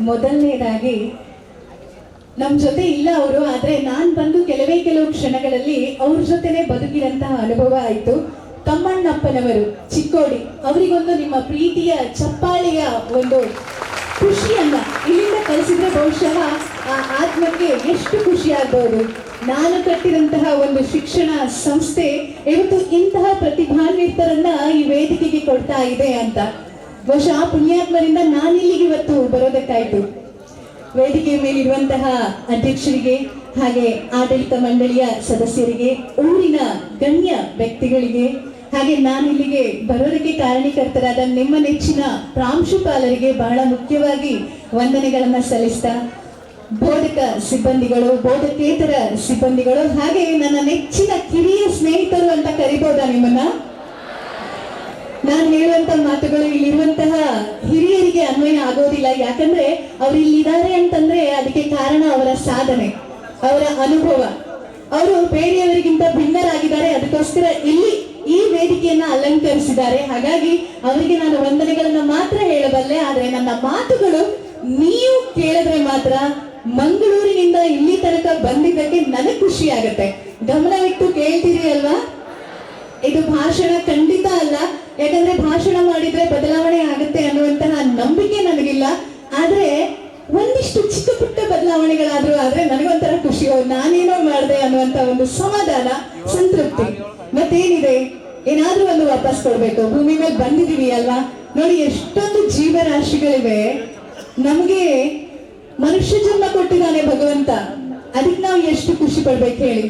ಮೊದಲನೇದಾಗಿ ನಮ್ಮ ಜೊತೆ ಇಲ್ಲ ಅವರು, ಆದ್ರೆ ನಾನು ಬಂದು ಕೆಲವು ಕ್ಷಣಗಳಲ್ಲಿ ಅವ್ರ ಜೊತೆನೆ ಬದುಕಿದಂತಹ ಅನುಭವ ಆಯ್ತು. ಕಮ್ಮಣ್ಣಪ್ಪನವರು ಚಿಕ್ಕೋಡಿ, ಅವರಿಗೊಂದು ನಿಮ್ಮ ಪ್ರೀತಿಯ ಚಪ್ಪಾಳೆಯ ಒಂದು ಖುಷಿಯನ್ನ ಇಲ್ಲಿಂದ ಕಲಿಸಿದ್ರೆ ಬಹುಶಃ ಆ ಆತ್ಮಕ್ಕೆ ಎಷ್ಟು ಖುಷಿ ಆಗ್ಬಹುದು. ನಾನು ಕಟ್ಟಿದಂತಹ ಒಂದು ಶಿಕ್ಷಣ ಸಂಸ್ಥೆ ಇವತ್ತು ಇಂತಹ ಪ್ರತಿಭಾನ್ವಿತರನ್ನ ಈ ವೇದಿಕೆಗೆ ಕೊಡ್ತಾ ಇದೆ ಅಂತ. ಬಹುಶಃ ಪುಣ್ಯಾತ್ಮರಿಂದ ನಾನಿಲ್ಲಿಗೆ ಇವತ್ತು ಬರೋದಕ್ಕಾಯ್ತು. ವೇದಿಕೆಯ ಮೇಲಿರುವಂತಹ ಅಧ್ಯಕ್ಷರಿಗೆ, ಹಾಗೆ ಆಡಳಿತ ಮಂಡಳಿಯ ಸದಸ್ಯರಿಗೆ, ಊರಿನ ಗಣ್ಯ ವ್ಯಕ್ತಿಗಳಿಗೆ, ಹಾಗೆ ನಾನಿಲ್ಲಿಗೆ ಬರೋದಕ್ಕೆ ಕಾರಣೀಕರ್ತರಾದ ನಿಮ್ಮ ನೆಚ್ಚಿನ ಪ್ರಾಂಶುಪಾಲರಿಗೆ ಬಹಳ ಮುಖ್ಯವಾಗಿ ವಂದನೆಗಳನ್ನ ಸಲ್ಲಿಸ್ತಾ, ಬೋಧಕ ಸಿಬ್ಬಂದಿಗಳು, ಬೋಧಕೇತರ ಸಿಬ್ಬಂದಿಗಳು, ಹಾಗೆ ನನ್ನ ನೆಚ್ಚಿನ ಕಿರಿಯ ಸ್ನೇಹಿತರು ಅಂತ ಕರಿಬೋದಾ ನಿಮ್ಮನ್ನ? ನಾನು ಹೇಳುವಂತ ಮಾತುಗಳು ಇಲ್ಲಿರುವಂತಹ ಹಿರಿಯರಿಗೆ ಅನ್ವಯ ಆಗೋದಿಲ್ಲ. ಯಾಕಂದ್ರೆ ಅವ್ರು ಇಲ್ಲಿದ್ದಾರೆ ಅಂತಂದ್ರೆ ಅದಕ್ಕೆ ಕಾರಣ ಅವರ ಸಾಧನೆ, ಅವರ ಅನುಭವ. ಅವರು ಬೇರೆಯವರಿಗಿಂತ ಭಿನ್ನರಾಗಿದ್ದಾರೆ, ಅದಕ್ಕೋಸ್ಕರ ಇಲ್ಲಿ ಈ ವೇದಿಕೆಯನ್ನ ಅಲಂಕರಿಸಿದ್ದಾರೆ. ಹಾಗಾಗಿ ಅವರಿಗೆ ನಾನು ವಂದನೆಗಳನ್ನ ಮಾತ್ರ ಹೇಳಬಲ್ಲೆ. ಆದ್ರೆ ನನ್ನ ಮಾತುಗಳು ನೀವು ಕೇಳಿದ್ರೆ ಮಾತ್ರ ಮಂಗಳೂರಿನಿಂದ ಇಲ್ಲಿ ತನಕ ಬಂದಿದ್ದಕ್ಕೆ ನನಗೆ ಖುಷಿ ಆಗತ್ತೆ. ಗಮನವಿಟ್ಟು ಕೇಳ್ತೀರಿ ಅಲ್ವಾ? ಇದು ಭಾಷಣ ಖಂಡಿತ ಅಲ್ಲ, ಯಾಕಂದ್ರೆ ಭಾಷಣ ಮಾಡಿದ್ರೆ ಬದಲಾವಣೆ ಆಗುತ್ತೆ ಅನ್ನುವಂತಹ ನಂಬಿಕೆ ನನಗಿಲ್ಲ. ಆದ್ರೆ ಒಂದಿಷ್ಟು ಚಿಕ್ಕ ಪುಟ್ಟ ಬದಲಾವಣೆಗಳಾದ್ರೂ ಆದ್ರೆ ನನಗೊಂಥರ ಖುಷಿ, ನಾನೇನೋ ಮಾಡಿದೆ ಅನ್ನುವಂತ ಒಂದು ಸಮಾಧಾನ, ಸಂತೃಪ್ತಿ. ಮತ್ತೇನಿದೆ, ಏನಾದ್ರೂ ಒಂದು ವಾಪಸ್ ಕೊಡ್ಬೇಕು. ಭೂಮಿ ಮೇಲೆ ಬಂದಿದೀವಿ ಅಲ್ವಾ? ನೋಡಿ, ಎಷ್ಟೊಂದು ಜೀವರಾಶಿಗಳಿವೆ. ನಮ್ಗೆ ಮನುಷ್ಯ ಜನ್ಮ ಕೊಟ್ಟಿದ್ದಾನೆ ಭಗವಂತ, ಅದಕ್ಕೆ ನಾವು ಎಷ್ಟು ಖುಷಿ ಪಡ್ಬೇಕು ಹೇಳಿ?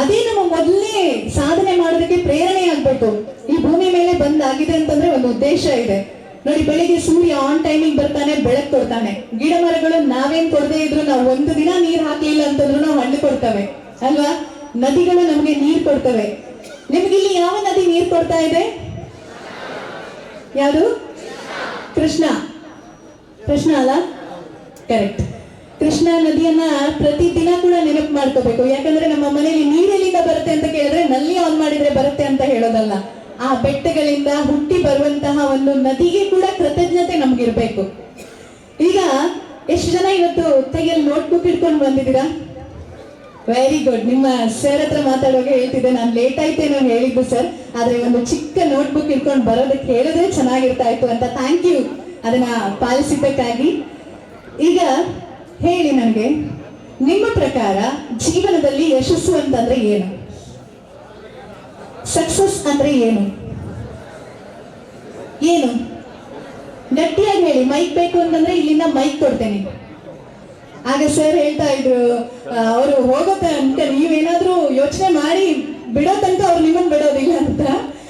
ಅದೇ ನಮ್ಮ ಮೊದಲನೇ ಸಾಧನೆ ಮಾಡೋದಕ್ಕೆ ಪ್ರೇರಣೆ ಆಗ್ಬೇಕು. ಈ ಭೂಮಿ ಮೇಲೆ ಬಂದಾಗಿದೆ ಅಂತಂದ್ರೆ ಒಂದು ಉದ್ದೇಶ ಇದೆ. ನೋಡಿ, ಬೆಳಿಗ್ಗೆ ಸೂರ್ಯ ಆನ್ ಟೈಮಿಗೆ ಬರ್ತಾನೆ, ಬೆಳಕು ಕೊಡ್ತಾನೆ. ಗಿಡ ಮರಗಳು ನಾವೇನ್ ಕೊಡದೇ ಇದ್ರು, ನಾವು ಒಂದು ದಿನ ನೀರ್ ಹಾಕ್ಲಿಲ್ಲ ಅಂತಂದ್ರು ನಾವು ಹಣ್ಣು ಕೊಡ್ತವೆ ಅಲ್ವಾ? ನದಿಗಳು ನಮ್ಗೆ ನೀರ್ ಕೊಡ್ತವೆ. ನಿಮ್ಗಿಲ್ಲಿ ಯಾವ ನದಿ ನೀರ್ ಕೊಡ್ತಾ ಇದೆ? ಯಾವುದು? ಕೃಷ್ಣ. ಕೃಷ್ಣ ಅಲ್ಲ? ಕರೆಕ್ಟ್. ಕೃಷ್ಣ ನದಿಯನ್ನ ಪ್ರತಿದಿನ ಕೂಡ ನೆನಪು ಮಾಡ್ಕೋಬೇಕು. ಯಾಕಂದ್ರೆ ನಮ್ಮ ಮನೆಯಲ್ಲಿ ನೀರೆಲ್ಲಿಂದ ಬರುತ್ತೆ ಅಂತ ಕೇಳಿದ್ರೆ ನಲ್ಲಿ ಆನ್ ಮಾಡಿದ್ರೆ ಬರುತ್ತೆ ಅಂತ ಹೇಳೋದಲ್ಲ. ಆ ಬೆಟ್ಟಗಳಿಂದ ಹುಟ್ಟಿ ಬರುವಂತಹ ಒಂದು ನದಿಗೆ ಕೂಡ ಕೃತಜ್ಞತೆ ನಮ್ಗಿರ್ಬೇಕು. ಈಗ ಎಷ್ಟು ಜನ ಇವತ್ತು ಕೈಯಲ್ಲಿ ನೋಟ್ಬುಕ್ ಇಟ್ಕೊಂಡು ಬಂದಿದ್ದೀರಾ? Very good. ನಿಮ್ಮ ಸರ್ ಹತ್ರ ಮಾತಾಡುವಾಗ ಹೇಳ್ತಿದ್ದೆ, ನಾನು ಲೇಟ್ ಆಯ್ತೇನೋ ಹೇಳಿದ್ದು ಸರ್, ಆದ್ರೆ ಒಂದು ಚಿಕ್ಕ ನೋಟ್ಬುಕ್ ಇಟ್ಕೊಂಡು ಬರೋದಕ್ಕೆ ಹೇಳಿದ್ರೆ ಚೆನ್ನಾಗಿರ್ತಾ ಇತ್ತು ಅಂತ. ಥ್ಯಾಂಕ್ ಯು ಅದನ್ನ ಪಾಲಿಸಿದ್ದಕ್ಕಾಗಿ. ಈಗ ಹೇಳಿ ನನಗೆ, ನಿಮ್ಮ ಪ್ರಕಾರ ಜೀವನದಲ್ಲಿ ಯಶಸ್ಸು ಅಂತಂದ್ರೆ ಏನು? ಸಕ್ಸಸ್ ಅಂದ್ರೆ ಏನು? ಏನು ಗಟ್ಟಿಯಾಗಿ ಹೇಳಿ. ಮೈಕ್ ಬೇಕು ಅಂತಂದ್ರೆ ಇಲ್ಲಿಂದ ಮೈಕ್ ಕೊಡ್ತೇನೆ. ಆಗ ಸರ್ ಹೇಳ್ತಾ ಇದ್ರು, ಅವರು ಹೋಗೋ ತನಕ ನೀವೇನಾದ್ರೂ ಯೋಚನೆ ಮಾಡಿ ಬಿಡೋ ತನಕ ಅವ್ರು ನಿಮ್ಮನ್ನು ಬಿಡೋದಿಲ್ಲ ಅಂತ.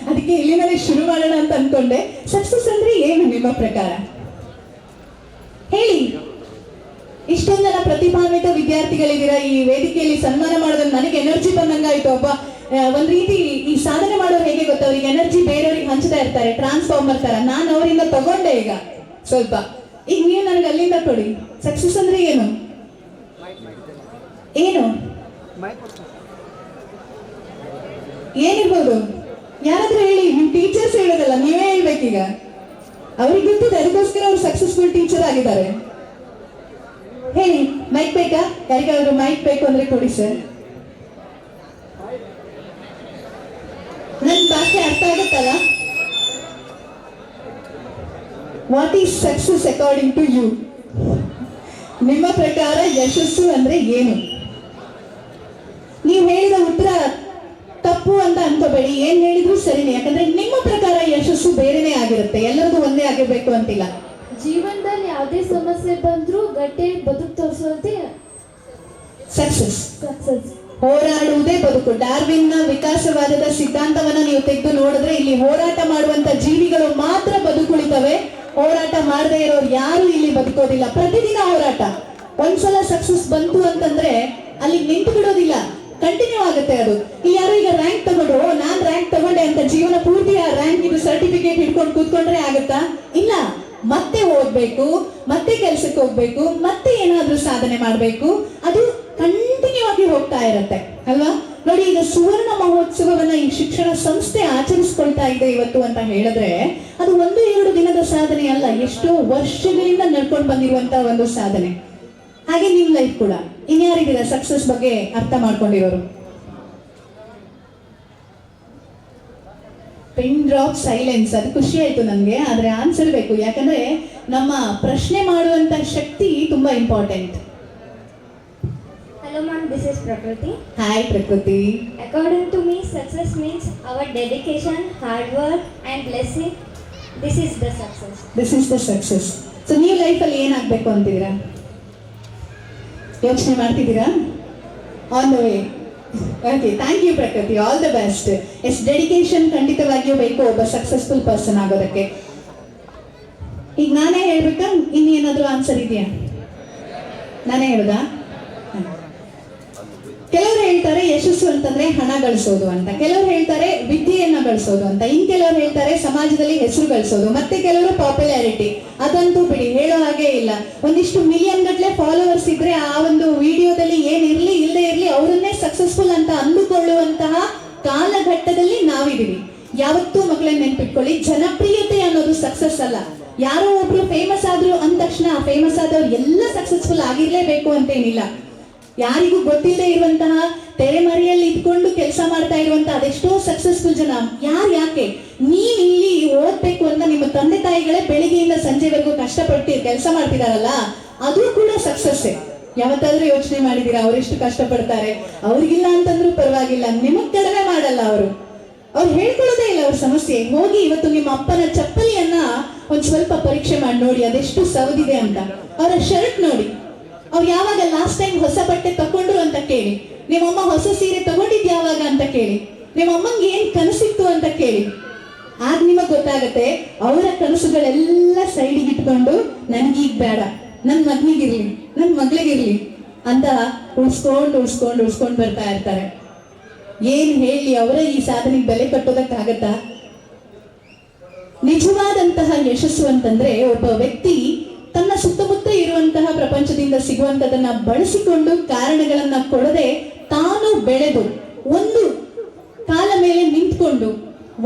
ಅದಕ್ಕೆ ಇಲ್ಲಿಂದಲೇ ಶುರು ಮಾಡೋಣ ಅಂತ ಅನ್ಕೊಂಡೆ. ಸಕ್ಸಸ್ ಅಂದ್ರೆ ಏನು ನಿಮ್ಮ ಪ್ರಕಾರ ಹೇಳಿ? ಇಷ್ಟೊಂದು ಜನ ಪ್ರತಿಭಾನ್ವಿತ ವಿದ್ಯಾರ್ಥಿಗಳಿದ್ದೀರಾ. ಈ ವೇದಿಕೆಯಲ್ಲಿ ಸನ್ಮಾನ ಮಾಡೋದ್ರಲ್ಲಿ ನನಗೆ ಎನರ್ಜಿ ಬಂದಂಗಾಯ್ತು. ಒಬ್ಬ ಒಂದ್ ರೀತಿ ಈ ಸಾಧನೆ ಮಾಡೋರು ಹೇಗೆ ಗೊತ್ತ, ಅವ್ರಿಗೆ ಎನರ್ಜಿ ಬೇರೆಯವ್ರಿಗೆ ಹಂಚ್ತಾ ಇರ್ತಾರೆ, ಟ್ರಾನ್ಸ್ಫಾರ್ಮರ್ ತರ. ನಾನು ಅವರಿಂದ ತಗೊಂಡೆ ಈಗ ಸ್ವಲ್ಪ. ಈಗ ನೀವು ನನಗೆ ಅಲ್ಲಿಂದ ಕೊಡಿ. ಸಕ್ಸಸ್ ಅಂದ್ರೆ ಏನು? ಏನು ಏನಿರ್ಬೋದು? ಯಾರಾದ್ರೂ ಹೇಳಿ. ನಿಮ್ ಟೀಚರ್ಸ್ ಹೇಳೋದಲ್ಲ, ನೀವೇ ಹೇಳ್ಬೇಕೀಗ. ಅವ್ರಿಗೆ ಗೊತ್ತಿದೆ, ಅದಕ್ಕೋಸ್ಕರ ಅವ್ರು ಸಕ್ಸಸ್ಫುಲ್ ಟೀಚರ್ ಆಗಿದ್ದಾರೆ. ಹೇಳಿ, ಮೈಕ್ ಬೇಕಾ? ಯಾರಿಗಾದ್ರು ಮೈಕ್ ಬೇಕು ಅಂದ್ರೆ ಕೊಡಿ ಸರ್. ನನ್ ಭಾಷೆ ಅರ್ಥ ಆಗುತ್ತಲ್ಲ? What is success according to you? ನಿಮ್ಮ ಪ್ರಕಾರ ಯಶಸ್ಸು ಅಂದ್ರೆ ಏನು? ನೀವು ಹೇಳಿದ ಉತ್ತರ ತಪ್ಪು ಅಂತ ಅನ್ಕೋಬೇಡಿ, ಏನ್ ಹೇಳಿದ್ರು ಸರಿನೇ. ಯಾಕಂದ್ರೆ ನಿಮ್ಮ ಪ್ರಕಾರ ಯಶಸ್ಸು ಬೇರೆನೇ ಆಗಿರುತ್ತೆ, ಎಲ್ಲರಿಗೂ ಒಂದೇ ಆಗಿರ್ಬೇಕು ಅಂತಿಲ್ಲ. ಜೀವನದಲ್ಲಿ ಯಾವುದೇ ಸಮಸ್ಯೆ ಬಂದ್ರೂ ಗಟ್ಟಿಯಾಗಿ ಬದುಕು ತೋರಿಸೋದೇ ಸಕ್ಸಸ್. ಸಕ್ಸಸ್. ಹೋರಾಡುವುದೇ ಬದುಕು. ಡಾರ್ವಿನ್ನ ವಿಕಾಸವಾದದ ಸಿದ್ಧಾಂತವನ್ನ ನೀವು ತೆಗೆದು ನೋಡಿದ್ರೆ ಇಲ್ಲಿ ಹೋರಾಟ ಮಾಡುವಂತ ಜೀವಿಗಳು ಮಾತ್ರ ಬದುಕುಳಿತವೆ. ಹೋರಾಟ ಮಾಡದೇ ಇರೋರು ಯಾರು ಇಲ್ಲಿ ಬದುಕೋದಿಲ್ಲ. ಪ್ರತಿದಿನ ಹೋರಾಟ. ಒಂದ್ಸಲ ಸಕ್ಸಸ್ ಬಂತು ಅಂತಂದ್ರೆ ಅಲ್ಲಿ ನಿಂತು ಬಿಡೋದಿಲ್ಲ, ಕಂಟಿನ್ಯೂ ಆಗುತ್ತೆ ಅದು. ಇಲ್ಲಿ ಯಾರು ಈಗ ರ್ಯಾಂಕ್ ತಗೊಂಡ್ರು, ನಾನ್ ರ್ಯಾಂಕ್ ತಗೊಂಡೆ ಅಂತ ಜೀವನ ಪೂರ್ತಿ ಆ ರ್ಯಾಂಕ್ ಇದು ಸರ್ಟಿಫಿಕೇಟ್ ಹಿಡ್ಕೊಂಡು ಕೂತ್ಕೊಂಡ್ರೆ ಆಗುತ್ತಾ? ಇಲ್ಲ. ಮತ್ತೆ ಓದ್ಬೇಕು, ಮತ್ತೆ ಕೆಲ್ಸಕ್ಕೆ ಹೋಗ್ಬೇಕು, ಮತ್ತೆ ಏನಾದ್ರೂ ಸಾಧನೆ ಮಾಡ್ಬೇಕು. ಅದು ಕಂಟಿನ್ಯೂ ಆಗಿ ಹೋಗ್ತಾ ಇರತ್ತೆ ಅಲ್ವಾ? ನೋಡಿ, ಈಗ ಸುವರ್ಣ ಮಹೋತ್ಸವವನ್ನ ಈ ಶಿಕ್ಷಣ ಸಂಸ್ಥೆ ಆಚರಿಸ್ಕೊಳ್ತಾ ಇದೆ ಇವತ್ತು ಅಂತ ಹೇಳಿದ್ರೆ ಅದು 1-2 ದಿನದ ಸಾಧನೆ ಅಲ್ಲ, ಎಷ್ಟೋ ವರ್ಷಗಳಿಂದ ನಡ್ಕೊಂಡು ಬಂದಿರುವಂತ ಒಂದು ಸಾಧನೆ. ಹಾಗೆ ನಿಮ್ ಲೈಫ್ ಕೂಡ. ಇನ್ಯಾರಿದ್ದೀರಾ ಸಕ್ಸಸ್ ಬಗ್ಗೆ ಅರ್ಥ ಮಾಡ್ಕೊಂಡಿರೋರು? Pin drop silence. ಅದು ಖುಷಿ ಆಯ್ತು ನನ್ಗೆ, ಆದ್ರೆ ಆನ್ಸರ್ ಬೇಕು. ಯಾಕಂದ್ರೆ ನಮ್ಮ ಪ್ರಶ್ನೆ ಮಾಡುವಂತ ಶಕ್ತಿ ತುಂಬಾ important. Hello ma'am, this is Prakriti. Hi ಪ್ರಕೃತಿ. According to me, success means our dedication, hard work and blessing. This is the success. This is the success. So ನೀವು ಲೈಫಲ್ಲಿ ಏನಾಗಬೇಕು ಅಂತಿದ್ದೀರಾ? ಯೋಚನೆ ಮಾಡ್ತಿದ್ದೀರಾ? On the way. Okay, thank you Prakruthi, all the best. Yes, dedication ಖಂಡಿತವಾಗಿಯೂ ಬೇಕು ಒಬ್ಬ successful person ಆಗೋದಕ್ಕೆ. ಈಗ ನಾನೇ ಹೇಳ್ಬೇಕಾ, ಇನ್ನೇನಾದ್ರೂ ಆನ್ಸರ್ ಇದೆಯಾ? ನಾನೇ ಹೇಳ್ದಾ? ಕೆಲವರು ಹೇಳ್ತಾರೆ ಯಶಸ್ಸು ಅಂತಂದ್ರೆ ಹಣ ಗಳಿಸೋದು ಅಂತ, ಕೆಲವರು ಹೇಳ್ತಾರೆ ವಿದ್ಯೆಯನ್ನ ಗಳಿಸೋದು ಅಂತ, ಇನ್ ಕೆಲವರು ಹೇಳ್ತಾರೆ ಸಮಾಜದಲ್ಲಿ ಹೆಸರು ಗಳಿಸೋದು, ಮತ್ತೆ ಕೆಲವರು ಪಾಪ್ಯುಲಾರಿಟಿ. ಅದಂತೂ ಬಿಡಿ, ಹೇಳೋ ಹಾಗೆ ಇಲ್ಲ. ಒಂದಿಷ್ಟು ಮಿಲಿಯನ್ ಗಟ್ಟಲೆ ಫಾಲೋವರ್ಸ್ ಇದ್ರೆ ಆ ಒಂದು ವಿಡಿಯೋದಲ್ಲಿ ಏನಿರ್ಲಿ ಇಲ್ಲದೆ ಇರ್ಲಿ ಅವರನ್ನೇ ಸಕ್ಸಸ್ಫುಲ್ ಅಂತ ಅಂದುಕೊಳ್ಳುವಂತಹ ಕಾಲಘಟ್ಟದಲ್ಲಿ ನಾವಿದೀವಿ. ಯಾವತ್ತೂ ಮಕ್ಕಳನ್ನ ನೆನ್ಪಿಟ್ಕೊಳ್ಳಿ, ಜನಪ್ರಿಯತೆ ಅನ್ನೋದು ಸಕ್ಸಸ್ ಅಲ್ಲ. ಯಾರೋ ಒಬ್ರು ಫೇಮಸ್ ಆದ್ರು ಅಂದ ತಕ್ಷಣ ಫೇಮಸ್ ಆದವ್ರು ಎಲ್ಲ ಸಕ್ಸಸ್ಫುಲ್ ಆಗಿರ್ಲೇಬೇಕು ಅಂತೇನಿಲ್ಲ. ಯಾರಿಗೂ ಗೊತ್ತಿಲ್ಲದೆ ಇರುವಂತಹ ತೆರೆಮರೆಯಲ್ಲಿ ಇದ್ಕೊಂಡು ಕೆಲಸ ಮಾಡ್ತಾ ಇರುವಂತಹ ಅದೆಷ್ಟೋ ಸಕ್ಸಸ್ಫುಲ್ ಜನ ಯಾಕೆ ನೀವ್ ಇಲ್ಲಿ ಓದ್ಬೇಕು ಅಂತ ನಿಮ್ಮ ತಂದೆ ತಾಯಿಗಳೇ ಬೆಳಿಗ್ಗೆಯಿಂದ ಸಂಜೆವರೆಗೂ ಕಷ್ಟಪಟ್ಟು ಕೆಲಸ ಮಾಡ್ತಿದಾರಲ್ಲ, ಅದು ಕೂಡ ಸಕ್ಸಸ್ಸೇ. ಯಾವತ್ತಾದ್ರೂ ಯೋಚನೆ ಮಾಡಿದೀರಾ ಅವರೆಷ್ಟು ಕಷ್ಟಪಡ್ತಾರೆ? ಅವ್ರಿಗಿಲ್ಲ ಅಂತಂದ್ರೂ ಪರವಾಗಿಲ್ಲ, ನಿಮಗ್ ಕಡಿಮೆ ಮಾಡಲ್ಲ ಅವರು. ಅವ್ರು ಹೇಳ್ಕೊಳ್ಳೋದೇ ಇಲ್ಲ ಅವ್ರ ಸಮಸ್ಯೆ. ಹೋಗಿ ಇವತ್ತು ನಿಮ್ಮ ಅಪ್ಪನ ಚಪ್ಪಲಿಯನ್ನ ಒಂದ್ ಸ್ವಲ್ಪ ಪರೀಕ್ಷೆ ಮಾಡಿ ನೋಡಿ, ಅದೆಷ್ಟು ಸವದಿದೆ ಅಂತ. ಅವರ ಶರ್ಟ್ ನೋಡಿ, ಅವ್ರು ಯಾವಾಗ ಲಾಸ್ಟ್ ಟೈಮ್ ಹೊಸ ಬಟ್ಟೆ ತಕೊಂಡ್ರು ಅಂತ ಕೇಳಿ. ನಿಮ್ಮಮ್ಮ ಹೊಸ ಸೀರೆ ತಗೊಂಡಿದ್ ಯಾವಾಗ ಅಂತ ಕೇಳಿ. ನಿಮ್ಮಮ್ಮಂಗೆ ಏನ್ ಕನಸಿತ್ತು ಅಂತ ಕೇಳಿ. ಆಗ ನಿಮಗ್ ಗೊತ್ತಾಗತ್ತೆ ಅವರ ಕನಸುಗಳೆಲ್ಲ ಸೈಡಿಗೆ ಇಟ್ಕೊಂಡು ನನ್ಗೀಗ ಬೇಡ, ನನ್ ಮಗನಿಗಿರ್ಲಿ, ನನ್ ಮಗಳಿಗಿರ್ಲಿ ಅಂತ ಉಳ್ಸ್ಕೊಂಡು ಬರ್ತಾ ಇರ್ತಾರೆ. ಏನ್ ಹೇಳಿ ಅವರ ಈ ಸಾಧನೆಗೆ ಬೆಲೆ ಕಟ್ಟೋದಕ್ಕಾಗತ್ತಾ? ನಿಜವಾದಂತಹ ಯಶಸ್ಸು ಅಂತಂದ್ರೆ ಒಬ್ಬ ವ್ಯಕ್ತಿ ತನ್ನ ಸುತ್ತಮುತ್ತ ಇರುವಂತಹ ಪ್ರಪಂಚದಿಂದ ಸಿಗುವಂತದನ್ನ ಬಳಸಿಕೊಂಡು ಕಾರಣಗಳನ್ನ ಕೊಡದೆ ತಾನು ಬೆಳೆದು ಒಂದು ಕಾಲ ಮೇಲೆ ನಿಂತ್ಕೊಂಡು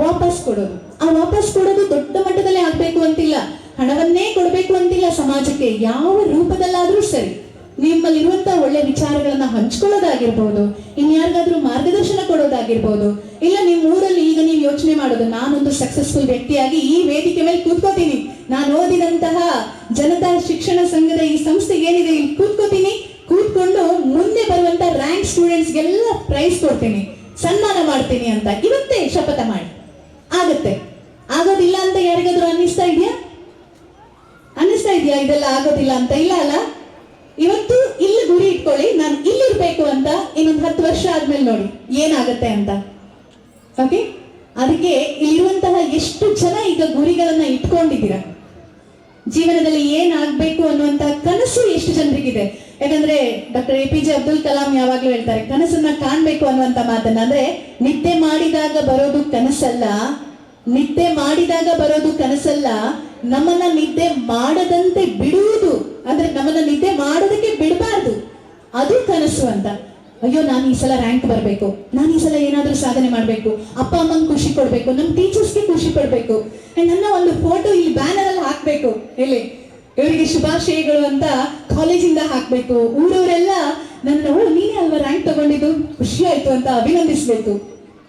ವಾಪಸ್ ಕೊಡೋದು. ಆ ವಾಪಸ್ ಕೊಡೋದು ದೊಡ್ಡ ಮಟ್ಟದಲ್ಲೇ ಆಗ್ಬೇಕು ಅಂತಿಲ್ಲ, ಹಣವನ್ನೇ ಕೊಡಬೇಕು ಅಂತಿಲ್ಲ ಸಮಾಜಕ್ಕೆ. ಯಾವ ರೂಪದಲ್ಲಾದ್ರೂ ಸರಿ, ನಿಮ್ಮಲ್ಲಿರುವಂತಹ ಒಳ್ಳೆ ವಿಚಾರಗಳನ್ನ ಹಂಚ್ಕೊಳ್ಳೋದಾಗಿರ್ಬೋದು, ಇನ್ಯಾರಿಗಾದ್ರೂ ಮಾರ್ಗದರ್ಶನ ಕೊಡೋದಾಗಿರ್ಬೋದು, ಇಲ್ಲ ನಿಮ್ಮ ಊರಲ್ಲಿ ಈಗ ನೀವು ಯೋಚನೆ ಮಾಡೋದು ನಾನೊಂದು ಸಕ್ಸಸ್ಫುಲ್ ವ್ಯಕ್ತಿಯಾಗಿ ಈ ವೇದಿಕೆ ಮೇಲೆ ಕೂತ್ಕೋತೀನಿ, ನಾನು ಓದಿದಂತಹ ಜನತಾ ಶಿಕ್ಷಣ ಸಂಘದ ಈ ಸಂಸ್ಥೆಗೆ ಏನಿದೆ ಇಲ್ಲಿ ಕೂತ್ಕೊಂಡು ಮುಂದೆ ಬರುವಂತ ರ್ಯಾಂಕ್ ಸ್ಟೂಡೆಂಟ್ಸ್ಗೆಲ್ಲ ಪ್ರೈಸ್ ಕೊಡ್ತೀನಿ, ಸನ್ಮಾನ ಮಾಡ್ತೀನಿ ಅಂತ ಇವತ್ತೇ ಶಪಥ ಮಾಡಿ. ಆಗತ್ತೆ? ಆಗೋದಿಲ್ಲ ಅಂತ ಯಾರಿಗಾದ್ರೂ ಅನ್ನಿಸ್ತಾ ಇದೆಯಾ ಇದೆಲ್ಲ ಆಗೋದಿಲ್ಲ ಅಂತ? ಇಲ್ಲ ಅಲ್ಲ. ಇವತ್ತು ಇಲ್ಲಿ ಗುರಿ ಇಟ್ಕೊಳ್ಳಿ, ನಾನು ಇಲ್ಲಿರ್ಬೇಕು ಅಂತ. ಇನ್ನೊಂದು 10 ವರ್ಷ ಆದ್ಮೇಲೆ ನೋಡಿ ಏನಾಗತ್ತೆ ಅಂತ. ಓಕೆ, ಅದಕ್ಕೆ ಇಲ್ಲಿರುವಂತಹ ಎಷ್ಟು ಜನ ಈಗ ಗುರಿಗಳನ್ನ ಇಟ್ಕೊಂಡಿದ್ದೀರಾ, ಜೀವನದಲ್ಲಿ ಏನಾಗ್ಬೇಕು ಅನ್ನುವಂತ ಕನಸು ಎಷ್ಟು ಜನರಿಗಿದೆ? ಯಾಕಂದ್ರೆ ಡಾಕ್ಟರ್ APJ ಅಬ್ದುಲ್ ಕಲಾಂ ಯಾವಾಗ್ಲೂ ಹೇಳ್ತಾರೆ ಕನಸನ್ನ ಕಾಣ್ಬೇಕು ಅನ್ನುವಂತ ಮಾತನ್ನ. ಅಂದ್ರೆ ನಿದ್ದೆ ಮಾಡಿದಾಗ ಬರೋದು ಕನಸಲ್ಲ, ನಮ್ಮನ್ನ ನಿದ್ದೆ ಮಾಡದಂತೆ ಬಿಡುವುದು, ಅಂದ್ರೆ ನಮ್ಮನ್ನ ನಿದ್ದೆ ಮಾಡೋದಕ್ಕೆ ಬಿಡಬಾರ್ದು, ಅದು ಕನಸು ಅಂತ. ಅಯ್ಯೋ, ನಾನು ಈ ಸಲ ರ್ಯಾಂಕ್ ಬರಬೇಕು, ನಾನು ಈ ಸಲ ಏನಾದ್ರೂ ಸಾಧನೆ ಮಾಡ್ಬೇಕು, ಅಪ್ಪ ಅಮ್ಮಂಗೆ ಖುಷಿ ಕೊಡ್ಬೇಕು, ನಮ್ಮ ಟೀಚರ್ಸ್ಗೆ ಖುಷಿ ಪಡ್ಬೇಕು, ನನ್ನ ಒಂದು ಫೋಟೋ ಇಲ್ಲಿ ಬ್ಯಾನರ್ ಅಲ್ಲಿ ಹಾಕ್ಬೇಕು, ಇಲ್ಲಿ ಇವರಿಗೆ ಶುಭಾಶಯಗಳು ಅಂತ ಕಾಲೇಜಿಂದ ಹಾಕ್ಬೇಕು, ಊರವರೆಲ್ಲ ನನ್ನ ನೀನೇ ಅಲ್ವಾ ರ್ಯಾಂಕ್ ತಗೊಂಡಿದ್ದು, ಖುಷಿ ಆಯ್ತು ಅಂತ ಅಭಿನಂದಿಸ್ಬೇಕು.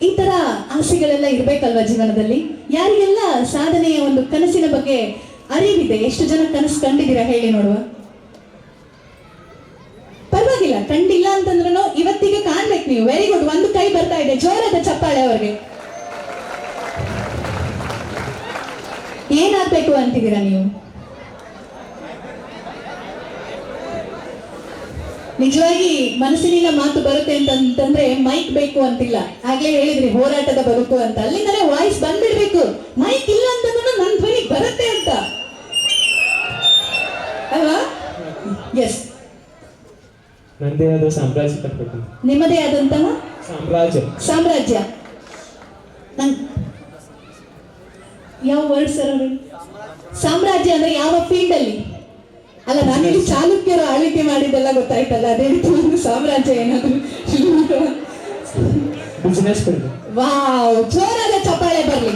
ಈ ತರ ಆಸೆಗಳೆಲ್ಲ ಇರ್ಬೇಕಲ್ವಾ ಜೀವನದಲ್ಲಿ? ಯಾರಿಗೆಲ್ಲ ಸಾಧನೆಯ ಒಂದು ಕನಸಿನ ಬಗ್ಗೆ ಅರಿವಿದೆ? ಎಷ್ಟು ಜನ ಕನಸು ಕಂಡಿದ್ದೀರಾ ಹೇಳಿ ನೋಡುವ? ಪರವಾಗಿಲ್ಲ, ಕಂಡಿಲ್ಲ ಅಂತಂದ್ರೂ ಇವತ್ತಿಗೆ ಕಾಣ್ಬೇಕು ನೀವು. ವೆರಿ ಗುಡ್, ಒಂದು ಕೈ ಬರ್ತಾ ಇದೆ, ಜೋರಾದ ಚಪ್ಪಾಳೆ ಅವ್ರಿಗೆ. ಏನಾಗ್ಬೇಕು ಅಂತಿದ್ದೀರಾ ನೀವು? ನಿಜವಾಗಿ ಮನಸ್ಸಿನಿಂದ ಮಾತು ಬರುತ್ತೆ ಅಂತಂದ್ರೆ ಮೈಕ್ ಬೇಕು ಅಂತಿಲ್ಲ. ಆಗ್ಲೇ ಹೇಳಿದ್ರಿ ಹೋರಾಟದ ಬದುಕು ಅಂತ, ಅಲ್ಲಿಂದಲೇ ವಾಯ್ಸ್ ಬಂದ್ಬಿಡ್ಬೇಕು. ಮೈಕ್ ಇಲ್ಲ ಅಂತಂದ್ರೆ ನನ್ ಧ್ವನಿ ಬರುತ್ತೆ ಅಂತ ಅಲ್ವಾ? ಎಸ್, ನಂದೇ ಆದ ಸಾಮ್ರಾಜ್ಯ ಕಟ್ಬೇಕು. ನಿಮ್ಮದೇ ಆದಂತಹ ಸಾಮ್ರಾಜ್ಯ. ಯಾವ ವರ್ಡ್ ಸರ್ ಅವರು? ಸಾಮ್ರಾಜ್ಯ ಅಂದ್ರೆ ಯಾವ ಫೀಲ್ಡ್ ಅಲ್ಲಿ? ಅಲ್ಲ, ನಾನಿಲ್ಲಿ ಚಾಲುಕ್ಯರು ಆಳ್ವಿಕೆ ಮಾಡಿದ್ದೆಲ್ಲ ಗೊತ್ತಾಯ್ತಲ್ಲ, ಅದೇ ರೀತಿ ಒಂದು ಸಾಮ್ರಾಜ್ಯ ಏನಾದ್ರು ಬಿಸ್ನೆಸ್ ಫೀಲ್ಡ್. ವಾವ್, ಜೋರಾದ ಚಪ್ಪಾಳೆ ಬರ್ಲಿ.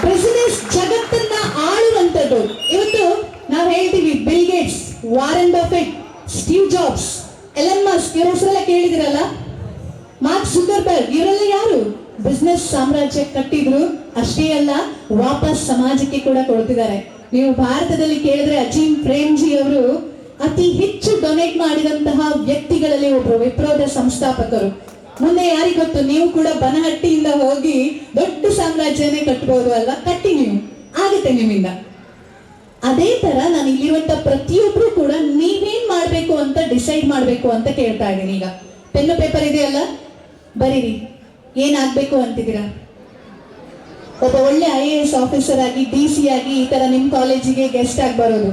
ಬಿಸಿನೆಸ್ ಜಗತ್ತನ್ನ ಆಳುವಂತದ್ದು. ಇವತ್ತು ನಾವು ಹೇಳ್ತೀವಿ bill Gates, Warren Buffett, Steve jobs, Elon Musk, ಇವರ ಹೆಸರೆಲ್ಲ ಕೇಳಿದಿರಲ್ಲ. ಮಾರ್ಕ್ ಜುಕರ್ಬರ್ಗ್, ಇವರೆಲ್ಲ ಯಾರು? ಬಿಸ್ನೆಸ್ ಸಾಮ್ರಾಜ್ಯ ಕಟ್ಟಿದ್ರು. ಅಷ್ಟೇ ಅಲ್ಲ, ವಾಪಸ್ ಸಮಾಜಕ್ಕೆ ಕೂಡ ಕೊಡ್ತಿದ್ದಾರೆ. ನೀವು ಭಾರತದಲ್ಲಿ ಕೇಳಿದ್ರೆ ಅಜೀಂ ಪ್ರೇಮ್ಜಿ ಅವರು ಅತಿ ಹೆಚ್ಚು ಡೊನೇಟ್ ಮಾಡಿದಂತಹ ವ್ಯಕ್ತಿಗಳಲ್ಲಿ ಒಬ್ರು, ವಿಪ್ರೋದ ಸಂಸ್ಥಾಪಕರು. ಮುಂದೆ ಯಾರಿಗೆ ಗೊತ್ತು, ನೀವು ಕೂಡ ಬನಹಟ್ಟಿಯಿಂದ ಹೋಗಿ ದೊಡ್ಡ ಸಾಮ್ರಾಜ್ಯನೇ ಕಟ್ಟಬಹುದು ಅಲ್ವಾ? ಕಟ್ಟಿ, ನೀವು ಆಗುತ್ತೆ ನಿಮ್ಮಿಂದ. ಅದೇ ತರ ನಾನು ಇಲ್ಲಿರುವಂತ ಪ್ರತಿಯೊಬ್ರು ಕೂಡ ನೀವೇನ್ ಮಾಡ್ಬೇಕು ಅಂತ ಡಿಸೈಡ್ ಮಾಡ್ಬೇಕು ಅಂತ ಕೇಳ್ತಾ ಇದ್ದೀನಿ. ಈಗ ಪೆನ್ನು ಪೇಪರ್ ಇದೆಯಲ್ಲ, ಬರೀರಿ. ಏನಾಗ್ಬೇಕು ಅಂತಿದ್ದೀರಾ? ಒಬ್ಬ ಒಳ್ಳೆ IAS ಆಫೀಸರ್ ಆಗಿ, DC ಆಗಿ ಈ ತರ ನಿಮ್ ಕಾಲೇಜಿಗೆ ಗೆಸ್ಟ್ ಆಗಿ ಬರೋದು,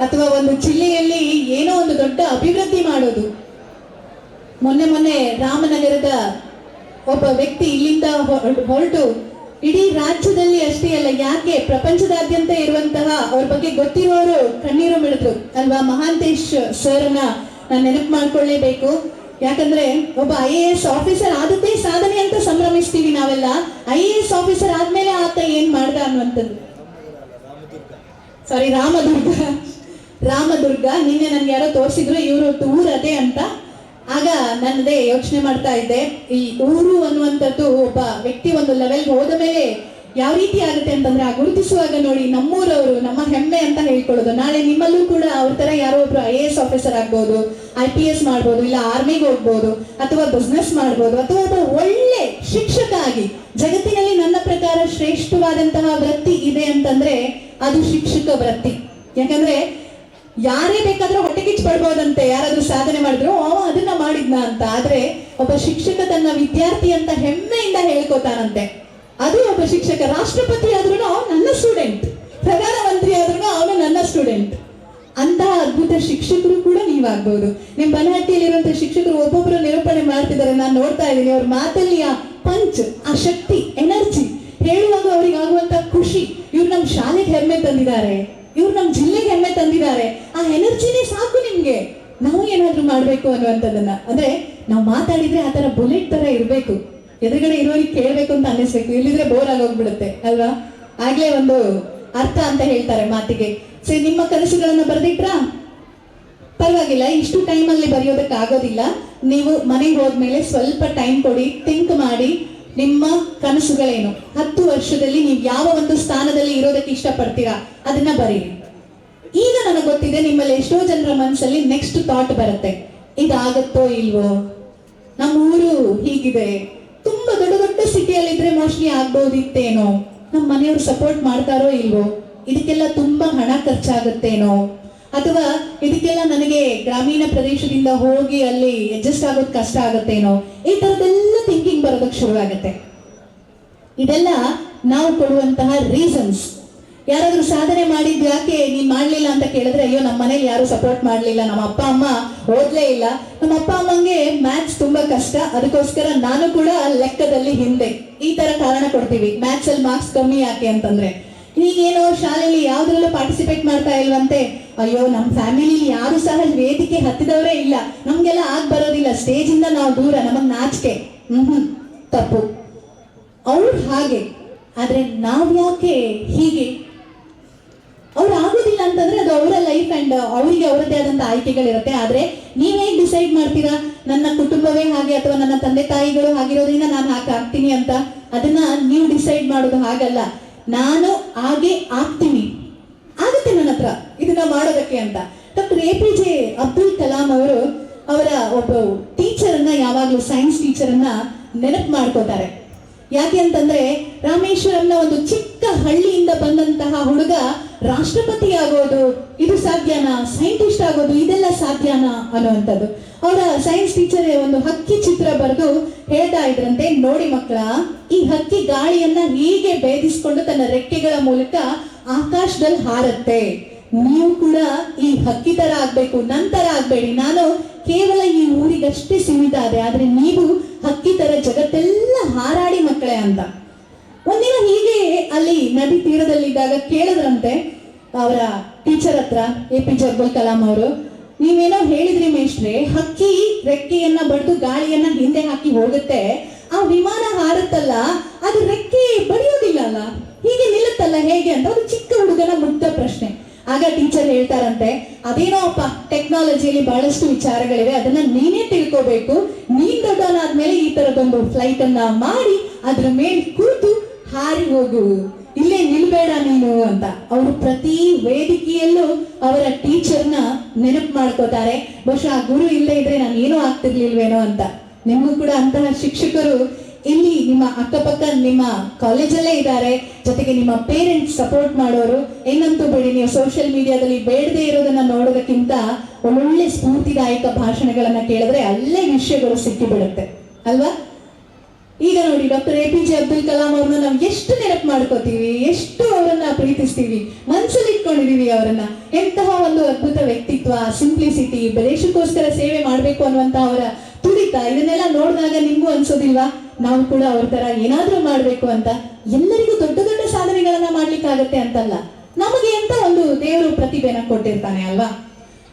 ಅಥವಾ ಒಂದು ಜಿಲ್ಲೆಯಲ್ಲಿ ಏನೋ ಒಂದು ದೊಡ್ಡ ಅಭಿವೃದ್ಧಿ ಮಾಡೋದು. ಮೊನ್ನೆ ರಾಮನಗರದ ಒಬ್ಬ ವ್ಯಕ್ತಿ ಇಲ್ಲಿಂದ ಹೊರಟು ಇಡೀ ರಾಜ್ಯದಲ್ಲಿ ಅಷ್ಟೇ ಅಲ್ಲ, ಯಾಕೆ ಪ್ರಪಂಚದಾದ್ಯಂತ ಇರುವಂತಹ ಅವ್ರ ಬಗ್ಗೆ ಗೊತ್ತಿರೋರು ಕಣ್ಣೀರು ಮಿಡಿದ್ರು ಅಲ್ವಾ? ಮಹಾಂತೇಶ್ ಸರ್ನ ನಾನು ನೆನಪು ಮಾಡ್ಕೊಳ್ಳೇಬೇಕು. ಯಾಕಂದ್ರೆ ಒಬ್ಬ IAS ಆಫೀಸರ್ ಆದದ್ದೇ ಸಾಧನೆ ಅಂತ ಸಂಭ್ರಮಿಸ್ತೀವಿ ನಾವೆಲ್ಲ. IAS ಆಫೀಸರ್ ಆದ್ಮೇಲೆ ಆತ ಏನ್ ಮಾಡ್ದ ಅನ್ನುವಂಥದ್ದು. ಸಾರಿ, ರಾಮದುರ್ಗ ನಿನ್ನೆ ನನ್ಗೆ ಯಾರೋ ತೋರಿಸಿದ್ರು, ಇವರು ಊರ್ ಅದೇ ಅಂತ. ಆಗ ನನ್ನದೇ ಯೋಚನೆ ಮಾಡ್ತಾ ಇದ್ದೆ, ಈ ಊರು ಅನ್ನುವಂಥದ್ದು ಒಬ್ಬ ವ್ಯಕ್ತಿ ಒಂದು ಲೆವೆಲ್ ಹೋದ ಮೇಲೆ ಯಾವ ರೀತಿ ಆಗುತ್ತೆ ಅಂತಂದ್ರೆ, ಆ ಗುರುತಿಸುವಾಗ ನೋಡಿ ನಮ್ಮೂರವರು, ನಮ್ಮ ಹೆಮ್ಮೆ ಅಂತ ಹೇಳ್ಕೊಳ್ಳೋದು. ನಾಳೆ ನಿಮ್ಮಲ್ಲೂ ಕೂಡ ಅವ್ರ ತರ ಯಾರೋ ಒಬ್ರು IAS ಆಫೀಸರ್ ಆಗ್ಬೋದು, IPS ಮಾಡ್ಬೋದು, ಇಲ್ಲ ಆರ್ಮಿಗೆ ಹೋಗ್ಬೋದು, ಅಥವಾ ಬಿಸ್ನೆಸ್ ಮಾಡ್ಬೋದು, ಅಥವಾ ಒಬ್ಬ ಒಳ್ಳೆ ಶಿಕ್ಷಕ ಆಗಿ. ಜಗತ್ತಿನಲ್ಲಿ ನನ್ನ ಪ್ರಕಾರ ಶ್ರೇಷ್ಠವಾದಂತಹ ವೃತ್ತಿ ಇದೆ ಅಂತಂದ್ರೆ ಅದು ಶಿಕ್ಷಕ ವೃತ್ತಿ. ಯಾಕಂದ್ರೆ ಯಾರೇ ಬೇಕಾದ್ರೂ ಹೊಟ್ಟೆಗಿಚ್ಚು ಪಡ್ಬೋದಂತೆ, ಯಾರಾದ್ರೂ ಸಾಧನೆ ಮಾಡಿದ್ರು ಅವ ಅದನ್ನ ಮಾಡಿದ್ನ ಅಂತ. ಆದ್ರೆ ಒಬ್ಬ ಶಿಕ್ಷಕ ತನ್ನ ವಿದ್ಯಾರ್ಥಿ ಅಂತ ಹೆಮ್ಮೆಯಿಂದ ಹೇಳ್ಕೊತಾನಂತೆ. ಅದು ಒಬ್ಬ ಶಿಕ್ಷಕ. ರಾಷ್ಟ್ರಪತಿ ಆದ್ರೂ ನನ್ನ ಸ್ಟೂಡೆಂಟ್, ಪ್ರಧಾನಮಂತ್ರಿ ಆದ್ರೂ ಅವನು ನನ್ನ ಸ್ಟೂಡೆಂಟ್. ಅಂತಹ ಅದ್ಭುತ ಶಿಕ್ಷಕರು ಕೂಡ ನೀವಾಗ್ಬಹುದು. ನಿಮ್ ಬನಹಟ್ಟಿಯಲ್ಲಿರುವಂತಹ ಶಿಕ್ಷಕರು ಒಬ್ಬೊಬ್ರು ನಿರೂಪಣೆ ಮಾಡ್ತಿದ್ದಾರೆ, ನಾನು ನೋಡ್ತಾ ಇದ್ದೀನಿ. ಅವ್ರ ಮಾತಲ್ಲಿ ಆ ಪಂಚ್, ಆ ಶಕ್ತಿ, ಎನರ್ಜಿ, ಹೇಳುವಾಗ ಅವ್ರಿಗೆ ಆಗುವಂತ ಖುಷಿ. ಇವ್ರು ನಮ್ ಶಾಲೆಗೆ ಹೆಮ್ಮೆ ತಂದಿದ್ದಾರೆ, ಇವ್ರು ನಮ್ ಜಿಲ್ಲೆಗೆ ಹೆಮ್ಮೆ ತಂದಿದ್ದಾರೆ. ಆ ಎನರ್ಜಿನೇ ಸಾಕು ನಿಮ್ಗೆ ನಾವು ಏನಾದ್ರೂ ಮಾಡ್ಬೇಕು ಅನ್ನುವಂಥದ್ದನ್ನ. ಅಂದ್ರೆ ನಾವು ಮಾತಾಡಿದ್ರೆ ಆ ತರ ಬುಲೆಟ್ ತರ ಇರ್ಬೇಕು, ಎದುರುಗಡೆ ಇರೋರಿಗೆ ಕೇಳ್ಬೇಕು ಅಂತ ಅನ್ನಿಸ್ಬೇಕು. ಇಲ್ಲಿದ್ರೆ ಬೋರ್ ಆಗೋಗ್ಬಿಡುತ್ತೆ ಅಲ್ವಾ? ಆಗ್ಲೇ ಒಂದು ಅರ್ಥ ಅಂತ ಹೇಳ್ತಾರೆ ಮಾತಿಗೆ. ಸರಿ, ನಿಮ್ಮ ಕನಸುಗಳನ್ನ ಬರೆದಿಟ್ರಾ? ಪರವಾಗಿಲ್ಲ, ಇಷ್ಟು ಟೈಮಲ್ಲಿ ಬರೆಯೋದಕ್ಕೆ ಆಗೋದಿಲ್ಲ. ನೀವು ಮನೆಗೆ ಹೋದ್ಮೇಲೆ ಸ್ವಲ್ಪ ಟೈಮ್ ಕೊಡಿ, ಥಿಂಕ್ ಮಾಡಿ. ನಿಮ್ಮ ಕನಸುಗಳೇನು? 10 ವರ್ಷದಲ್ಲಿ ನೀವು ಯಾವ ಒಂದು ಸ್ಥಾನದಲ್ಲಿ ಇರೋದಕ್ಕೆ ಇಷ್ಟಪಡ್ತೀರಾ ಅದನ್ನ ಬರೀರಿ. ಈಗ ನನಗೆ ಗೊತ್ತಿದೆ, ನಿಮ್ಮಲ್ಲಿ ಎಷ್ಟೋ ಜನರ ಮನಸ್ಸಲ್ಲಿ ನೆಕ್ಸ್ಟ್ ಥಾಟ್ ಬರುತ್ತೆ, ಇದಾಗತ್ತೋ ಇಲ್ವೋ, ನಮ್ಮ ಊರು ಹೀಗಿದೆ, ತುಂಬಾ ದೊಡ್ಡ ದೊಡ್ಡ ಸಿಟಿಯಲ್ಲಿದ್ರೆ ಮೋಸ್ಟ್ಲಿ ಆಗ್ಬೋದಿತ್ತೇನೋ, ನಮ್ಮ ಮನೆಯವರು ಸಪೋರ್ಟ್ ಮಾಡ್ತಾರೋ ಇಲ್ವೋ, ಇದಕ್ಕೆಲ್ಲ ತುಂಬಾ ಹಣ ಖರ್ಚಾಗುತ್ತೇನೋ, ಅಥವಾ ಇದಕ್ಕೆಲ್ಲ ನನಗೆ ಗ್ರಾಮೀಣ ಪ್ರದೇಶದಿಂದ ಹೋಗಿ ಅಲ್ಲಿ ಅಡ್ಜಸ್ಟ್ ಆಗೋದು ಕಷ್ಟ ಆಗುತ್ತೇನೋ, ಈ ತರದೆಲ್ಲ ಥಿಂಕಿಂಗ್ ಬರೋದಕ್ಕೆ ಶುರುವಾಗುತ್ತೆ. ಇದೆಲ್ಲ ನಾವು ಕೊಡುವಂತಹ ರೀಸನ್ಸ್. ಯಾರಾದ್ರೂ ಸಾಧನೆ ಮಾಡಿದ್ ಯಾಕೆ ನೀನ್ ಮಾಡ್ಲಿಲ್ಲ ಅಂತ ಕೇಳಿದ್ರೆ, ಅಯ್ಯೋ ನಮ್ಮ ಮನೇಲಿ ಯಾರು ಸಪೋರ್ಟ್ ಮಾಡ್ಲಿಲ್ಲ, ನಮ್ಮ ಅಪ್ಪ ಅಮ್ಮ ಓದ್ಲೇ ಇಲ್ಲ, ನಮ್ಮ ಅಪ್ಪ ಅಮ್ಮಂಗೆ ಮ್ಯಾಥ್ಸ್ ತುಂಬಾ ಕಷ್ಟ, ಅದಕ್ಕೋಸ್ಕರ ನಾನು ಕೂಡ ಲೆಕ್ಕದಲ್ಲಿ ಹಿಂದೆ, ಈ ತರ ಕಾರಣ ಕೊಡ್ತೀವಿ. ಮ್ಯಾಥ್ಸ್ ಅಲ್ಲಿ ಮಾರ್ಕ್ಸ್ ಕಮ್ಮಿ ಯಾಕೆ ಅಂತಂದ್ರೆ, ನೀನೇನೋ ಶಾಲೆಯಲ್ಲಿ ಯಾವ್ದ್ರಲ್ಲೂ ಪಾರ್ಟಿಸಿಪೇಟ್ ಮಾಡ್ತಾ ಇಲ್ವಂತೆ, ಅಯ್ಯೋ ನಮ್ಮ ಫ್ಯಾಮಿಲಿ ಯಾರು ಸಹ ವೇದಿಕೆ ಹತ್ತಿದವರೇ ಇಲ್ಲ, ನಮ್ಗೆಲ್ಲ ಬರೋದಿಲ್ಲ, ಸ್ಟೇಜ್ ಇಂದ ನಾವು ದೂರ, ನಮಗ್ ನಾಚಿಕೆ. ತಪ್ಪು. ಅವ್ರು ಹಾಗೆ, ಆದ್ರೆ ನಾವ್ ಯಾಕೆ ಹೀಗೆ? ಅವ್ರು ಆಗೋದಿಲ್ಲ ಅಂತಂದ್ರೆ ಅದು ಅವರ ಲೈಫ್ ಅಂಡ್ ಅವರಿಗೆ ಅವರದ್ದೇ ಆದಂತ ಆಯ್ಕೆಗಳಿರುತ್ತೆ. ಆದ್ರೆ ನೀವ್ ಹೇಗ್ ಡಿಸೈಡ್ ಮಾಡ್ತೀರಾ, ನನ್ನ ಕುಟುಂಬವೇ ಹಾಗೆ ಅಥವಾ ನನ್ನ ತಂದೆ ತಾಯಿಗಳು ಹಾಗಿರೋದ್ರಿಂದ ನಾನು ಹಾಗೆ ಆಗ್ತೀನಿ ಅಂತ? ಅದನ್ನ ನೀವು ಡಿಸೈಡ್ ಮಾಡೋದು ಹಾಗಲ್ಲ. ನಾನು ಹಾಗೆ ಆಗ್ತೀನಿ, ಆಗುತ್ತೆ ನನ್ನ ಹತ್ರ ಇದನ್ನ ಮಾಡೋದಕ್ಕೆ ಅಂತ. ಡಾಕ್ಟರ್ APJ ಅಬ್ದುಲ್ ಕಲಾಂ ಅವರು ಅವರ ಒಬ್ಬ ಟೀಚರನ್ನ, ಯಾವಾಗ್ಲೂ ಸೈನ್ಸ್ ಟೀಚರನ್ನ ನೆನಪು ಮಾಡ್ಕೋತಾರೆ. ಯಾಕೆ ಅಂತಂದ್ರೆ, ರಾಮೇಶ್ವರಂನ ಒಂದು ಚಿಕ್ಕ ಹಳ್ಳಿಯಿಂದ ಬಂದಂತಹ ಹುಡುಗ ರಾಷ್ಟ್ರಪತಿ ಆಗೋದು ಇದು ಸಾಧ್ಯನಾ, ಸೈಂಟಿಸ್ಟ್ ಆಗೋದು ಇದೆಲ್ಲ ಸಾಧ್ಯನಾ ಅನ್ನುವಂಥದ್ದು. ಅವರ ಸೈನ್ಸ್ ಟೀಚರ್ ಒಂದು ಹಕ್ಕಿ ಚಿತ್ರ ಬರೆದು ಹೇಳ್ತಾ ಇದ್ರಂತೆ, ನೋಡಿ ಮಕ್ಕಳ, ಈ ಹಕ್ಕಿ ಗಾಳಿಯನ್ನ ಹೀಗೆ ಭೇದಿಸ್ಕೊಂಡು ತನ್ನ ರೆಕ್ಕೆಗಳ ಮೂಲಕ ಆಕಾಶದಲ್ಲಿ ಹಾರತ್ತೆ. ನೀವು ಕೂಡ ಈ ಹಕ್ಕಿ ತರ ಆಗ್ಬೇಕು, ನಂತರ ಆಗ್ಬೇಡಿ. ನಾನು ಕೇವಲ ಈ ಊರಿಗಷ್ಟೇ ಸೀಮಿತ ಆದೆ, ಆದ್ರೆ ನೀವು ಹಕ್ಕಿ ತರ ಜಗತ್ತೆಲ್ಲ ಹಾರಾಡಿ ಮಕ್ಕಳೇ ಅಂತ. ಒಂದಿನ ಹೀಗೆ ಅಲ್ಲಿ ನದಿ ತೀರದಲ್ಲಿದ್ದಾಗ ಕೇಳಿದ್ರಂತೆ ಅವರ ಟೀಚರ್ ಹತ್ರ, APJ ಅಬ್ದುಲ್ ಕಲಾಂ ಅವರು, ನೀವೇನೋ ಹೇಳಿದ್ರಿ ಮೇಷ್ಟ್ರೆ, ಹಕ್ಕಿ ರೆಕ್ಕೆಯನ್ನ ಬಡ್ದು ಗಾಳಿಯನ್ನ ಹಿಂದೆ ಹಾಕಿ ಹೋಗುತ್ತೆ, ಆ ವಿಮಾನ ಹಾರುತ್ತಲ್ಲ ಅದು ರೆಕ್ಕೆ ಬಡಿಯೋದಿಲ್ಲ ಅಲ್ಲ, ಹೀಗೆ ನಿಲ್ಲುತ್ತಲ್ಲ ಹೇಗೆ ಅಂತ ಒಂದು ಚಿಕ್ಕ ಹುಡುಗನ ಮುಗ್ಧ ಪ್ರಶ್ನೆ. ಆಗ ಟೀಚರ್ ಹೇಳ್ತಾರಂತೆ, ಅದೇನೋ ಅಪ್ಪ, ಟೆಕ್ನಾಲಜಿಯಲ್ಲಿ ಬಹಳಷ್ಟು ವಿಚಾರಗಳಿವೆ, ಅದನ್ನ ನೀನೇ ತಿಳ್ಕೋಬೇಕು, ನೀನ್ ದೊಡ್ಡವನಾದ್ಮೇಲೆ ಈ ತರದೊಂದು ಫ್ಲೈಟ್ ಅನ್ನ ಮಾಡಿ ಅದ್ರ ಮೇಲೆ ಕೂತು ಹಾರಿ ಹೋಗು, ಇಲ್ಲೇ ನಿಲ್ಬೇಡ ನೀನು ಅಂತ. ಅವರು ಪ್ರತಿ ವೇದಿಕೆಯಲ್ಲೂ ಅವರ ಟೀಚರ್ನ ನೆನಪು ಮಾಡ್ಕೋತಾರೆ. ಬಹುಶಃ ಆ ಗುರು ಇಲ್ಲೇ ಇದ್ರೆ ನಾನು ಏನೂ ಆಗ್ತಿರ್ಲಿಲ್ವೇನೋ ಅಂತ. ನಿಮಗೂ ಕೂಡ ಅಂತಹ ಶಿಕ್ಷಕರು ಇಲ್ಲಿ ನಿಮ್ಮ ಅಕ್ಕಪಕ್ಕ ನಿಮ್ಮ ಕಾಲೇಜಲ್ಲೇ ಇದ್ದಾರೆ, ಜೊತೆಗೆ ನಿಮ್ಮ ಪೇರೆಂಟ್ಸ್ ಸಪೋರ್ಟ್ ಮಾಡೋರು. ಏನಂತೂ ಬಿಡಿ, ನೀವು ಸೋಷಿಯಲ್ ಮೀಡಿಯಾದಲ್ಲಿ ಬೇಡದೇ ಇರೋದನ್ನ ನೋಡೋದಕ್ಕಿಂತ ಒಳ್ಳೊಳ್ಳೆ ಸ್ಫೂರ್ತಿದಾಯಕ ಭಾಷಣಗಳನ್ನ ಕೇಳಿದ್ರೆ ಅಲ್ಲೇ ವಿಷಯಗಳು ಸಿಕ್ಕಿಬಿಡುತ್ತೆ ಅಲ್ವಾ. ಈಗ ನೋಡಿ, ಡಾಕ್ಟರ್ APJ ಅಬ್ದುಲ್ ಕಲಾಂ ಅವ್ರನ್ನ ನಾವು ಎಷ್ಟು ನೆನಪು ಮಾಡ್ಕೋತೀವಿ, ಎಷ್ಟು ಅವರನ್ನ ಪ್ರೀತಿಸ್ತೀವಿ, ಮನಸ್ಸಲ್ಲಿ ಇಟ್ಕೊಂಡಿದೀವಿ ಅವರನ್ನ. ಎಂತಹ ಒಂದು ಅದ್ಭುತ ವ್ಯಕ್ತಿತ್ವ, ಸಿಂಪ್ಲಿಸಿಟಿ, ದೇಶಕ್ಕೋಸ್ಕರ ಸೇವೆ ಮಾಡ್ಬೇಕು ಅನ್ನುವಂತ ಅವರ ತುಡಿತ, ಇದನ್ನೆಲ್ಲ ನೋಡಿದಾಗ ನಿಮ್ಗೂ ಅನ್ಸೋದಿಲ್ವಾ ನಾವು ಕೂಡ ಅವ್ರ ತರ ಏನಾದ್ರೂ ಮಾಡ್ಬೇಕು ಅಂತ? ಎಲ್ಲರಿಗೂ ದೊಡ್ಡ ದೊಡ್ಡ ಸಾಧನೆಗಳನ್ನ ಮಾಡ್ಲಿಕ್ಕಾಗತ್ತೆ ಅಂತಲ್ಲ, ನಮಗೆ ಅಂತ ಒಂದು ದೇವರು ಪ್ರತಿಭೆನ ಕೊಟ್ಟಿರ್ತಾನೆ ಅಲ್ವಾ.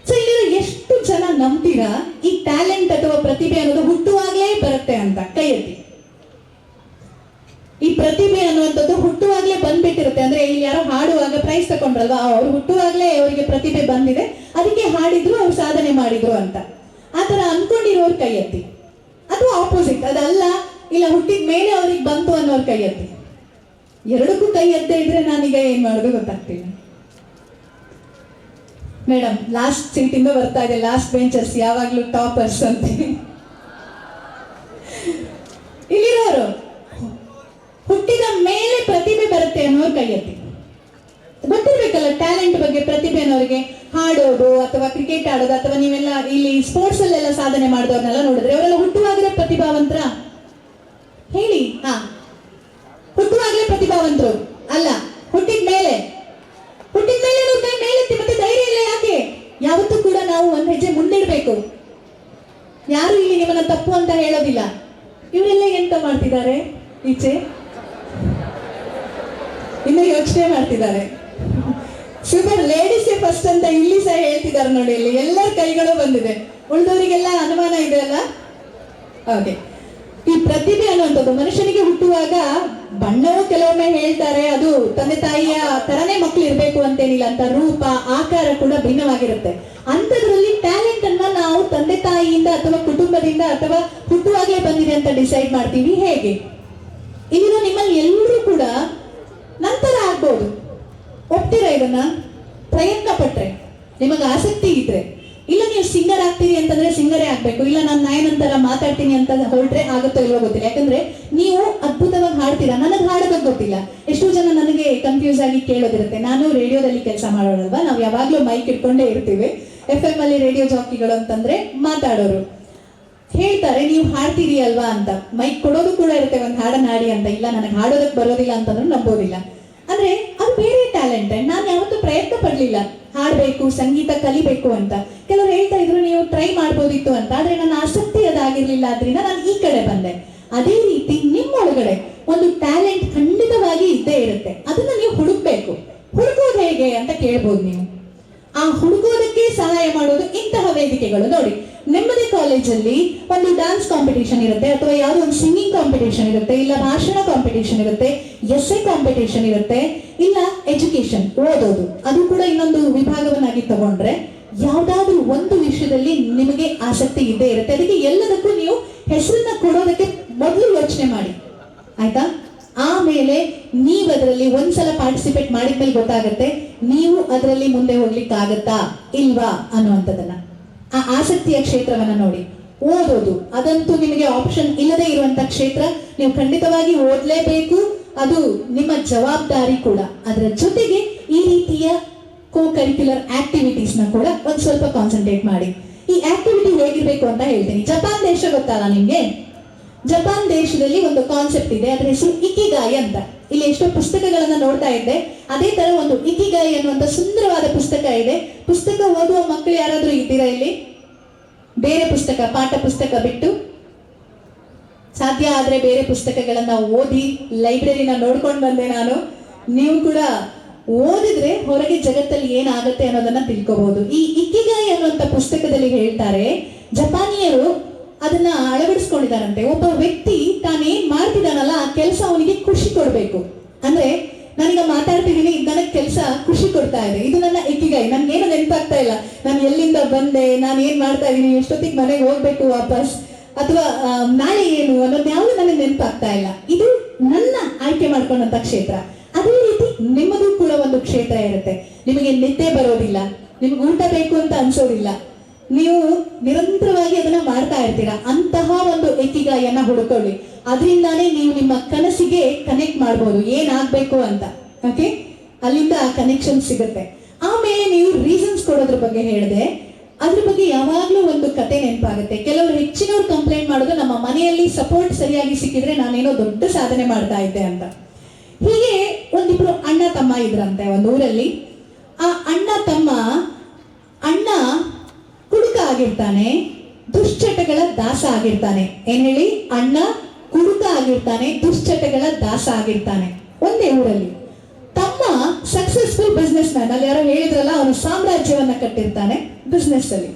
ಸೊ ಇಲ್ಲಿರೋ ಎಷ್ಟು ಜನ ನಂಬ್ತೀರಾ ಈ ಟ್ಯಾಲೆಂಟ್ ಅಥವಾ ಪ್ರತಿಭೆ ಅನ್ನೋದು ಹುಟ್ಟುವಾಗ್ಲೇ ಬರುತ್ತೆ ಅಂತ? ಕೈ ಎತ್ತಿ. ಈ ಪ್ರತಿಭೆ ಅನ್ನುವಂಥದ್ದು ಹುಟ್ಟುವಾಗ್ಲೇ ಬಂದ್ಬಿಟ್ಟಿರುತ್ತೆ. ಅಂದ್ರೆ ಇಲ್ಲಿ ಯಾರೋ ಹಾಡುವಾಗ ಪ್ರೈಸ್ ತಗೊಂಡ್ರಲ್ವಾ, ಅವ್ರು ಹುಟ್ಟುವಾಗ್ಲೇ ಅವರಿಗೆ ಪ್ರತಿಭೆ ಬಂದಿದೆ, ಅದಕ್ಕೆ ಹಾಡಿದ್ರು, ಅವ್ರು ಸಾಧನೆ ಮಾಡಿದ್ರು ಅಂತ. ಆತರ ಅನ್ಕೊಂಡಿರೋರು ಕೈ ಎತ್ತಿ. ಅದು ಆಪೋಸಿಟ್, ಅದಲ್ಲ, ಇಲ್ಲ ಹುಟ್ಟಿದ ಮೇಲೆ ಅವ್ರಿಗೆ ಬಂತು ಅನ್ನೋರು ಕೈ ಎತ್ತಿ. ಎರಡಕ್ಕೂ ಕೈ ಎತ್ತೇ ಇದ್ರೆ ನಾನೀಗ ಏನ್ ಮಾಡೋದು ಗೊತ್ತಾಗ್ತಿಲ್ಲ. ಮೇಡಮ್ ಲಾಸ್ಟ್ ಸೀಟಿಂದ ಬರ್ತಾ ಇದೆ, ಲಾಸ್ಟ್ ಬೆಂಚರ್ಸ್ ಯಾವಾಗ್ಲೂ ಟಾಪರ್ಸ್ ಅಂತ. ಇಲ್ಲಿರೋರು ಹುಟ್ಟಿದ ಮೇಲೆ ಪ್ರತಿಭೆ ಬರುತ್ತೆ ಅನ್ನೋರು ಕೈ ಎತ್ತಿ. ಗೊತ್ತಿರ್ಬೇಕಲ್ಲ ಟ್ಯಾಲೆಂಟ್ ಬಗ್ಗೆ, ಪ್ರತಿಭೆ ಅನ್ನೋರಿಗೆ. ಹಾಡೋದು ಅಥವಾ ಕ್ರಿಕೆಟ್ ಆಡೋದು ಅಥವಾ ನೀವೆಲ್ಲ ಇಲ್ಲಿ ಸ್ಪೋರ್ಟ್ಸ್ ಅಲ್ಲೆಲ್ಲ ಸಾಧನೆ ಮಾಡಿದವ್ರನ್ನೆಲ್ಲ ನೋಡಿದ್ರೆ ಅವರೆಲ್ಲ ಹುಟ್ಟುವಾಗಲೇ ಪ್ರತಿಭಾವಂತರ ಹೇಳಿ. ಹುಟ್ಟುವಾಗಲೇ ಪ್ರತಿಭಾವಂತರು ಅಲ್ಲ, ಹುಟ್ಟಿದ ಮೇಲೆ ಮೇಲೆತ್ತಿ. ಮತ್ತೆ ಧೈರ್ಯ ಇಲ್ಲ ಯಾಕೆ? ಯಾವತ್ತೂ ಕೂಡ ನಾವು ಒಂದ್ ಹೆಜ್ಜೆ ಮುಂದಿಡ್ಬೇಕು. ಯಾರು ಇಲ್ಲಿ ನಿಮ್ಮನ್ನ ತಪ್ಪು ಅಂತ ಹೇಳೋದಿಲ್ಲ. ಇವರೆಲ್ಲ ಎಂತ ಮಾಡ್ತಿದ್ದಾರೆ ಈಚೆ, ಇನ್ನು ಯೋಚನೆ ಮಾಡ್ತಿದ್ದಾರೆ. ಸೂಪರ್, ಲೇಡೀಸೇ ಫಸ್ಟ್ ಅಂತ ಇಲ್ಲಿ ಸಹ ಹೇಳ್ತಿದ್ದಾರೆ ನೋಡಿ, ಇಲ್ಲಿ ಎಲ್ಲರ ಕೈಗಳು ಬಂದಿದೆ. ಉಳಿದವರಿಗೆಲ್ಲ ಅನುಮಾನ ಇದೆ ಅಲ್ಲ. ಓಕೆ, ಈ ಪ್ರತಿಭೆ ಅನ್ನುವಂಥದ್ದು ಮನುಷ್ಯನಿಗೆ ಹುಟ್ಟುವಾಗ ಬಣ್ಣವು ಕೆಲವೊಮ್ಮೆ ಹೇಳ್ತಾರೆ ಅದು ತಂದೆ ತಾಯಿಯ ತರನೇ ಮಕ್ಳು ಇರ್ಬೇಕು ಅಂತೇನಿಲ್ಲ ಅಂತ, ರೂಪ ಆಕಾರ ಕೂಡ ಭಿನ್ನವಾಗಿರುತ್ತೆ. ಅಂಥದ್ರಲ್ಲಿ ಟ್ಯಾಲೆಂಟ್ ಅನ್ನ ನಾವು ತಂದೆ ತಾಯಿಯಿಂದ ಅಥವಾ ಕುಟುಂಬದಿಂದ ಅಥವಾ ಹುಟ್ಟುವಾಗಲೇ ಬಂದಿದೆ ಅಂತ ಡಿಸೈಡ್ ಮಾಡ್ತೀವಿ. ಹೇಗೆ? ಇಲ್ಲಿರೋ ನಿಮ್ಮಲ್ಲಿ ಎಲ್ಲರೂ ಕೂಡ ನಂತರ ಆಗ್ಬೋದು. ಒಪ್ತೀರಾ ಇದನ್ನ? ಪ್ರಯತ್ನ ಪಟ್ರೆ, ನಿಮಗೆ ಆಸಕ್ತಿ ಇದ್ರೆ. ಇಲ್ಲ ನೀವು ಸಿಂಗರ್ ಆಗ್ತೀರಿ ಅಂತಂದ್ರೆ ಸಿಂಗರೇ ಆಗ್ಬೇಕು, ಇಲ್ಲ ನಾನು ನಾಯನಂತರ ಮಾತಾಡ್ತೀನಿ ಅಂತ ಹೊರಟ್ರೆ ಆಗುತ್ತೋ ಇಲ್ವೋ ಗೊತ್ತಿಲ್ಲ. ಯಾಕಂದ್ರೆ ನೀವು ಅದ್ಭುತವಾಗಿ ಹಾಡ್ತೀರಾ, ನನಗೆ ಹಾಡೋದಕ್ಕೆ ಗೊತ್ತಿಲ್ಲ. ಎಷ್ಟೋ ಜನ ನನಗೆ ಕನ್ಫ್ಯೂಸ್ ಆಗಿ ಕೇಳೋದಿರುತ್ತೆ. ನಾನು ರೇಡಿಯೋದಲ್ಲಿ ಕೆಲಸ ಮಾಡೋಣಲ್ವಾ, ನಾವು ಯಾವಾಗ್ಲೂ ಮೈಕ್ ಇಟ್ಕೊಂಡೇ ಇರ್ತೀವಿ. FM ಅಲ್ಲಿ ರೇಡಿಯೋ ಜಾಕಿಗಳು ಅಂತಂದ್ರೆ ಮಾತಾಡೋರು ಹೇಳ್ತಾರೆ, ನೀವು ಹಾಡ್ತೀರಿ ಅಲ್ವಾ ಅಂತ. ಮೈಕ್ ಕೊಡೋದು ಕೂಡ ಇರುತ್ತೆ, ಒಂದು ಹಾಡನ್ನ ಹಾಡಿ ಅಂತ. ಇಲ್ಲ ನನಗೆ ಹಾಡೋದಕ್ಕೆ ಬರೋದಿಲ್ಲ ಅಂತಂದ್ರೆ ನಂಬೋದಿಲ್ಲ. ಅಂದ್ರೆ ಅದು ಬೇರೆ ಟ್ಯಾಲೆಂಟ್. ನಾನು ಯಾವತ್ತೂ ಪ್ರಯತ್ನ ಪಡ್ಲಿಲ್ಲ ಹಾಡ್ಬೇಕು, ಸಂಗೀತ ಕಲಿಬೇಕು ಅಂತ. ಕೆಲವರು ಹೇಳ್ತಾ ಇದ್ರು ನೀವು ಟ್ರೈ ಮಾಡ್ಬೋದಿತ್ತು ಅಂತ, ಆದ್ರೆ ನನ್ನ ಆಸಕ್ತಿ ಅದಾಗಿರ್ಲಿಲ್ಲ, ಆದ್ರಿಂದ ನಾನು ಈ ಕಡೆ ಬಂದೆ. ಅದೇ ರೀತಿ ನಿಮ್ಮೊಳಗಡೆ ಒಂದು ಟ್ಯಾಲೆಂಟ್ ಖಂಡಿತವಾಗಿ ಇದ್ದೇ ಇರುತ್ತೆ, ಅದನ್ನ ನೀವು ಹುಡುಕ್ಬೇಕು. ಹುಡುಕೋದು ಹೇಗೆ ಅಂತ ಕೇಳ್ಬೋದು ನೀವು. ಆ ಹುಡುಕೋದಕ್ಕೆ ಸಹಾಯ ಮಾಡೋದು ಇಂತಹ ವೇದಿಕೆಗಳು. ನೋಡಿ, ನೆಮ್ಮದಿ ಕಾಲೇಜಲ್ಲಿ ಒಂದು ಡಾನ್ಸ್ ಕಾಂಪಿಟೇಷನ್ ಇರುತ್ತೆ, ಅಥವಾ ಯಾವುದೋ ಒಂದು ಸಿಂಗಿಂಗ್ ಕಾಂಪಿಟೇಷನ್ ಇರುತ್ತೆ, ಇಲ್ಲ ಭಾಷಣ ಕಾಂಪಿಟೇಷನ್ ಇರುತ್ತೆ, ಎಸ್ಸೆ ಕಾಂಪಿಟೇಷನ್ ಇರುತ್ತೆ, ಇಲ್ಲ ಎಜುಕೇಶನ್ ಓದೋದು, ಅದು ಕೂಡ ಇನ್ನೊಂದು ವಿಭಾಗವನ್ನಾಗಿ ತಗೊಂಡ್ರೆ ಯಾವ್ದಾದ್ರು ಒಂದು ವಿಷಯದಲ್ಲಿ ನಿಮಗೆ ಆಸಕ್ತಿ ಇದ್ದೇ ಇರುತ್ತೆ. ಅದಕ್ಕೆ ಎಲ್ಲದಕ್ಕೂ ನೀವು ಹೆಸರನ್ನ ಕೊಡೋದಕ್ಕೆ ಮೊದಲು ಯೋಚನೆ ಮಾಡಿ, ಆಯ್ತಾ? ಆಮೇಲೆ ನೀವು ಅದರಲ್ಲಿ ಒಂದ್ಸಲ ಪಾರ್ಟಿಸಿಪೇಟ್ ಮಾಡಿದ್ಮೇಲೆ ಗೊತ್ತಾಗುತ್ತೆ ನೀವು ಅದರಲ್ಲಿ ಮುಂದೆ ಹೋಗ್ಲಿಕ್ಕಾಗತ್ತಾ ಇಲ್ವಾ ಅನ್ನುವಂಥದ್ದನ್ನ. ಆ ಆಸಕ್ತಿಯ ಕ್ಷೇತ್ರವನ್ನ ನೋಡಿ. ಓದೋದು ಅದಂತೂ ನಿಮಗೆ ಆಪ್ಷನ್ ಇಲ್ಲದೆ ಇರುವಂತ ಕ್ಷೇತ್ರ, ನೀವು ಖಂಡಿತವಾಗಿ ಓದ್ಲೇಬೇಕು, ಅದು ನಿಮ್ಮ ಜವಾಬ್ದಾರಿ ಕೂಡ. ಅದರ ಜೊತೆಗೆ ಈ ರೀತಿಯ ಕೋ ಕರಿಕ್ಯುಲರ್ ಆಕ್ಟಿವಿಟೀಸ್ ನ ಕೂಡ ಒಂದ್ ಸ್ವಲ್ಪ ಕಾನ್ಸಂಟ್ರೇಟ್ ಮಾಡಿ. ಈ ಆಕ್ಟಿವಿಟಿ ಹೇಗಿರ್ಬೇಕು ಅಂತ ಹೇಳ್ತೀನಿ. ಜಪಾನ್ ದೇಶ ಗೊತ್ತಲ್ಲ ನಿಮ್ಗೆ? ಜಪಾನ್ ದೇಶದಲ್ಲಿ ಒಂದು ಕಾನ್ಸೆಪ್ಟ್ ಇದೆ, ಅದರ ಹೆಸರು ಇಕಿಗಾಯಿ ಅಂತ. ಇಲ್ಲಿ ಎಷ್ಟೋ ಪುಸ್ತಕಗಳನ್ನ ನೋಡ್ತಾ ಇದ್ದೆ, ಅದೇ ತರ ಒಂದು ಇಕಿಗಾಯಿ ಅನ್ನುವಂತ ಸುಂದರವಾದ ಪುಸ್ತಕ ಇದೆ. ಪುಸ್ತಕ ಓದುವ ಮಕ್ಕಳು ಯಾರಾದ್ರೂ ಇದ್ದೀರಾ ಇಲ್ಲಿ? ಬೇರೆ ಪುಸ್ತಕ, ಪಾಠ ಪುಸ್ತಕ ಬಿಟ್ಟು ಸಾಧ್ಯ ಆದ್ರೆ ಬೇರೆ ಪುಸ್ತಕಗಳನ್ನ ಓದಿ, ಲೈಬ್ರರಿನ ನೋಡ್ಕೊಂಡು ಬಂದೆ ನಾನು. ನೀವು ಕೂಡ ಓದಿದ್ರೆ ಹೊರಗೆ ಜಗತ್ತಲ್ಲಿ ಏನಾಗುತ್ತೆ ಅನ್ನೋದನ್ನ ತಿಳ್ಕೋಬಹುದು. ಈ ಇಕಿಗಾಯಿ ಅನ್ನುವಂತ ಪುಸ್ತಕದಲ್ಲಿ ಹೇಳ್ತಾರೆ, ಜಪಾನಿಯರು ಅದನ್ನ ಅಳವಡಿಸ್ಕೊಂಡಿದ್ದಾರಂತೆ. ಒಬ್ಬ ವ್ಯಕ್ತಿ ತಾನೇನ್ ಮಾಡ್ತಿದ್ದಾನಲ್ಲ ಆ ಕೆಲಸ ಅವನಿಗೆ ಖುಷಿ ಕೊಡ್ಬೇಕು. ಅಂದ್ರೆ ನಾನೀಗ ಮಾತಾಡ್ತಿದ್ದೀನಿ, ನನಗೆ ಕೆಲಸ ಖುಷಿ ಕೊಡ್ತಾ ಇದೆ, ಇದು ನನ್ನ ಇಕಿಗಾಯಿ. ನನ್ಗೇನು ನೆನಪಾಗ್ತಾ ಇಲ್ಲ, ನಾನು ಎಲ್ಲಿಂದ ಬಂದೆ, ನಾನು ಏನ್ ಮಾಡ್ತಾ ಇದ್ದೀನಿ, ಎಷ್ಟೊತ್ತಿಗೆ ಮನೆಗೆ ಹೋಗ್ಬೇಕು ವಾಪಸ್, ಅಥವಾ ನಾಳೆ ಏನು ಅನ್ನೋದು ಯಾವುದು ನನಗೆ ನೆನಪಾಗ್ತಾ ಇಲ್ಲ. ಇದು ನನ್ನ ಆಯ್ಕೆ ಮಾಡ್ಕೊಂಡಂತ ಕ್ಷೇತ್ರ. ಅದೇ ರೀತಿ ನಿಮ್ಮದು ಕೂಡ ಒಂದು ಕ್ಷೇತ್ರ ಇರುತ್ತೆ. ನಿಮಗೆ ನಿದ್ದೆ ಬರೋದಿಲ್ಲ, ನಿಮ್ಗೆ ಊಟ ಬೇಕು ಅಂತ ಅನ್ಸೋದಿಲ್ಲ, ನೀವು ನಿರಂತರವಾಗಿ ಅದನ್ನ ಮಾಡ್ತಾ ಇರ್ತೀರಾ. ಅಂತಹ ಒಂದು ಇಕಿಗಾಯಿಯನ್ನ ಹುಡುಕೊಳ್ಳಿ. ಅದರಿಂದಾನೇ ನೀವು ನಿಮ್ಮ ಕನಸಿಗೆ ಕನೆಕ್ಟ್ ಮಾಡ್ಬೋದು, ಏನಾಗ್ಬೇಕು ಅಂತ. ಓಕೆ, ಅಲ್ಲಿಂದ ಆ ಕನೆಕ್ಷನ್ ಸಿಗುತ್ತೆ. ಆಮೇಲೆ ನೀವು ರೀಸನ್ಸ್ ಕೊಡೋದ್ರ ಬಗ್ಗೆ ಹೇಳಿದೆ, ಅದ್ರ ಬಗ್ಗೆ ಯಾವಾಗ್ಲೂ ಒಂದು ಕತೆ ನೆನಪಾಗುತ್ತೆ. ಕೆಲವರು ಹೆಚ್ಚಿನವ್ರು ಕಂಪ್ಲೇಂಟ್ ಮಾಡೋದು, ನಮ್ಮ ಮನೆಯಲ್ಲಿ ಸಪೋರ್ಟ್ ಸರಿಯಾಗಿ ಸಿಕ್ಕಿದ್ರೆ ನಾನೇನೋ ದೊಡ್ಡ ಸಾಧನೆ ಮಾಡ್ತಾ ಇದ್ದೆ ಅಂತ. ಹೀಗೆ ಒಂದಿಬ್ರು ಅಣ್ಣ ತಮ್ಮ ಇದ್ರಂತೆ ಒಂದು ಊರಲ್ಲಿ. ಆ ಅಣ್ಣ ಕುಡುಕ ಆಗಿರ್ತಾನೆ, ದುಶ್ಚಟಗಳ ದಾಸ ಆಗಿರ್ತಾನೆ. ಏನ್ ಹೇಳಿ? ಅಣ್ಣ ಕುಡುಕ ಆಗಿರ್ತಾನೆ, ದುಶ್ಚಟಗಳ ದಾಸ ಆಗಿರ್ತಾನೆ ಒಂದೇ ಊರಲ್ಲಿ. ತಮ್ಮ ಸಕ್ಸಸ್ಫುಲ್ ಬಿಸ್ನೆಸ್ ಮ್ಯಾನ್, ಅಲ್ಲಿ ಯಾರೋ ಹೇಳಿದ್ರಲ್ಲ, ಅವನು ಸಾಮ್ರಾಜ್ಯವನ್ನ ಕಟ್ಟಿರ್ತಾನೆ ಬಿಸ್ನೆಸ್ ಅಲ್ಲಿ.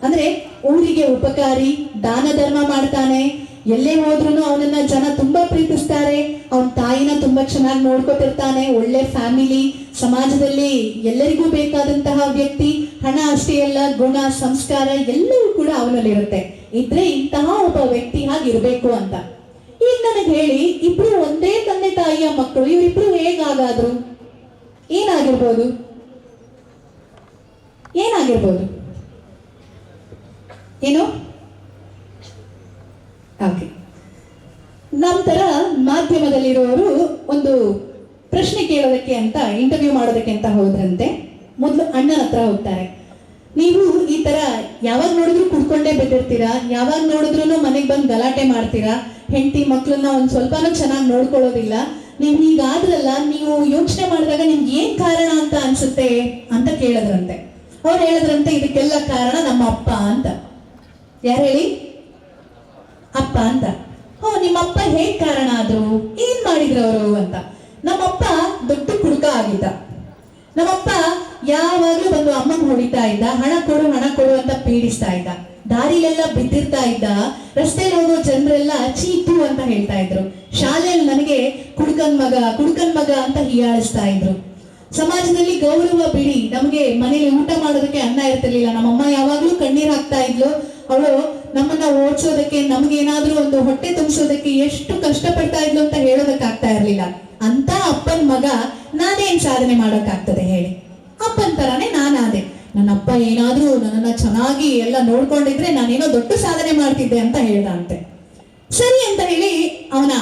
ಅಂದ್ರೆ ಊರಿಗೆ ಉಪಕಾರಿ, ದಾನ ಧರ್ಮ ಮಾಡ್ತಾನೆ, ಎಲ್ಲೇ ಹೋದ್ರೂ ಅವನನ್ನ ಜನ ತುಂಬಾ ಪ್ರೀತಿಸ್ತಾರೆ. ಅವನ ತಾಯಿನ ತುಂಬಾ ಚೆನ್ನಾಗಿ ನೋಡ್ಕೊತಿರ್ತಾನೆ, ಒಳ್ಳೆ ಫ್ಯಾಮಿಲಿ, ಸಮಾಜದಲ್ಲಿ ಎಲ್ಲರಿಗೂ ಬೇಕಾದಂತಹ ವ್ಯಕ್ತಿ. ಹಣ ಅಷ್ಟೇ ಅಲ್ಲ, ಗುಣ, ಸಂಸ್ಕಾರ ಎಲ್ಲವೂ ಕೂಡ ಅವನಲ್ಲಿರುತ್ತೆ. ಇದ್ರೆ ಇಂತಹ ಒಬ್ಬ ವ್ಯಕ್ತಿ ಹಾಗಿರ್ಬೇಕು ಅಂತ. ಈಗ ನನಗೆ ಹೇಳಿ, ಇಬ್ರು ಒಂದೇ ತಂದೆ ತಾಯಿಯ ಮಕ್ಕಳು, ಇವರಿಬ್ರು ಹೇಗಾಗಾದ್ರು? ಏನಾಗಿರ್ಬೋದು? ಏನು? ಓಕೆ, ನಂತರ ಮಾಧ್ಯಮದಲ್ಲಿರುವವರು ಒಂದು ಪ್ರಶ್ನೆ ಕೇಳೋದಕ್ಕೆ ಅಂತ, ಇಂಟರ್ವ್ಯೂ ಮಾಡೋದಕ್ಕೆ ಅಂತ ಹೋದ್ರಂತೆ. ಮೊದಲು ಅಣ್ಣನ ಹತ್ರ ಹೋಗ್ತಾರೆ. ನೀವು ಈ ತರ ಯಾವಾಗ ನೋಡಿದ್ರು ಕುಡ್ಕೊಂಡೇ ಬಿದ್ದಿರ್ತೀರಾ, ಯಾವಾಗ ನೋಡಿದ್ರು ಮನೆಗೆ ಬಂದು ಗಲಾಟೆ ಮಾಡ್ತೀರಾ, ಹೆಂಡತಿ ಮಕ್ಕಳನ್ನ ಒಂದ್ ಸ್ವಲ್ಪನೂ ಚೆನ್ನಾಗಿ ನೋಡ್ಕೊಳ್ಳೋದಿಲ್ಲ, ನೀವು ಹೀಗಾದ್ರಲ್ಲ, ನೀವು ಯೋಚನೆ ಮಾಡಿದಾಗ ನಿಮ್ಗೆ ಏನ್ ಕಾರಣ ಅಂತ ಅನ್ಸುತ್ತೆ ಅಂತ ಕೇಳಿದ್ರಂತೆ. ಅವ್ರು ಹೇಳಿದ್ರಂತೆ, ಇದಕ್ಕೆಲ್ಲ ಕಾರಣ ನಮ್ಮ ಅಪ್ಪ ಅಂತ. ಯಾರು ಹೇಳಿ? ಅಪ್ಪ ಅಂತ. ನಿಮ್ಮ ಅಪ್ಪ ಹೇಗ್ ಕಾರಣ ಆದ್ರು? ಏನ್ ಮಾಡಿದ್ರು ಅವರು ಅಂತ. ನಮ್ಮಪ್ಪ ದೊಡ್ಡ ಕುಡುಕ ಆಗಿದ್ದ. ನಮ್ಮಪ್ಪ ಯಾವಾಗ್ಲೂ ಬಂದು ಅಮ್ಮನ್ ಹೊಡಿತಾ ಇದ್ದ, ಹಣ ಕೊಡು ಅಂತ ಪೀಡಿಸ್ತಾ ಇದ್ದ. ದಾರಿಲೆಲ್ಲ ಬಿದ್ದಿರ್ತಾ ಇದ್ದ. ರಸ್ತೆಯಲ್ಲಿ ಹೋಗೋ ಜನರೆಲ್ಲ ಚೀತು ಅಂತ ಹೇಳ್ತಾ ಇದ್ರು. ಶಾಲೆಯಲ್ಲಿ ನನಗೆ ಕುಡುಕನ್ ಮಗ ಅಂತ ಹೀಯಾಳಿಸ್ತಾ ಇದ್ರು. ಸಮಾಜದಲ್ಲಿ ಗೌರವ ಬಿಡಿ, ನಮಗೆ ಮನೇಲಿ ಊಟ ಮಾಡೋದಕ್ಕೆ ಅನ್ನ ಇರ್ತಿರ್ಲಿಲ್ಲ. ನಮ್ಮಮ್ಮ ಯಾವಾಗ್ಲೂ ಕಣ್ಣೀರ್ ಹಾಕ್ತಾ ಇದ್ಲು. ಅವಳು ನಮ್ಮನ್ನ ಓಡಿಸೋದಕ್ಕೆ, ನಮ್ಗೇನಾದ್ರೂ ಒಂದು ಹೊಟ್ಟೆ ತುಂಬಿಸೋದಕ್ಕೆ ಎಷ್ಟು ಕಷ್ಟಪಡ್ತಾ ಇದ್ಲು ಅಂತ ಹೇಳೋದಕ್ಕಾಗ್ತಾ ಇರ್ಲಿಲ್ಲ. ಅಂತ ಅಪ್ಪನ ಮಗ ನಾನೇನ್ ಸಾಧನೆ ಮಾಡೋಕ್ಕಾಗ್ತದೆ ಹೇಳಿ? ಅಪ್ಪನ ತರಾನೇ ನಾನಾದೆ. ನನ್ನ ಅಪ್ಪ ಏನಾದ್ರೂ ನನ್ನನ್ನ ಚೆನ್ನಾಗಿ ಎಲ್ಲ ನೋಡ್ಕೊಂಡಿದ್ರೆ ನಾನೇನೋ ದೊಡ್ಡ ಸಾಧನೆ ಮಾಡ್ತಿದ್ದೆ ಅಂತ ಹೇಳ್ದ ಅಂತೆ. ಸರಿ ಅಂತ ಹೇಳಿ ಅವನ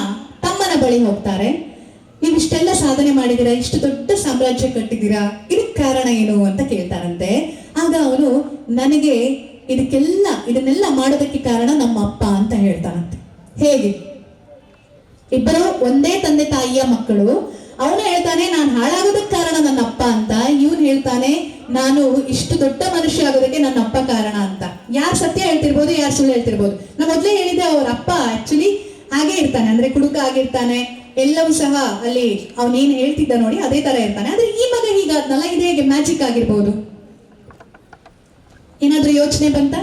ತಮ್ಮನ ಬಳಿ ಹೋಗ್ತಾರೆ. ನೀವು ಇಷ್ಟೆಲ್ಲ ಸಾಧನೆ ಮಾಡಿದಿರಾ, ಇಷ್ಟು ದೊಡ್ಡ ಸಾಮ್ರಾಜ್ಯ ಕಟ್ಟಿದ್ದೀರಾ, ಇದಕ್ಕೆ ಕಾರಣ ಏನು ಅಂತ ಕೇಳ್ತಾರಂತೆ. ಆಗ ಅವನು, ನನಗೆ ಇದನ್ನೆಲ್ಲ ಮಾಡೋದಕ್ಕೆ ಕಾರಣ ನಮ್ಮ ಅಪ್ಪ ಅಂತ ಹೇಳ್ತಾನಂತೆ. ಹೇಗೆ? ಇಬ್ಬರು ಒಂದೇ ತಂದೆ ತಾಯಿಯ ಮಕ್ಕಳು. ಅವನು ಹೇಳ್ತಾನೆ, ನಾನು ಹಾಳಾಗೋದಕ್ಕೆ ಕಾರಣ ನನ್ನ ಅಪ್ಪ ಅಂತ. ಇವನು ಹೇಳ್ತಾನೆ, ನಾನು ಇಷ್ಟು ದೊಡ್ಡ ಮನುಷ್ಯ ಆಗೋದಕ್ಕೆ ನನ್ನ ಅಪ್ಪ ಕಾರಣ ಅಂತ. ಯಾರು ಸತ್ಯ ಹೇಳ್ತಿರ್ಬೋದು, ಯಾರು ಸುಳ್ಳು ಹೇಳ್ತಿರ್ಬೋದು. ನಾ ಮೊದಲೇ ಹೇಳಿದೆ, ಅವ್ರ ಅಪ್ಪ ಆಕ್ಚುಲಿ ಹಾಗೆ ಇರ್ತಾನೆ, ಅಂದ್ರೆ ಕುಡುಕ ಆಗಿರ್ತಾನೆ. ಎಲ್ಲವೂ ಸಹ ಅಲ್ಲಿ ಅವನೇನ್ ಹೇಳ್ತಿದ್ದ ನೋಡಿ ಅದೇ ತರ ಇರ್ತಾನೆ. ಆದ್ರೆ ಈ ಮಗ ಹೀಗಾದ್ನಲ್ಲ, ಇದು ಹೇಗೆ ಮ್ಯಾಜಿಕ್ ಆಗಿರ್ಬೋದು? ಏನಾದ್ರೂ ಯೋಚನೆ ಬಂತ?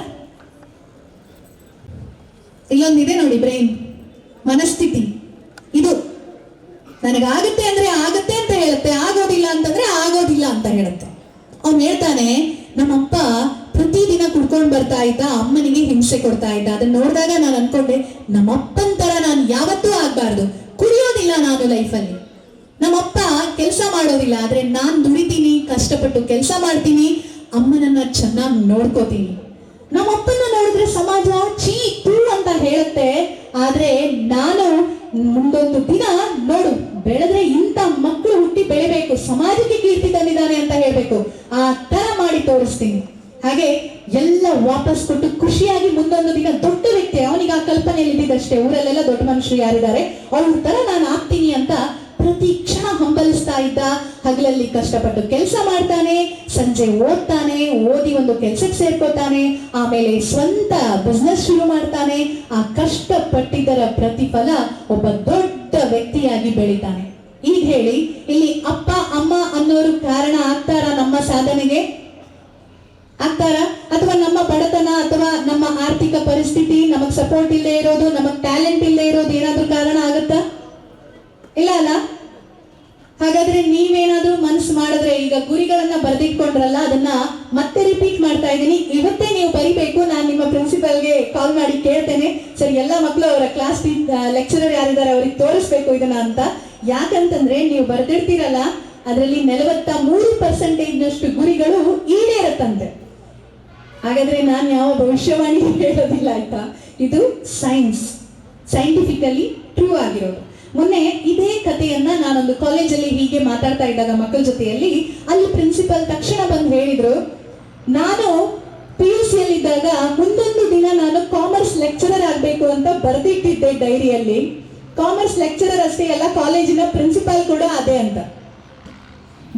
ಇಲ್ಲೊಂದಿದೆ ನೋಡಿ, ಬ್ರೈನ್, ಮನಸ್ಥಿತಿ. ಇದು ನನಗಾಗತ್ತೆ ಅಂದ್ರೆ ಆಗತ್ತೆ ಅಂತ ಹೇಳುತ್ತೆ, ಆಗೋದಿಲ್ಲ ಅಂತಂದ್ರೆ ಆಗೋದಿಲ್ಲ ಅಂತ ಹೇಳುತ್ತೆ. ಅವ್ನು ಹೇಳ್ತಾನೆ, ನಮ್ಮಪ್ಪ ಪ್ರತಿದಿನ ಕುಡ್ಕೊಂಡು ಬರ್ತಾ ಇದ್ದ, ಅಮ್ಮನಿಗೆ ಹಿಂಸೆ ಕೊಡ್ತಾ ಇದ್ದ. ಅದನ್ನ ನೋಡಿದಾಗ ನಾನು ಅನ್ಕೊಂಡೆ, ನಮ್ಮಪ್ಪನ ತರ ನಾನು ಯಾವತ್ತೂ ಆಗ್ಬಾರ್ದು, ಕುಡಿಯೋದಿಲ್ಲ ನಾನು ಲೈಫಲ್ಲಿ. ನಮ್ಮಪ್ಪ ಕೆಲಸ ಮಾಡೋದಿಲ್ಲ, ಆದ್ರೆ ನಾನ್ ದುಡಿತೀನಿ, ಕಷ್ಟಪಟ್ಟು ಕೆಲಸ ಮಾಡ್ತೀನಿ, ಅಮ್ಮನನ್ನ ಚೆನ್ನಾಗಿ ನೋಡ್ಕೋತೀನಿ. ನಮ್ಮಪ್ಪನ ನೋಡಿದ್ರೆ ಸಮಾಜ ಚೀ ತೂ ಅಂತ ಹೇಳುತ್ತೆ. ಆದ್ರೆ ನಾನು ಮುಂದೊಂದು ದಿನ ನೋಡು ಬೆಳೆದ್ರೆ ಇಂಥ ಮಕ್ಕಳು ಹುಟ್ಟಿ ಬೆಳಿಬೇಕು, ಸಮಾಜಕ್ಕೆ ಕೀರ್ತಿ ತಂದಿದ್ದಾನೆ ಅಂತ ಹೇಳ್ಬೇಕು, ಆ ತರ ಮಾಡಿ ತೋರಿಸ್ತೀನಿ. ಹಾಗೆ ಎಲ್ಲ ವಾಪಸ್ ಕೊಟ್ಟು ಖುಷಿಯಾಗಿ ಮುಂದೊಂದು ದಿನ ದೊಡ್ಡ ವ್ಯಕ್ತಿ, ಅವನಿಗೆ ಆ ಕಲ್ಪನೆಯಲ್ಲಿ ಇದ್ದಿದ್ದಷ್ಟೇ, ಊರಲ್ಲೆಲ್ಲ ದೊಡ್ಡ ಮನುಷ್ಯರು ಯಾರಿದ್ದಾರೆ ಅವ್ರ ತರ ನಾನು ಆಗ್ತೀನಿ ಅಂತ ಪ್ರತಿ ಕ್ಷಣ ಹಂಬಲಿಸ್ತಾ ಇದ್ದ. ಹಗಲಲ್ಲಿ ಕಷ್ಟಪಟ್ಟು ಕೆಲಸ ಮಾಡ್ತಾನೆ, ಸಂಜೆ ಓದ್ತಾನೆ, ಓದಿ ಒಂದು ಕೆಲಸಕ್ಕೆ ಸೇರ್ಕೋತಾನೆ, ಆಮೇಲೆ ಸ್ವಂತ ಬಿಸ್ನೆಸ್ ಶುರು ಮಾಡ್ತಾನೆ. ಆ ಕಷ್ಟಪಟ್ಟಿದ್ದರ ಪ್ರತಿಫಲ ಒಬ್ಬ ದೊಡ್ಡ ವ್ಯಕ್ತಿಯಾಗಿ ಬೆಳಿತಾನೆ. ಈಗ ಹೇಳಿ, ಇಲ್ಲಿ ಅಪ್ಪ ಅಮ್ಮ ಅನ್ನೋರು ಕಾರಣ ಆಗ್ತಾರ ನಮ್ಮ ಸಾಧನೆಗೆ? ಆಗ್ತಾರ? ಅಥವಾ ನಮ್ಮ ಬಡತನ ಅಥವಾ ನಮ್ಮ ಆರ್ಥಿಕ ಪರಿಸ್ಥಿತಿ, ನಮಗ್ ಸಪೋರ್ಟ್ ಇಲ್ಲದೆ ಇರೋದು, ನಮಗ್ ಟ್ಯಾಲೆಂಟ್ ಇಲ್ಲದೆ ಇರೋದು ಏನಾದ್ರೂ ಕಾರಣ ಆಗತ್ತಾ? ಇಲ್ಲ ಅಲ್ಲ? ಹಾಗಾದ್ರೆ ನೀವೇನಾದ್ರೂ ಮನಸ್ಸು ಮಾಡಿದ್ರೆ, ಈಗ ಗುರಿಗಳನ್ನ ಬರೆದಿಟ್ಕೊಂಡ್ರಲ್ಲ, ಅದನ್ನ ಮತ್ತೆ ರಿಪೀಟ್ ಮಾಡ್ತಾ ಇದ್ದೀನಿ. ಇವತ್ತೇ ನೀವು ಬರಿಬೇಕು. ನಾನು ನಿಮ್ಮ ಪ್ರಿನ್ಸಿಪಲ್ಗೆ ಕಾಲ್ ಮಾಡಿ ಕೇಳ್ತೇನೆ, ಸರಿ ಎಲ್ಲ ಮಕ್ಕಳು ಅವರ ಕ್ಲಾಸ್ ಲೆಕ್ಚರರ್ ಯಾರಿದ್ದಾರೆ ಅವ್ರಿಗೆ ತೋರಿಸ್ಬೇಕು ಇದನ್ನ ಅಂತ. ಯಾಕಂತಂದ್ರೆ ನೀವು ಬರೆದಿರ್ತೀರಲ್ಲ, ಅದರಲ್ಲಿ 43% ಗುರಿಗಳು ಈಡೇರತ್ತಂತೆ. ಹಾಗಾದ್ರೆ ನಾನು ಯಾವ ಭವಿಷ್ಯವಾಣಿ ಹೇಳೋದಿಲ್ಲ, ಆಯ್ತಾ? ಇದು ಸೈಂಟಿಫಿಕಲಿ ಟ್ರೂ ಆಗಿರೋದು. ಮೊನ್ನೆ ಇದೇ ಕಥೆಯನ್ನ ನಾನೊಂದು ಕಾಲೇಜಲ್ಲಿ ಹೀಗೆ ಮಾತಾಡ್ತಾ ಇದ್ದಾಗ ಮಕ್ಕಳ ಜೊತೆಯಲ್ಲಿ, ಅಲ್ಲಿ ಪ್ರಿನ್ಸಿಪಲ್ ತಕ್ಷಣ ಬಂದು ಹೇಳಿದ್ರು, ನಾನು PUC ಯಲ್ಲಿದ್ದಾಗ ಮುಂದೊಂದು ದಿನ ನಾನು ಕಾಮರ್ಸ್ ಲೆಕ್ಚರರ್ ಆಗ್ಬೇಕು ಅಂತ ಬರೆದಿಟ್ಟಿದ್ದೆ ಡೈರಿಯಲ್ಲಿ. ಕಾಮರ್ಸ್ ಲೆಕ್ಚರರ್ ಅಷ್ಟೇ ಅಲ್ಲ, ಕಾಲೇಜಿನ ಪ್ರಿನ್ಸಿಪಾಲ್ ಕೂಡ ಅದೇ ಅಂತ.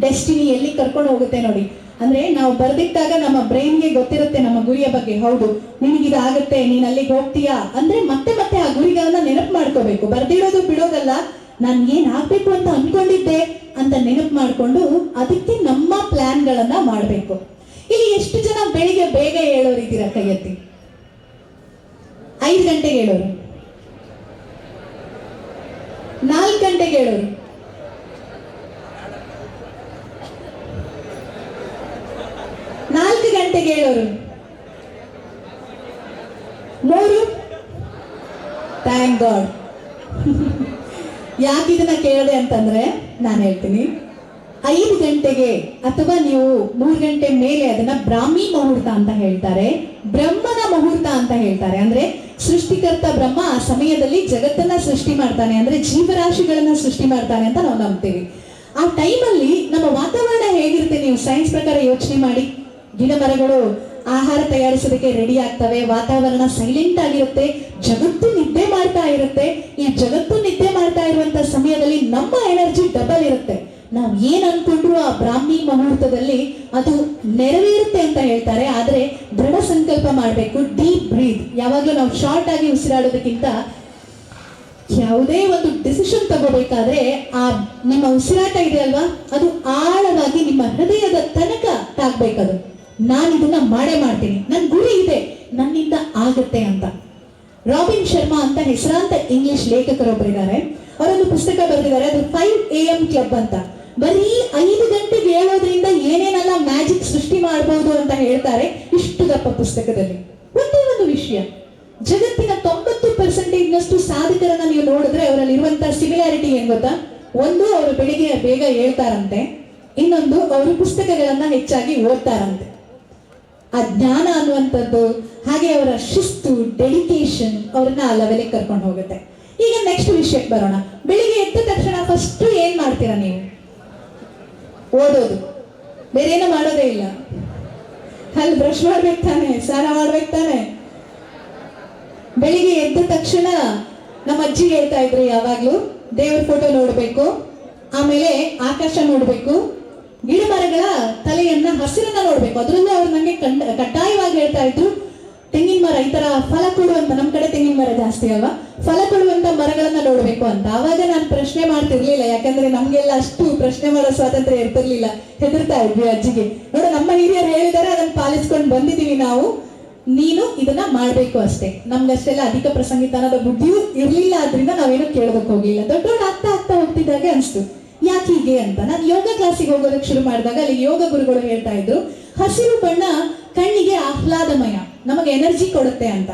ಡೆಸ್ಟಿನಿ ಎಲ್ಲಿ ಕರ್ಕೊಂಡು ಹೋಗುತ್ತೆ ನೋಡಿ. ಅಂದ್ರೆ ನಾವು ಬರೆದಿಟ್ಟಾಗ ನಮ್ಮ ಬ್ರೈನ್ಗೆ ಗೊತ್ತಿರುತ್ತೆ ನಮ್ಮ ಗುರಿಯ ಬಗ್ಗೆ. ಹೌದು, ನಿನಗಿದಾಗತ್ತೆ, ನೀನ್ ಅಲ್ಲಿಗೆ ಹೋಗ್ತೀಯಾ ಅಂದ್ರೆ ಮತ್ತೆ ಮತ್ತೆ ಆ ಗುರಿಗಳನ್ನ ನೆನಪು ಮಾಡ್ಕೋಬೇಕು. ಬರ್ದಿಡೋದು ಬಿಡೋದಲ್ಲ, ನಾನು ಏನ್ ಆಗ್ಬೇಕು ಅಂತ ಅನ್ಕೊಂಡಿದ್ದೆ ಅಂತ ನೆನಪು ಮಾಡ್ಕೊಂಡು ಅದಕ್ಕೆ ನಮ್ಮ ಪ್ಲಾನ್ಗಳನ್ನ ಮಾಡ್ಬೇಕು. ಇಲ್ಲಿ ಎಷ್ಟು ಜನ ಬೆಳಿಗ್ಗೆ ಬೇಗ ಹೇಳೋರಿದ್ದೀರಾ? ಕೈ ಎತ್ತಿ. 5 ಗಂಟೆಗೆ ಹೇಳೋರು, 4 ಗಂಟೆಗೆ ಹೇಳೋರು, 4 ಗಂಟೆಗೆ ಹೇಳೋರು, 3. Thank god. ಯಾಕೆ ಇದನ್ನ ಕೇಳಿದೆ ಅಂತಂದ್ರೆ ನಾನು ಹೇಳ್ತೀನಿ. 5 ಗಂಟೆಗೆ ಅಥವಾ ನೀವು 3 ಗಂಟೆ ಮೇಲೆ ಅದನ್ನ ಬ್ರಾಹ್ಮಿ ಮುಹೂರ್ತ ಅಂತ ಹೇಳ್ತಾರೆ, ಬ್ರಹ್ಮನ ಮುಹೂರ್ತ ಅಂತ ಹೇಳ್ತಾರೆ. ಅಂದ್ರೆ ಸೃಷ್ಟಿಕರ್ತ ಬ್ರಹ್ಮ ಆ ಸಮಯದಲ್ಲಿ ಜಗತ್ತನ್ನ ಸೃಷ್ಟಿ ಮಾಡ್ತಾನೆ, ಅಂದ್ರೆ ಜೀವರಾಶಿಗಳನ್ನ ಸೃಷ್ಟಿ ಮಾಡ್ತಾನೆ ಅಂತ ನಾವು ನಂಬ್ತೀವಿ. ಆ ಟೈಮಲ್ಲಿ ನಮ್ಮ ವಾತಾವರಣ ಹೇಗಿರುತ್ತೆ ನೀವು ಸೈನ್ಸ್ ಪ್ರಕಾರ ಯೋಚನೆ ಮಾಡಿ. ಗಿಡ ಮರಗಳು ಆಹಾರ ತಯಾರಿಸೋದಕ್ಕೆ ರೆಡಿ ಆಗ್ತವೆ, ವಾತಾವರಣ ಸೈಲೆಂಟ್ ಆಗಿರುತ್ತೆ, ಜಗತ್ತು ನಿದ್ದೆ ಮಾಡ್ತಾ ಇರುತ್ತೆ. ಈ ಜಗತ್ತು ನಿದ್ದೆ ಮಾಡ್ತಾ ಇರುವಂತ ಸಮಯದಲ್ಲಿ ನಮ್ಮ ಎನರ್ಜಿ ಡಬಲ್ ಇರುತ್ತೆ. ನಾವು ಏನ್ ಅನ್ಕೊಂಡ್ರು ಆ ಬ್ರಾಹ್ಮಿ ಮುಹೂರ್ತದಲ್ಲಿ ಅದು ನೆರವೇರುತ್ತೆ ಅಂತ ಹೇಳ್ತಾರೆ. ಆದ್ರೆ ದೃಢ ಸಂಕಲ್ಪ ಮಾಡಬೇಕು, ಡೀಪ್ ಬ್ರೀತ್. ಯಾವಾಗ್ಲೂ ನಾವು ಶಾರ್ಟ್ ಆಗಿ ಉಸಿರಾಡೋದಕ್ಕಿಂತ ಯಾವುದೇ ಒಂದು ಡಿಸಿಷನ್ ತಗೋಬೇಕಾದ್ರೆ ಆ ನಿಮ್ಮ ಉಸಿರಾಟ ಇದೆ ಅಲ್ವಾ, ಅದು ಆಳವಾಗಿ ನಿಮ್ಮ ಹೃದಯದ ತನಕ ತಾಗ್ಬೇಕದು. ನಾನು ಇದನ್ನ ಮಾಡೇ ಮಾಡ್ತೀನಿ, ನನ್ನ ಗುರಿ ಇದೆ, ನನ್ನಿಂದ ಆಗುತ್ತೆ ಅಂತ. ರಾಬಿನ್ ಶರ್ಮಾ ಅಂತ ಹೆಸರಾಂತ ಇಂಗ್ಲಿಷ್ ಲೇಖಕರೊಬ್ಬರಿದ್ದಾರೆ. ಅವರೊಂದು ಪುಸ್ತಕ ಬರೆದಿದ್ದಾರೆ, ಅದು 5 AM ಕ್ಲಬ್ ಅಂತ. ಬರೀ 5 ಗಂಟೆಗೆ ಹೇಳೋದ್ರಿಂದ ಏನೇನೆಲ್ಲ ಮ್ಯಾಜಿಕ್ ಸೃಷ್ಟಿ ಮಾಡಬಹುದು ಅಂತ ಹೇಳ್ತಾರೆ ಇಷ್ಟು ದಪ್ಪ ಪುಸ್ತಕದಲ್ಲಿ. ಒಂದೇ ಒಂದು ವಿಷಯ, ಜಗತ್ತಿನ 90% ಸಾಧಕರನ್ನ ನೀವು ನೋಡಿದ್ರೆ ಅವರಲ್ಲಿ ಇರುವಂತಹ ಸಿಮಿಲಾರಿಟಿ ಏನ್ ಗೊತ್ತಾ? ಒಂದು, ಅವರು ಬೆಳಿಗ್ಗೆ ಬೇಗ ಹೇಳ್ತಾರಂತೆ. ಇನ್ನೊಂದು, ಅವರು ಪುಸ್ತಕಗಳನ್ನ ಹೆಚ್ಚಾಗಿ ಓದ್ತಾರಂತೆ. ಆ ಜ್ಞಾನ ಅನ್ನುವಂಥದ್ದು, ಹಾಗೆ ಅವರ ಶಿಸ್ತು, ಡೆಡಿಕೇಶನ್ ಅವ್ರನ್ನ ಆ ಲೆವೆಲ್ಗೆ ಕರ್ಕೊಂಡು ಹೋಗುತ್ತೆ. ಈಗ ನೆಕ್ಸ್ಟ್ ವಿಷಯಕ್ಕೆ ಬರೋಣ. ಬೆಳಿಗ್ಗೆ ಎದ್ದ ತಕ್ಷಣ ಫಸ್ಟ್ ಏನ್ ಮಾಡ್ತೀರಾ ನೀವು? ಓದೋದು, ಬೇರೆ ಏನೋ ಮಾಡೋದೇ ಇಲ್ಲ. ಅಲ್ಲಿ ಬ್ರಷ್ ಮಾಡ್ಬೇಕು ತಾನೆ, ಸ್ನಾನ ಮಾಡ್ಬೇಕು ತಾನೆ. ಬೆಳಿಗ್ಗೆ ಎದ್ದ ತಕ್ಷಣ ನಮ್ಮ ಅಜ್ಜಿ ಹೇಳ್ತಾ ಇದ್ರು ಯಾವಾಗ್ಲೂ, ದೇವ್ರ ಫೋಟೋ ನೋಡ್ಬೇಕು, ಆಮೇಲೆ ಆಕಾಶ ನೋಡ್ಬೇಕು, ಗಿಡ ಮರಗಳ ತಲೆಯನ್ನ ಹಸಿರನ್ನ ನೋಡ್ಬೇಕು. ಅದ್ರಲ್ಲೂ ಅವ್ರು ನಂಗೆ ಕಡ್ಡಾಯವಾಗಿ ಹೇಳ್ತಾ ಇದ್ರು, ತೆಂಗಿನ ಮರ ಈ ತರ ಫಲ ಕೊಡುವಂತ, ನಮ್ ಕಡೆ ತೆಂಗಿನ ಮರ ಜಾಸ್ತಿ ಅಲ್ವಾ, ಫಲ ಕೊಡುವಂತ ಮರಗಳನ್ನ ನೋಡ್ಬೇಕು ಅಂತ. ಆವಾಗ ನಾನು ಪ್ರಶ್ನೆ ಮಾಡ್ತಿರ್ಲಿಲ್ಲ, ಯಾಕಂದ್ರೆ ನಮ್ಗೆಲ್ಲ ಅಷ್ಟು ಪ್ರಶ್ನೆ ಮಾಡೋ ಸ್ವಾತಂತ್ರ್ಯ ಇರ್ತಿರ್ಲಿಲ್ಲ, ಹೆದರ್ತಾ ಇದ್ವಿ ಅಜ್ಜಿಗೆ. ನೋಡ, ನಮ್ಮ ಹಿರಿಯರು ಹೇಳಿದಾರೆ, ಅದನ್ನ ಪಾಲಿಸ್ಕೊಂಡು ಬಂದಿದೀವಿ ನಾವು, ನೀನು ಇದನ್ನ ಮಾಡ್ಬೇಕು ಅಷ್ಟೇ. ನಮ್ಗಷ್ಟೆಲ್ಲ ಅಧಿಕ ಪ್ರಸಂಗಿತನದ ಬುದ್ಧಿಯೂ ಇರ್ಲಿಲ್ಲ, ಆದ್ರಿಂದ ನಾವೇನು ಕೇಳೋದಕ್ಕೆ ಹೋಗ್ಲಿಲ್ಲ. ದೊಡ್ಡ ಆಗ್ತಾ ಹೋಗ್ತಿದ್ದಾಗೆ ಅನ್ಸ್ತು, ಯಾಕೆ ಹೀಗೆ ಅಂತ. ನಾನು ಯೋಗ ಕ್ಲಾಸಿಗೆ ಹೋಗೋದಕ್ಕೆ ಶುರು ಮಾಡಿದಾಗ ಅಲ್ಲಿ ಯೋಗ ಗುರುಗಳು ಹೇಳ್ತಾ ಇದ್ರು, ಹಸಿರು ಬಣ್ಣ ಕಣ್ಣಿಗೆ ಆಹ್ಲಾದಮಯ, ನಮಗೆ ಎನರ್ಜಿ ಕೊಡುತ್ತೆ ಅಂತ.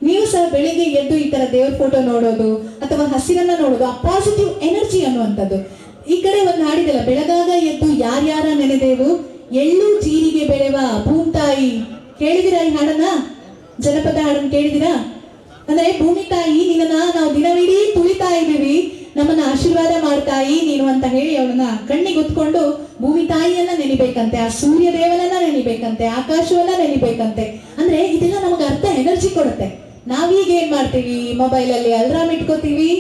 ನೀವು ಸಹ ಬೆಳಿಗ್ಗೆ ಎದ್ದು ಈ ತರ ದೇವ್ರ ಫೋಟೋ ನೋಡೋದು ಅಥವಾ ಹಸಿರನ್ನ ನೋಡೋದು, ಆ ಪಾಸಿಟಿವ್ ಎನರ್ಜಿ ಅನ್ನುವಂಥದ್ದು. ಈ ಕಡೆ ಒಂದು ಹಾಡಿದಲ್ಲ, ಬೆಳಗಾಗ ಎದ್ದು ಯಾರ್ಯಾರ ನೆನೆದೇವು, ಎಳ್ಳು ಜೀರಿಗೆ ಬೆಳೆವ ಭೂಮ್ತಾಯಿ. ಕೇಳಿದಿರಾ ಈ ಹಾಡನ್ನ? ಜನಪದ ಹಾಡನ್ನ ಕೇಳಿದಿರಾ? ಅಂದ್ರೆ ಭೂಮಿ ತಾಯಿ ನಿನ್ನ ನಾವು ದಿನವಿಡೀ ತುಳಿತಾ ಇದ್ದೀವಿ, ನಮ್ಮನ್ನ ಆಶೀರ್ವಾದ ಮಾಡ್ತಾಯಿ ನೀನು ಅಂತ ಹೇಳಿ ಅವಳನ್ನ ಕಣ್ಣಿಗೆ ಉತ್ಕೊಂಡು ಭೂಮಿ ತಾಯಿಯನ್ನ ನೆನಿಬೇಕಂತೆ, ಆ ಸೂರ್ಯ ದೇವನನ್ನ ನೆನಿಬೇಕಂತೆ, ಆಕಾಶವನ್ನ ನೆನಿಬೇಕಂತೆ. ಅಂದ್ರೆ ಇದೆಲ್ಲ ನಮಗೆ ಅರ್ಥ ಎನರ್ಜಿ ಕೊಡುತ್ತೆ. ನಾವೀಗ ಏನ್ ಮಾಡ್ತೀವಿ, ಮೊಬೈಲ್ ಅಲ್ಲಿ ಅಲ್ರಾಮ್ ಇಟ್ಕೋತೀವಿ,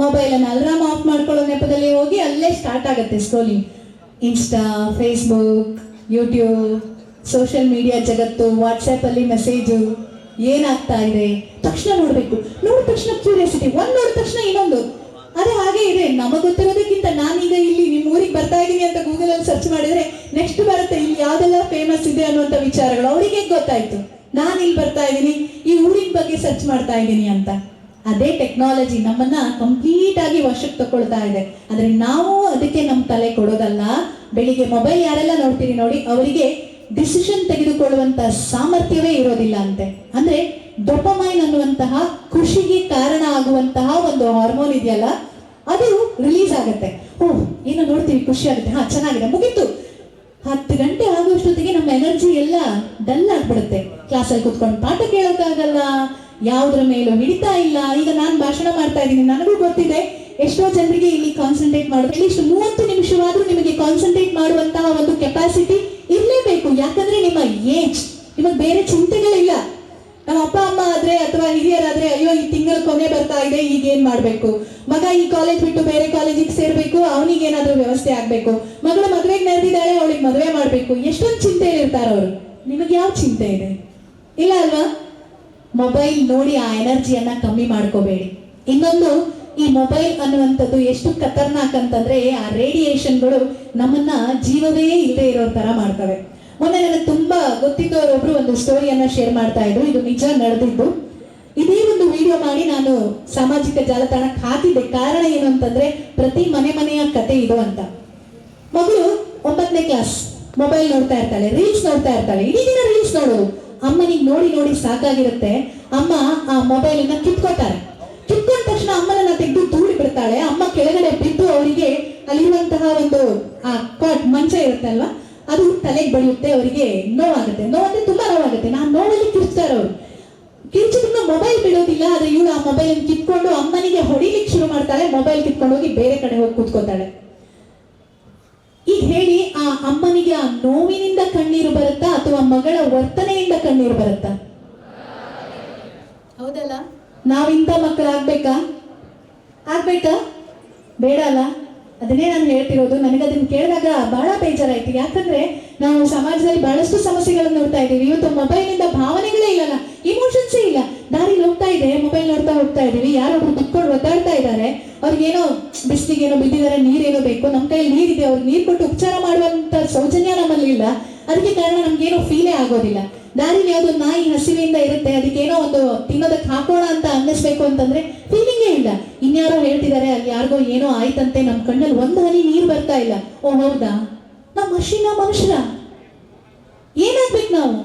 ಮೊಬೈಲ್ ಅನ್ನ ಅಲ್ರಾಮ್ ಆಫ್ ಮಾಡ್ಕೊಳ್ಳೋ ನೆಪದಲ್ಲಿ ಹೋಗಿ ಅಲ್ಲೇ ಸ್ಟಾರ್ಟ್ ಆಗುತ್ತೆ scrolling. Insta, Facebook, YouTube, social media ಜಗತ್ತು, ವಾಟ್ಸ್ಆಪ್ ಅಲ್ಲಿ ಮೆಸೇಜು, ಏನಾಗ್ತಾ ಇದೆ ತಕ್ಷಣ ನೋಡ್ಬೇಕು. ನೋಡಿದ ತಕ್ಷಣ ಕ್ಯೂರಿಯಾಸಿಟಿ, ಒಂದ್ ನೋಡಿದ ತಕ್ಷಣ ಇನ್ನೊಂದು, ಅದೇ ಹಾಗೆ ಇದೆ. ನಮಗೆ ಗೊತ್ತಿರೋದಕ್ಕಿಂತ ನಾನೀಗ ಇಲ್ಲಿ ನಿಮ್ಮ ಊರಿಗೆ ಬರ್ತಾ ಇದ್ದೀನಿ ಅಂತ ಗೂಗಲ್ ಅಲ್ಲಿ ಸರ್ಚ್ ಮಾಡಿದ್ರೆ ನೆಕ್ಸ್ಟ್ ಬರುತ್ತೆ ಇಲ್ಲಿ ಯಾವ್ದೆಲ್ಲ ಫೇಮಸ್ ಇದೆ ಅನ್ನುವಂಥ ವಿಚಾರಗಳು. ಅವರಿಗೆ ಗೊತ್ತಾಯ್ತು ನಾನು ಇಲ್ಲಿ ಬರ್ತಾ ಇದ್ದೀನಿ, ಈ ಊರಿನ ಬಗ್ಗೆ ಸರ್ಚ್ ಮಾಡ್ತಾ ಇದ್ದೀನಿ ಅಂತ. ಅದೇ ಟೆಕ್ನಾಲಜಿ ನಮ್ಮನ್ನ ಕಂಪ್ಲೀಟ್ ಆಗಿ ವಶಕ್ಕೆ ತಗೊಳ್ತಾ ಇದೆ. ಆದ್ರೆ ನಾವು ಅದಕ್ಕೆ ನಮ್ಮ ತಲೆ ಕೊಡೋದಲ್ಲ. ಬೆಳಿಗ್ಗೆ ಮೊಬೈಲ್ ಯಾರೆಲ್ಲ ನೋಡ್ತೀರಿ ನೋಡಿ, ಅವರಿಗೆ ಡಿಸಿಷನ್ ತೆಗೆದುಕೊಳ್ಳುವಂತ ಸಾಮರ್ಥ್ಯವೇ ಇರೋದಿಲ್ಲ ಅಂತೆ. ಅಂದ್ರೆ ಡೊಪಮೈನ್ ಅನ್ನುವಂತಹ ಖುಷಿಗೆ ಕಾರಣ ಆಗುವಂತಹ ಒಂದು ಹಾರ್ಮೋನ್ ಇದೆಯಲ್ಲ, ಅದು ರಿಲೀಸ್ ಆಗುತ್ತೆ. ಓಹ್ ಏನೋ ನೋಡ್ತೀವಿ, ಖುಷಿ ಆಗುತ್ತೆ, ಹಾ ಚೆನ್ನಾಗಿದೆ, ಮುಗೀತು. 10 ಗಂಟೆ ಆಗುವಷ್ಟೊತ್ತಿಗೆ ನಮ್ಮ ಎನರ್ಜಿ ಎಲ್ಲ ಡಲ್ ಆಗ್ಬಿಡುತ್ತೆ. ಕ್ಲಾಸಲ್ಲಿ ಕೂತ್ಕೊಂಡು ಪಾಠ ಕೇಳೋಕ್ಕಾಗಲ್ಲ, ಯಾವುದ್ರ ಮೇಲೂ ಹಿಡಿತಾ ಇಲ್ಲ. ಈಗ ನಾನು ಭಾಷಣ ಮಾಡ್ತಾ ಇದ್ದೀನಿ, ನನಗೂ ಗೊತ್ತಿದೆ ಎಷ್ಟೋ ಜನರಿಗೆ ಇಲ್ಲಿ ಕಾನ್ಸಂಟ್ರೇಟ್ ಮಾಡೋದು ಅಟ್ಲೀಸ್ಟ್ 30 ನಿಮಿಷವಾದ್ರೂ ನಿಮಗೆ ಕಾನ್ಸಂಟ್ರೇಟ್ ಮಾಡುವಂತಹ ಒಂದು ಕೆಪಾಸಿಟಿ ಇರಲೇಬೇಕು. ಯಾಕಂದ್ರೆ ನಿಮ್ಮ ಏಜ್, ನಿಮಗೆ ಬೇರೆ ಚಿಂತೆಗಳಿಲ್ಲ. ನಮ್ಮ ಅಪ್ಪ ಅಮ್ಮ ಆದ್ರೆ ಅಥವಾ ಹಿರಿಯರಾದ್ರೆ ಅಯ್ಯೋ ಈ ತಿಂಗಳ ಕೊನೆ ಬರ್ತಾ ಇದೆ, ಈಗ ಏನ್ ಮಾಡ್ಬೇಕು, ಮಗ ಈ ಕಾಲೇಜ್ ಬಿಟ್ಟು ಬೇರೆ ಕಾಲೇಜಿಗೆ ಸೇರ್ಬೇಕು, ಅವನಿಗೆ ಏನಾದ್ರೂ ವ್ಯವಸ್ಥೆ ಆಗ್ಬೇಕು, ಮಗಳ ಮದುವೆಗೆ ನಡೆದಿದ್ದಾಳೆ ಅವಳಿಗೆ ಮದುವೆ ಮಾಡ್ಬೇಕು, ಎಷ್ಟೊಂದು ಚಿಂತೆ ಇರ್ತಾರ ಅವರು. ನಿಮಗೆ ಯಾವ ಚಿಂತೆ ಇದೆ? ಇಲ್ಲ ಅಲ್ವಾ? ಮೊಬೈಲ್ ನೋಡಿ ಆ ಎನರ್ಜಿಯನ್ನ ಕಮ್ಮಿ ಮಾಡ್ಕೋಬೇಡಿ. ಇನ್ನೊಂದು, ಈ ಮೊಬೈಲ್ ಅನ್ನುವಂಥದ್ದು ಎಷ್ಟು ಖತರ್ನಾಕ್ ಅಂತಂದ್ರೆ ಆ ರೇಡಿಯೇಷನ್ಗಳು ನಮ್ಮನ್ನ ಜೀವವೇ ಇಲ್ಲದೆ ಇರೋ ತರ ಮಾಡ್ತವೆ. ಮೊನ್ನೆ ನನಗೆ ತುಂಬಾ ಗೊತ್ತಿದ್ದವರೊಬ್ರು ಒಂದು ಸ್ಟೋರಿಯನ್ನ ಶೇರ್ ಮಾಡ್ತಾ ಇದ್ರು. ಇದು ನಿಜ ನಡೆದಿದ್ದು. ಇದೇ ಒಂದು ವಿಡಿಯೋ ಮಾಡಿ ನಾನು ಸಾಮಾಜಿಕ ಜಾಲತಾಣಕ್ಕೆ ಹಾಕಿದ್ದೆ. ಕಾರಣ ಏನು ಅಂತಂದ್ರೆ ಪ್ರತಿ ಮನೆಯ ಕತೆ ಇದು ಅಂತ. ಮಗಳು 9ನೇ ಕ್ಲಾಸ್, ಮೊಬೈಲ್ ನೋಡ್ತಾ ಇರ್ತಾಳೆ, ರೀಲ್ಸ್ ನೋಡ್ತಾ ಇರ್ತಾಳೆ, ಇಡೀ ದಿನ ರೀಲ್ಸ್ ನೋಡು. ಅಮ್ಮನಿಗೆ ನೋಡಿ ನೋಡಿ ಸಾಕಾಗಿರುತ್ತೆ. ಅಮ್ಮ ಆ ಮೊಬೈಲ್ ಅನ್ನ ಕಿತ್ಕೊತಾರೆ. ಕಿತ್ಕೊಂಡ ತಕ್ಷಣ ಅಮ್ಮನನ್ನ ತೆಗೆದು ದೂಡಿ ಬಿಡ್ತಾಳೆ. ಅಮ್ಮ ಕೆಳಗಡೆ ಬಿದ್ದು ಅವರಿಗೆ ಅಲ್ಲಿರುವಂತಹ ಒಂದು ಆ ಕಾಟ್ ಮಂಚ ಇರುತ್ತೆ ಅಲ್ವಾ, ಅದು ತಲೆಗೆ ಬಡಿಯುತ್ತೆ. ಅವರಿಗೆ ನೋವಾಗುತ್ತೆ. ನೋವಂದ್ರೆ ತುಂಬಾ ನೋವಾಗುತ್ತೆ. ನಾನು ನೋವಲ್ಲಿ ಕಿರ್ಚ್ತಾರೆ ಅವರು. ಕಿರ್ಚಿದ್ರು ಮೊಬೈಲ್ ಬಿಡೋದಿಲ್ಲ. ಆದ್ರೆ ಇವಳು ಆ ಮೊಬೈಲ್ ಅನ್ನು ಕಿತ್ಕೊಂಡು ಅಮ್ಮನಿಗೆ ಹೊಡಿಲಿಕ್ಕೆ ಶುರು ಮಾಡ್ತಾಳೆ. ಮೊಬೈಲ್ ಕಿತ್ಕೊಂಡು ಹೋಗಿ ಬೇರೆ ಕಡೆ ಹೋಗಿ ಕೂತ್ಕೋತಾಳೆ. ಈಗ ಹೇಳಿ, ಆ ಅಮ್ಮನಿಗೆ ಆ ನೋವಿನಿಂದ ಕಣ್ಣೀರು ಬರುತ್ತಾ ಅಥವಾ ಮಗಳ ವರ್ತನೆಯಿಂದ ಕಣ್ಣೀರು ಬರುತ್ತಾ? ಹೌದಲ್ಲ? ನಾವಿಂತ ಮಕ್ಕಳಾಗ್ಬೇಕಾ? ಬೇಡ ಅಲ್ಲ? ಅದನ್ನೇ ನಾನು ಹೇಳ್ತಿರೋದು. ನನಗೆ ಅದನ್ನ ಕೇಳಿದಾಗ ಬಹಳ ಬೇಜಾರಾಯ್ತು. ಯಾಕಂದ್ರೆ ನಾವು ಸಮಾಜದಲ್ಲಿ ಬಹಳಷ್ಟು ಸಮಸ್ಯೆಗಳನ್ನು ನೋಡ್ತಾ ಇದ್ದೀವಿ. ಇವತ್ತು ಮೊಬೈಲ್ ಇಂದ ಭಾವನೆಗಳೇ ಇಲ್ಲಲ್ಲ, ಇಮೋಷನ್ಸೇ ಇಲ್ಲ. ದಾರಿಲಿ ಹೋಗ್ತಾ ಇದೆ, ಮೊಬೈಲ್ ನೋಡ್ತಾ ಹೋಗ್ತಾ ಇದೀವಿ, ಯಾರೊಬ್ರು ದುಡ್ಕೊಂಡು ಒದ್ದಾಡ್ತಾ ಇದ್ದಾರೆ, ಅವ್ರಿಗೇನೋ ಬಿಸಿಲಿಗೇನೋ ಬಿದ್ದಿದ್ದಾರೆ, ನೀರೇನೋ ಬೇಕು, ನಮ್ಮ ಕೈಯಲ್ಲಿ ನೀರಿದೆ, ಅವ್ರಿಗೆ ನೀರು ಕೊಟ್ಟು ಉಪಚಾರ ಮಾಡುವಂತ ಸೌಜನ್ಯ ನಮ್ಮಲ್ಲಿ ಇಲ್ಲ. ಅದಕ್ಕೆ ಕಾರಣ ನಮ್ಗೇನೋ ಫೀಲೇ ಆಗೋದಿಲ್ಲ. ದಾರಿಲಿ ಯಾವ್ದು ನಾಯಿ ಹಸಿವೆಯಿಂದ ಇರುತ್ತೆ, ಅದಕ್ಕೇನೋ ಒಂದು ತಿನ್ನೋದಕ್ಕೆ ಹಾಕೋಣ ಅಂತ ಅನ್ನಿಸ್ಬೇಕು ಅಂತಂದ್ರೆ ಫೀಲಿಂಗೇ ಇಲ್ಲ. ಇನ್ಯಾರೋ ಹೇಳ್ತಿದ್ದಾರೆ ಅಲ್ಲಿ ಯಾರಿಗೋ ಏನೋ ಆಯ್ತಂತೆ, ನಮ್ ಕಣ್ಣಲ್ಲಿ ಒಂದು ಹನಿ ನೀರು ಬರ್ತಾ ಇಲ್ಲ. ಓ ಹೌದಾ? ನಾವು ಮನುಷ್ಯರ ಏನಾಗ್ಬೇಕು? ನಾವು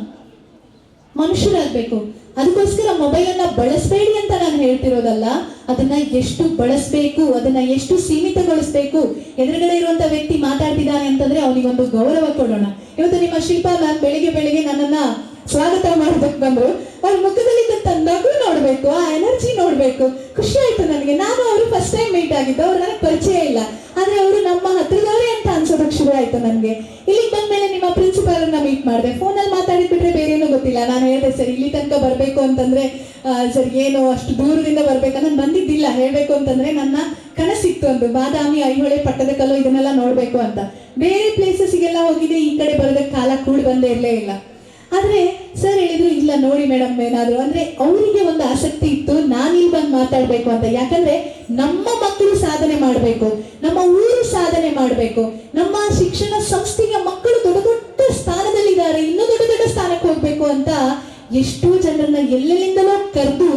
ಮನುಷ್ಯರಾಗ್ಬೇಕು. ಅದಕ್ಕೋಸ್ಕರ ಮೊಬೈಲ್ ಅನ್ನ ಬಳಸಬೇಡಿ ಅಂತ ನಾನು ಹೇಳ್ತಿರೋದಲ್ಲ. ಅದನ್ನ ಎಷ್ಟು ಬಳಸಬೇಕು, ಅದನ್ನ ಎಷ್ಟು ಸೀಮಿತಗೊಳಿಸಬೇಕು. ಎದುರುಗಡೆ ಇರುವಂತ ವ್ಯಕ್ತಿ ಮಾತಾಡ್ತಿದ್ದಾನೆ ಅಂತಂದ್ರೆ ಅವನಿಗೊಂದು ಗೌರವ ಕೊಡೋಣ. ಇವತ್ತು ನಿಮ್ಮ ಶಿಲ್ಪಾ ಮ್ಯಾಮ್ ಬೆಳಿಗ್ಗೆ ನನ್ನನ್ನ ಸ್ವಾಗತ ಮಾಡೋದಕ್ಕೆ ಬಂದ್ರು. ಅವ್ರ ಮುಖದಲ್ಲಿ ತಂದಾಗೂ ನೋಡ್ಬೇಕು, ಆ ಎನರ್ಜಿ ನೋಡ್ಬೇಕು. ಖುಷಿ ಆಯ್ತು ನನಗೆ. ನಾನು ಅವರು ಫಸ್ಟ್ ಟೈಮ್ ಮೀಟ್ ಆಗಿದ್ದು, ಅವ್ರು ನನಗೆ ಪರಿಚಯ ಇಲ್ಲ, ಆದ್ರೆ ಅವರು ನಮ್ಮ ಹತ್ರದವರೇ ಅಂತ ಅನ್ಸೋದಕ್ಕೆ ಶುರು ಆಯ್ತು ನನಗೆ. ಇಲ್ಲಿಗೆ ಬಂದ್ಮೇಲೆ ನಿಮ್ಮ ಪ್ರಿನ್ಸಿಪಾಲ್ ಅನ್ನ ಮೀಟ್ ಮಾಡಿದೆ. ಫೋನಲ್ಲಿ ಮಾತಾಡಿದ್ಬಿಟ್ರೆ ಬೇರೆ ಏನೂ ಗೊತ್ತಿಲ್ಲ. ನಾನು ಹೇಳಿದೆ ಸರ್ ಇಲ್ಲಿ ತನಕ ಬರ್ಬೇಕು ಅಂತಂದ್ರೆ ಸರ್ ಏನು ಅಷ್ಟು ದೂರದಿಂದ ಬರ್ಬೇಕಂತ ನಾನು ಬಂದಿದ್ದಿಲ್ಲ. ಹೇಳ್ಬೇಕು ಅಂತಂದ್ರೆ ನನ್ನ ಕನಸಿತ್ತು ಒಂದು, ಬಾದಾಮಿ, ಐಹೊಳೆ, ಪಟ್ಟದಕಲ್ಲು ಇದನ್ನೆಲ್ಲ ನೋಡ್ಬೇಕು ಅಂತ. ಬೇರೆ ಪ್ಲೇಸಸ್ಗೆಲ್ಲ ಹೋಗಿದೆ, ಈ ಕಡೆ ಬರೋದಕ್ಕೆ ಕಾಲ ಕೂಡಿ ಬಂದೇ ಇರಲೇ ಇಲ್ಲ. ಆದ್ರೆ ಸರ್ ಹೇಳಿದ್ರು ಇಲ್ಲ ನೋಡಿ ಮೇಡಮ್ ಏನಾದ್ರು ಅಂದ್ರೆ ಅವರಿಗೆ ಒಂದು ಆಸಕ್ತಿ ಇತ್ತು ನಾನು ಇಲ್ಲಿ ಬಂದು ಮಾತಾಡ್ಬೇಕು ಅಂತ. ಯಾಕಂದ್ರೆ ನಮ್ಮ ಮಕ್ಕಳು ಸಾಧನೆ ಮಾಡಬೇಕು, ನಮ್ಮ ಊರು ಸಾಧನೆ ಮಾಡಬೇಕು, ನಮ್ಮ ಶಿಕ್ಷಣ ಸಂಸ್ಥೆಯ ಮಕ್ಕಳು ದೊಡ್ಡ ದೊಡ್ಡ ಸ್ಥಾನದಲ್ಲಿದ್ದಾರೆ, ಇನ್ನೂ ದೊಡ್ಡ ದೊಡ್ಡ ಸ್ಥಾನಕ್ಕೆ ಹೋಗ್ಬೇಕು ಅಂತ ಎಷ್ಟೋ ಜನರನ್ನ ಎಲ್ಲೆಲ್ಲಿಂದಲೋ ಕರೆದು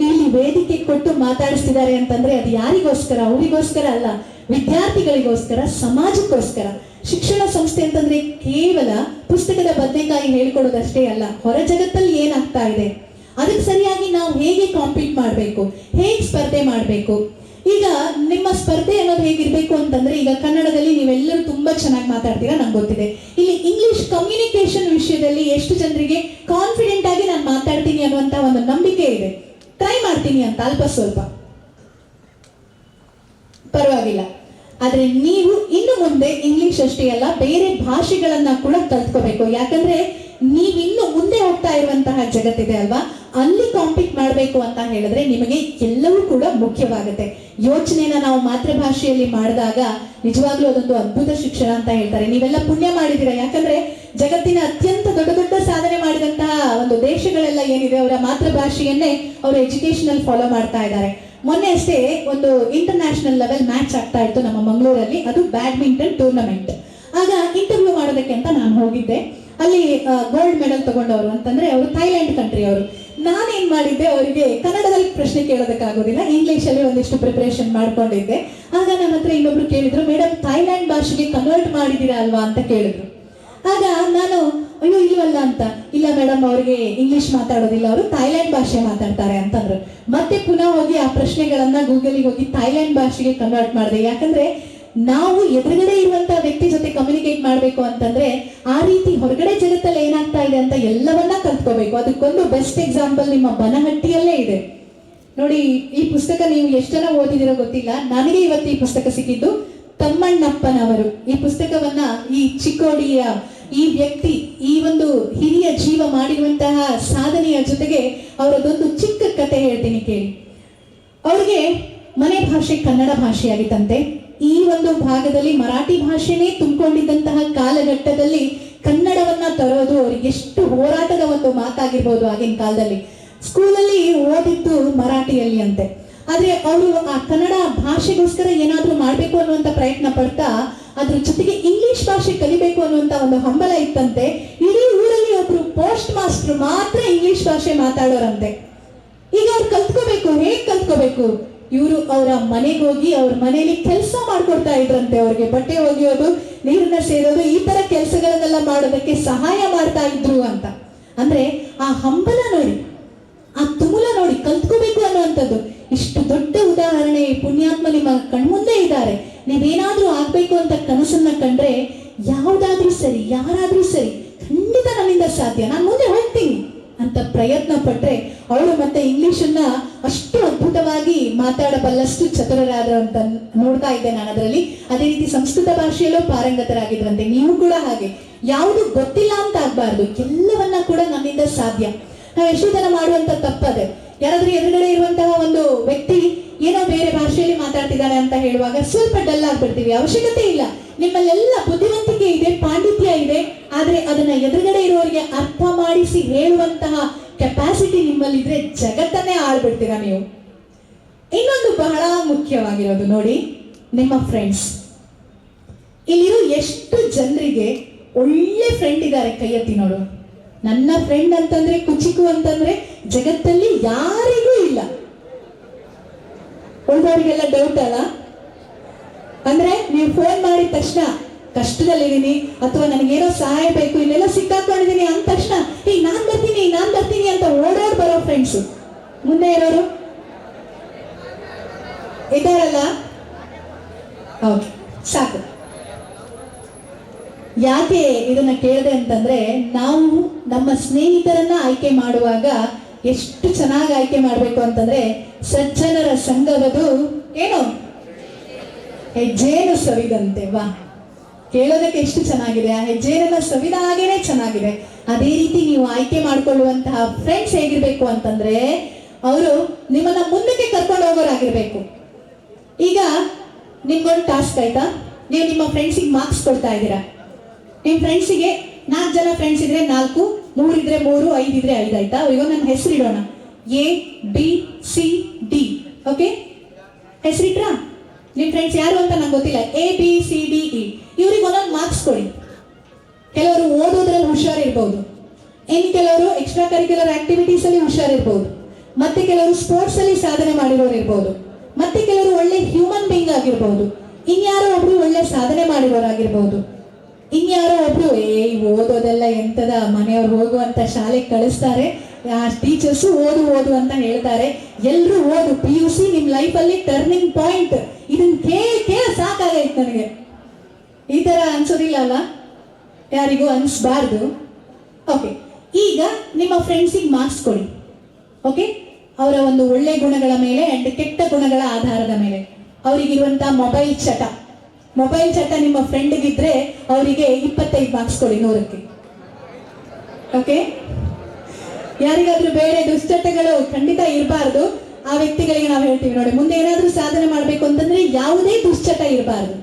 ಇಲ್ಲಿ ವೇದಿಕೆ ಕೊಟ್ಟು ಮಾತಾಡಿಸ್ತಿದ್ದಾರೆ ಅಂತಂದ್ರೆ ಅದು ಯಾರಿಗೋಸ್ಕರ? ಅವರಿಗೋಸ್ಕರ ಅಲ್ಲ, ವಿದ್ಯಾರ್ಥಿಗಳಿಗೋಸ್ಕರ, ಸಮಾಜಕ್ಕೋಸ್ಕರ. ಶಿಕ್ಷಣ ಸಂಸ್ಥೆ ಅಂತಂದ್ರೆ ಕೇವಲ ಪುಸ್ತಕದ ಬದನೆಕಾಯಿ ಹೇಳ್ಕೊಡೋದಷ್ಟೇ ಅಲ್ಲ, ಹೊರ ಜಗತ್ತಲ್ಲಿ ಏನಾಗ್ತಾ ಇದೆ ಅದಕ್ಕೆ ಸರಿಯಾಗಿ ನಾವು ಹೇಗೆ ಕಾಂಪೀಟ್ ಮಾಡಬೇಕು, ಹೇಗೆ ಸ್ಪರ್ಧೆ ಮಾಡಬೇಕು. ಈಗ ನಿಮ್ಮ ಸ್ಪರ್ಧೆ ಅನ್ನೋದು ಹೇಗಿರ್ಬೇಕು ಅಂತಂದ್ರೆ, ಈಗ ಕನ್ನಡದಲ್ಲಿ ನೀವೆಲ್ಲರೂ ತುಂಬಾ ಚೆನ್ನಾಗಿ ಮಾತಾಡ್ತೀರಾ ನಂಗೆ ಗೊತ್ತಿದೆ. ಇಲ್ಲಿ ಇಂಗ್ಲಿಷ್ ಕಮ್ಯುನಿಕೇಶನ್ ವಿಷಯದಲ್ಲಿ ಎಷ್ಟು ಜನರಿಗೆ ಕಾನ್ಫಿಡೆಂಟ್ ಆಗಿ ನಾನು ಮಾತಾಡ್ತೀನಿ ಅನ್ನುವಂತ ಒಂದು ನಂಬಿಕೆ ಇದೆ? ಟ್ರೈ ಮಾಡ್ತೀನಿ ಅಂತ ಅಲ್ಪ ಸ್ವಲ್ಪ ಪರವಾಗಿಲ್ಲ. ಆದ್ರೆ ನೀವು ಇನ್ನು ಮುಂದೆ ಇಂಗ್ಲಿಷ್ ಅಷ್ಟೇ ಅಲ್ಲ ಬೇರೆ ಭಾಷೆಗಳನ್ನ ಕೂಡ ಕಲ್ತ್ಕೋಬೇಕು. ಯಾಕಂದ್ರೆ ನೀವಿನ್ನು ಮುಂದೆ ಹೋಗ್ತಾ ಇರುವಂತಹ ಜಗತ್ತಿದೆ ಅಲ್ವಾ, ಅಲ್ಲಿ ಕಾಂಪೀಟ್ ಮಾಡಬೇಕು ಅಂತ ಹೇಳಿದ್ರೆ ನಿಮಗೆ ಎಲ್ಲವೂ ಕೂಡ ಮುಖ್ಯವಾಗುತ್ತೆ. ಯೋಚನೆನ ನಾವು ಮಾತೃಭಾಷೆಯಲ್ಲಿ ಮಾಡಿದಾಗ ನಿಜವಾಗ್ಲೂ ಅದೊಂದು ಅದ್ಭುತ ಶಿಕ್ಷಣ ಅಂತ ಹೇಳ್ತಾರೆ. ನೀವೆಲ್ಲ ಪುಣ್ಯ ಮಾಡಿದ್ದೀರಾ. ಯಾಕಂದ್ರೆ ಜಗತ್ತಿನ ಅತ್ಯಂತ ದೊಡ್ಡ ದೊಡ್ಡ ಸಾಧನೆ ಮಾಡಿದಂತಹ ಒಂದು ದೇಶಗಳೆಲ್ಲ ಏನಿದೆ ಅವರ ಮಾತೃಭಾಷೆಯನ್ನೇ ಅವರು ಎಜುಕೇಶನ್ ಅಲ್ಲಿ ಫಾಲೋ ಮಾಡ್ತಾ ಇದ್ದಾರೆ. ಮೊನ್ನೆ ಅಷ್ಟೇ ಒಂದು ಇಂಟರ್ನ್ಯಾಷನಲ್ ಲೆವೆಲ್ ಮ್ಯಾಚ್ ಆಗ್ತಾ ಇತ್ತು ನಮ್ಮ ಮಂಗಳೂರಲ್ಲಿ, ಅದು ಬ್ಯಾಡ್ಮಿಂಟನ್ ಟೂರ್ನಮೆಂಟ್. ಆಗ ಇಂಟರ್ವ್ಯೂ ಮಾಡೋದಕ್ಕೆ ಅಂತ ನಾನು ಹೋಗಿದ್ದೆ. ಅಲ್ಲಿ ಗೋಲ್ಡ್ ಮೆಡಲ್ ತಗೊಂಡವರು ಅಂತಂದ್ರೆ ಅವರು ಥೈಲ್ಯಾಂಡ್ ಕಂಟ್ರಿ ಅವರು. ನಾನೇನ್ ಮಾಡಿದ್ದೆ, ಅವರಿಗೆ ಕನ್ನಡದಲ್ಲಿ ಪ್ರಶ್ನೆ ಕೇಳೋದಕ್ಕಾಗೋದಿಲ್ಲ, ಇಂಗ್ಲಿಷಲ್ಲಿ ಒಂದಿಷ್ಟು ಪ್ರಿಪರೇಷನ್ ಮಾಡ್ಕೊಂಡಿದ್ದೆ. ಆಗ ನನ್ನ ಹತ್ರ ಇನ್ನೊಬ್ರು ಕೇಳಿದ್ರು, ಮೇಡಮ್ ಥೈಲ್ಯಾಂಡ್ ಭಾಷೆಗೆ ಕನ್ವರ್ಟ್ ಮಾಡಿದ್ದೀರಾ ಅಲ್ವಾ ಅಂತ ಕೇಳಿದ್ರು. ಆಗ ನಾನು ಅಯ್ಯೋ ಇಲ್ವಲ್ಲ ಅಂತ, ಇಲ್ಲ ಮೇಡಮ್ ಅವರಿಗೆ ಇಂಗ್ಲಿಷ್ ಮಾತಾಡೋದಿಲ್ಲ, ಅವರು ಥೈಲ್ಯಾಂಡ್ ಭಾಷೆ ಮಾತಾಡ್ತಾರೆ ಅಂತಂದ್ರು. ಮತ್ತೆ ಪುನಃ ಹೋಗಿ ಆ ಪ್ರಶ್ನೆಗಳನ್ನ ಗೂಗಲ್ಗೆ ಹೋಗಿ ಥೈಲ್ಯಾಂಡ್ ಭಾಷೆಗೆ ಕನ್ವರ್ಟ್ ಮಾಡಿದೆ. ಯಾಕಂದ್ರೆ ನಾವು ಎದುರುಗಡೆ ಇರುವಂತಹ ವ್ಯಕ್ತಿ ಜೊತೆ ಕಮ್ಯುನಿಕೇಟ್ ಮಾಡಬೇಕು ಅಂತಂದ್ರೆ ಆ ರೀತಿ ಹೊರಗಡೆ ಜಗತ್ತಲ್ಲಿ ಏನಾಗ್ತಾ ಇದೆ ಅಂತ ಎಲ್ಲವನ್ನ ಕಲ್ತ್ಕೋಬೇಕು. ಅದಕ್ಕೊಂದು ಬೆಸ್ಟ್ ಎಕ್ಸಾಂಪಲ್ ನಿಮ್ಮ ಬನಹಟ್ಟಿಯಲ್ಲೇ ಇದೆ ನೋಡಿ. ಈ ಪುಸ್ತಕ ನೀವು ಎಷ್ಟು ಜನ ಓದಿದಿರೋ ಗೊತ್ತಿಲ್ಲ, ನನಗೆ ಇವತ್ತು ಈ ಪುಸ್ತಕ ಸಿಕ್ಕಿದ್ದು ತಮ್ಮಣ್ಣಪ್ಪನವರು. ಈ ಪುಸ್ತಕವನ್ನ ಈ ಚಿಕ್ಕೋಡಿಯ ಈ ವ್ಯಕ್ತಿ, ಈ ಒಂದು ಹಿರಿಯ ಜೀವ ಮಾಡಿರುವಂತಹ ಸಾಧನೆಯ ಜೊತೆಗೆ ಅವರದೊಂದು ಚಿಕ್ಕ ಕತೆ ಹೇಳ್ತೀನಿ ಕೇಳಿ. ಅವ್ರಿಗೆ ಮನೆ ಭಾಷೆ ಕನ್ನಡ ಭಾಷೆಯಾಗಿತ್ತಂತೆ. ಈ ಒಂದು ಭಾಗದಲ್ಲಿ ಮರಾಠಿ ಭಾಷೆನೇ ತುಂಬಿಕೊಂಡಿದ್ದಂತಹ ಕಾಲಘಟ್ಟದಲ್ಲಿ ಕನ್ನಡವನ್ನ ತರೋದು ಅವ್ರಿಗೆ ಎಷ್ಟು ಹೋರಾಟದ ಒಂದು ಮಾತಾಗಿರ್ಬೋದು. ಆಗಿನ ಕಾಲದಲ್ಲಿ ಸ್ಕೂಲಲ್ಲಿ ಓದಿದ್ದು ಮರಾಠಿಯಲ್ಲಿ ಅಂತೆ, ಆದ್ರೆ ಅವರು ಆ ಕನ್ನಡ ಭಾಷೆಗೋಸ್ಕರ ಏನಾದ್ರೂ ಮಾಡ್ಬೇಕು ಅನ್ನುವಂತ ಪ್ರಯತ್ನ ಪಡ್ತಾ ಅದ್ರ ಜೊತೆಗೆ ಇಂಗ್ಲಿಷ್ ಭಾಷೆ ಕಲಿಬೇಕು ಅನ್ನುವಂತ ಒಂದು ಹಂಬಲ ಇತ್ತಂತೆ. ಇಡೀ ಊರಲ್ಲಿ ಒಬ್ರು ಪೋಸ್ಟ್ ಮಾಸ್ಟರ್ ಮಾತ್ರ ಇಂಗ್ಲಿಷ್ ಭಾಷೆ ಮಾತಾಡೋರಂತೆ. ಈಗ ಅವ್ರು ಕಲ್ತ್ಕೋಬೇಕು, ಹೇಗ್ ಕಲ್ತ್ಕೋಬೇಕು? ಇವರು ಅವರ ಮನೆಗೆ ಹೋಗಿ ಅವ್ರ ಮನೆಯಲ್ಲಿ ಕೆಲಸ ಮಾಡ್ಕೊಡ್ತಾ ಇದ್ರಂತೆ. ಅವ್ರಿಗೆ ಬಟ್ಟೆ ಒಗೆಯೋದು, ನೀರನ್ನ ಸೇರೋದು, ಈ ತರ ಕೆಲಸಗಳನ್ನೆಲ್ಲ ಮಾಡೋದಕ್ಕೆ ಸಹಾಯ ಮಾಡ್ತಾ ಇದ್ರು ಅಂತ. ಅಂದ್ರೆ ಆ ಹಂಬಲ ನೋಡಿ, ಆ ತುಮುಲ ನೋಡಿ, ಕಲ್ತ್ಕೋಬೇಕು ಅನ್ನುವಂಥದ್ದು. ಇಷ್ಟು ದೊಡ್ಡ ಉದಾಹರಣೆ ಪುಣ್ಯಾತ್ಮ ನಿಮ್ಮ ಕಣ್ಮುಂದೆ ಇದ್ದಾರೆ. ನೀವೇನಾದ್ರೂ ಆಗ್ಬೇಕು ಅಂತ ಕನಸನ್ನ ಕಂಡ್ರೆ ಯಾವ್ದಾದ್ರೂ ಸರಿ, ಯಾರಾದ್ರೂ ಸರಿ, ಖಂಡಿತ ನನ್ನಿಂದ ಸಾಧ್ಯ, ನಾನು ಮುಂದೆ ಹೋಗ್ತೀನಿ ಅಂತ ಪ್ರಯತ್ನ ಪಟ್ರೆ ಅವಳು ಮತ್ತೆ ಇಂಗ್ಲಿಷನ್ನ ಅಷ್ಟು ಅದ್ಭುತವಾಗಿ ಮಾತಾಡಬಲ್ಲಷ್ಟು ಚತುರರಾದ್ರು ಅಂತ ನೋಡ್ತಾ ಇದ್ದೆ ನಾನು ಅದರಲ್ಲಿ. ಅದೇ ರೀತಿ ಸಂಸ್ಕೃತ ಭಾಷೆಯಲ್ಲೂ ಪಾರಂಗತರಾಗಿದ್ರಂತೆ. ನೀವು ಕೂಡ ಹಾಗೆ, ಯಾವುದು ಗೊತ್ತಿಲ್ಲ ಅಂತ ಆಗ್ಬಾರ್ದು, ಎಲ್ಲವನ್ನ ಕೂಡ ನನ್ನಿಂದ ಸಾಧ್ಯ. ನಾವು ಎಷ್ಟು ಜನ ಮಾಡುವಂತ ತಪ್ಪದೆ, ಯಾರಾದ್ರೂ ಎದುರುಗಡೆ ಇರುವಂತಹ ಒಂದು ವ್ಯಕ್ತಿ ಏನೋ ಬೇರೆ ಭಾಷೆಯಲ್ಲಿ ಮಾತಾಡ್ತಿದ್ದಾನೆ ಅಂತ ಹೇಳುವಾಗ ಸ್ವಲ್ಪ ಡಲ್ ಆಗ್ಬಿಡ್ತೀವಿ. ಅವಶ್ಯಕತೆ ಇಲ್ಲ, ನಿಮ್ಮಲ್ಲೆಲ್ಲ ಬುದ್ಧಿವಂತಿಕೆ ಇದೆ, ಪಾಂಡಿತ್ಯ ಇದೆ, ಆದ್ರೆ ಅದನ್ನ ಎದುರುಗಡೆ ಇರೋರಿಗೆ ಅರ್ಥ ಮಾಡಿಸಿ ಹೇಳುವಂತಹ ಕೆಪಾಸಿಟಿ ನಿಮ್ಮಲ್ಲಿದ್ರೆ ಜಗತ್ತನ್ನೇ ಆಳ್ಬಿಡ್ತೀರಾ ನೀವು. ಇನ್ನೊಂದು ಬಹಳ ಮುಖ್ಯವಾಗಿರೋದು ನೋಡಿ, ನಿಮ್ಮ ಫ್ರೆಂಡ್ಸ್. ಇಲ್ಲಿರೋ ಎಷ್ಟು ಜನರಿಗೆ ಒಳ್ಳೆ ಫ್ರೆಂಡ್ ಇದ್ದಾರೆ, ಕೈ ಎತ್ತಿ ನೋಡು. ನನ್ನ ಫ್ರೆಂಡ್ ಅಂತಂದ್ರೆ ಕುಚಿಕು ಅಂತಂದ್ರೆ ಜಗತ್ತಲ್ಲಿ ಯಾರಿಗೂ ಇಲ್ಲ. ಉಳಿದವರಿಗೆಲ್ಲ ಡೌಟ್ ಅಲ್ಲ. ಅಂದ್ರೆ ನೀವು ಫೋನ್ ಮಾಡಿದ ತಕ್ಷಣ ಕಷ್ಟದಲ್ಲಿದ್ದೀನಿ ಅಥವಾ ನನಗೇನೋ ಸಹಾಯ ಬೇಕು, ಇಲ್ಲೆಲ್ಲ ಸಿಕ್ಕಾಕೊಂಡಿದ್ದೀನಿ ಅಂದ ತಕ್ಷಣ ಈಗ ನಾನ್ ಬರ್ತೀನಿ ಅಂತ ಓಡೋಡ್ ಬರೋ ಫ್ರೆಂಡ್ಸ್ ಮುಂದೆ ಇರೋರು ಇದಾರಲ್ಲ. ಓಕೆ, ಸಾಕು. ಯಾಕೆ ಇದನ್ನ ಕೇಳಿದೆ ಅಂತಂದ್ರೆ, ನಾವು ನಮ್ಮ ಸ್ನೇಹಿತರನ್ನ ಆಯ್ಕೆ ಮಾಡುವಾಗ ಎಷ್ಟು ಚೆನ್ನಾಗಿ ಆಯ್ಕೆ ಮಾಡ್ಬೇಕು ಅಂತಂದ್ರೆ, ಸಜ್ಜನರ ಸಂಘವದು ಏನು ಹೆಜ್ಜೇನು ಸವಿದಂತೆ. ವಾ, ಕೇಳೋದಕ್ಕೆ ಎಷ್ಟು ಚೆನ್ನಾಗಿದೆ. ಆ ಹೆಜ್ಜೆಯನ್ನ ಸವಿದ ಹಾಗೇನೆ ಚೆನ್ನಾಗಿದೆ. ಅದೇ ರೀತಿ ನೀವು ಆಯ್ಕೆ ಮಾಡ್ಕೊಳ್ಳುವಂತಹ ಫ್ರೆಂಡ್ಸ್ ಹೇಗಿರ್ಬೇಕು ಅಂತಂದ್ರೆ, ಅವರು ನಿಮ್ಮನ್ನ ಮುಂದಕ್ಕೆ ಕರ್ಕೊಂಡು ಹೋಗೋರಾಗಿರ್ಬೇಕು. ಈಗ ನಿಮ್ಗೊಂದು ಟಾಸ್ಕ್ ಆಯ್ತಾ, ನೀವು ನಿಮ್ಮ ಫ್ರೆಂಡ್ಸಿಗೆ ಮಾರ್ಕ್ಸ್ ಕೊಡ್ತಾ ಇದ್ದೀರಾ. ನಿಮ್ಮ ಫ್ರೆಂಡ್ಸಿಗೆ 4 ಜನ ಫ್ರೆಂಡ್ಸ್ ಇದ್ರೆ 4, 3 ಇದ್ರೆ 3, 5 ಇದ್ರೆ 5 ಆಯ್ತಾ. ಈಗ ನನ್ನ ಹೆಸರಿಡೋಣ, ABCD. ಓಕೆ, ಹೆಸರಿಟ್ರಾ? ನಿಮ್ ಫ್ರೆಂಡ್ಸ್ ಯಾರು ಅಂತ ನಂಗೆ ಗೊತ್ತಿಲ್ಲ. ABCDE ಇವ್ರಿಗೆ ಒಂದೊಂದು ಮಾರ್ಕ್ಸ್ ಕೊಡಿ. ಕೆಲವರು ಓದೋದ್ರಲ್ಲಿ ಹುಷಾರಿರ್ಬೋದು, ಇನ್ನು ಕೆಲವರು ಎಕ್ಸ್ಟ್ರಾ ಕರಿಕ್ಯುಲರ್ ಆಕ್ಟಿವಿಟೀಸ್ ಅಲ್ಲಿ ಹುಷಾರಿರ್ಬೋದು, ಮತ್ತೆ ಕೆಲವರು ಸ್ಪೋರ್ಟ್ಸ್ ಅಲ್ಲಿ ಸಾಧನೆ ಮಾಡಿರೋರು ಇರ್ಬೋದು, ಮತ್ತೆ ಕೆಲವರು ಒಳ್ಳೆ ಹ್ಯೂಮನ್ ಬೀಯಿಂಗ್ ಆಗಿರ್ಬೋದು, ಇನ್ಯಾರೋ ಒಬ್ರು ಒಳ್ಳೆ ಸಾಧನೆ ಮಾಡಿರೋರಾಗಿರ್ಬೋದು, ಇನ್ಯಾರೋ ಒಬ್ರು ಓದೋದೆಲ್ಲ ಎಂತದ, ಮನೆಯವ್ರು ಹೋಗುವಂತ ಶಾಲೆಗೆ ಕಳಿಸ್ತಾರೆ, ಆ ಟೀಚರ್ಸು ಓದು ಅಂತ ಹೇಳ್ತಾರೆ. ಎಲ್ರು ಓದು, PUC ನಿಮ್ ಲೈಫ್ ಅಲ್ಲಿ ಟರ್ನಿಂಗ್ ಪಾಯಿಂಟ್. ಇದನ್ನ ಕೇಳ ಸಾಕಾಗೈತೆ ನನಗೆ. ಈ ತರ ಅನ್ಸೋದಿಲ್ಲ ಅಲ್ಲ, ಯಾರಿಗೂ ಅನ್ಸ್ಬಾರ್ದು. ಓಕೆ, ಈಗ ನಿಮ್ಮ ಫ್ರೆಂಡ್ಸಿಗೆ ಮಾರ್ಕ್ಸ್ ಕೊಡಿ. ಓಕೆ, ಅವರ ಒಂದು ಒಳ್ಳೆ ಗುಣಗಳ ಮೇಲೆ ಅಂಡ್ ಕೆಟ್ಟ ಗುಣಗಳ ಆಧಾರದ ಮೇಲೆ. ಅವರಿಗಿರುವಂತಹ ಮೊಬೈಲ್ ಚಟ ನಿಮ್ಮ ಫ್ರೆಂಡ್ಗಿದ್ರೆ ಅವರಿಗೆ 25 ಮಾರ್ಕ್ಸ್ ಕೊಡಿ 100ಕ್ಕೆ. ಓಕೆ, ಯಾರಿಗಾದ್ರೂ ಬೇರೆ ದುಶ್ಚಟಗಳು ಖಂಡಿತ ಇರಬಾರ್ದು. ಆ ವ್ಯಕ್ತಿಗಳಿಗೆ ನಾವು ಹೇಳ್ತೀವಿ ನೋಡಿ, ಮುಂದೆ ಏನಾದ್ರೂ ಸಾಧನೆ ಮಾಡ್ಬೇಕು ಅಂತಂದ್ರೆ ಯಾವುದೇ ದುಶ್ಚಟ ಇರಬಾರ್ದು,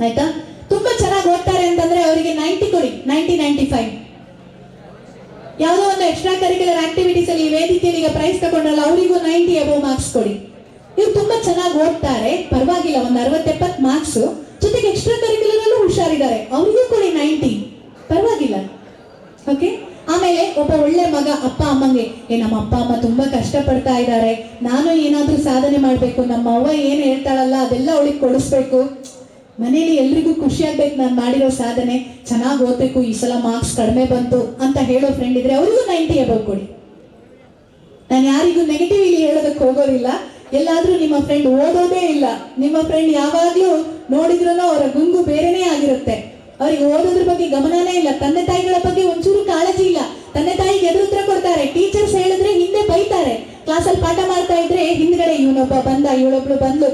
ಆಯ್ತಾ. ತುಂಬಾ ಚೆನ್ನಾಗಿ ಓದ್ತಾರೆ ಅಂತಂದ್ರೆ ಅವರಿಗೆ 90 ಕೊಡಿ, 90, 95. ಯಾವುದೋ ಒಂದು ಎಕ್ಸ್ಟ್ರಾ ಕರಿಕ್ಯುಲರ್ ಆಕ್ಟಿವಿಟೀಸ್ ಅಲ್ಲಿ ವೇದಿಕೆಯಲ್ಲಿ ಈಗ ಪ್ರೈಸ್ ತಗೊಂಡ್ರಲ್ಲ, ಅವರಿಗೂ 90 ಅಬೋ ಮಾರ್ಕ್ಸ್ ಕೊಡಿ. ಇವ್ರು ತುಂಬಾ ಚೆನ್ನಾಗಿ ಓದ್ತಾರೆ, ಪರವಾಗಿಲ್ಲ, ಒಂದು 60-70 ಮಾರ್ಕ್ಸ್, ಜೊತೆಗೆ ಎಕ್ಸ್ಟ್ರಾ ಕರಿಕ್ಯುಲರ್ ಅಲ್ಲೂ ಹುಷಾರಿದ್ದಾರೆ, ಅವರಿಗೂ ಕೊಡಿ 90, ಪರವಾಗಿಲ್ಲ. ಓಕೆ. ಆಮೇಲೆ ಒಬ್ಬ ಒಳ್ಳೆ ಮಗ, ಅಪ್ಪ ಅಮ್ಮಂಗೆ ನಮ್ಮ ಅಪ್ಪ ಅಮ್ಮ ತುಂಬಾ ಕಷ್ಟಪಡ್ತಾ ಇದ್ದಾರೆ, ನಾನು ಏನಾದ್ರೂ ಸಾಧನೆ ಮಾಡ್ಬೇಕು, ನಮ್ಮ ಅವ್ವ ಏನ್ ಹೇಳ್ತಾಳಲ್ಲ ಅದೆಲ್ಲ ಅವಳಿಗೆ ಕೊಡಿಸ್ಬೇಕು, ಮನೇಲಿ ಎಲ್ರಿಗೂ ಖುಷಿ ಆಗ್ಬೇಕು ನಾನು ಮಾಡಿರೋ ಸಾಧನೆ, ಚೆನ್ನಾಗಿ ಓದ್ಬೇಕು, ಈ ಸಲ ಮಾರ್ಕ್ಸ್ ಕಡಿಮೆ ಬಂತು ಅಂತ ಹೇಳೋ ಫ್ರೆಂಡ್ ಇದ್ರೆ ಅವರಿಗೂ 90 ಅಬೌವ್ ಕೊಡಿ. ನಾನು ಯಾರಿಗೂ ನೆಗೆಟಿವ್ ಇಲ್ಲಿ ಹೇಳೋದಕ್ಕೆ ಹೋಗೋದಿಲ್ಲ. ಎಲ್ಲಾದ್ರೂ ನಿಮ್ಮ ಫ್ರೆಂಡ್ ಓದೋದೇ ಇಲ್ಲ, ನಿಮ್ಮ ಫ್ರೆಂಡ್ ಯಾವಾಗ್ಲೂ ನೋಡಿದ್ರು ಅವರ ಗುಂಗು ಬೇರೆನೇ ಆಗಿರುತ್ತೆ, ಅವ್ರಿಗೆ ಓದೋದ್ರ ಬಗ್ಗೆ ಗಮನನೇ ಇಲ್ಲ, ತಂದೆ ತಾಯಿಗಳ ಬಗ್ಗೆ ಒಂಚೂರು ಕಾಳಜಿ ಇಲ್ಲ, ತಂದೆ ತಾಯಿಗೆ ಎದುರು ಉತ್ತರ ಕೊಡ್ತಾರೆ, ಟೀಚರ್ಸ್ ಹೇಳಿದ್ರೆ ಹಿಂದೆ ಬೈತಾರೆ, ಕ್ಲಾಸಲ್ಲಿ ಪಾಠ ಮಾಡ್ತಾ ಇದ್ರೆ ಹಿಂದ್ಗಡೆ ಇವನೊಬ್ಬ ಬಂದ ಇವಳೊಬ್ಳು ಬಂದು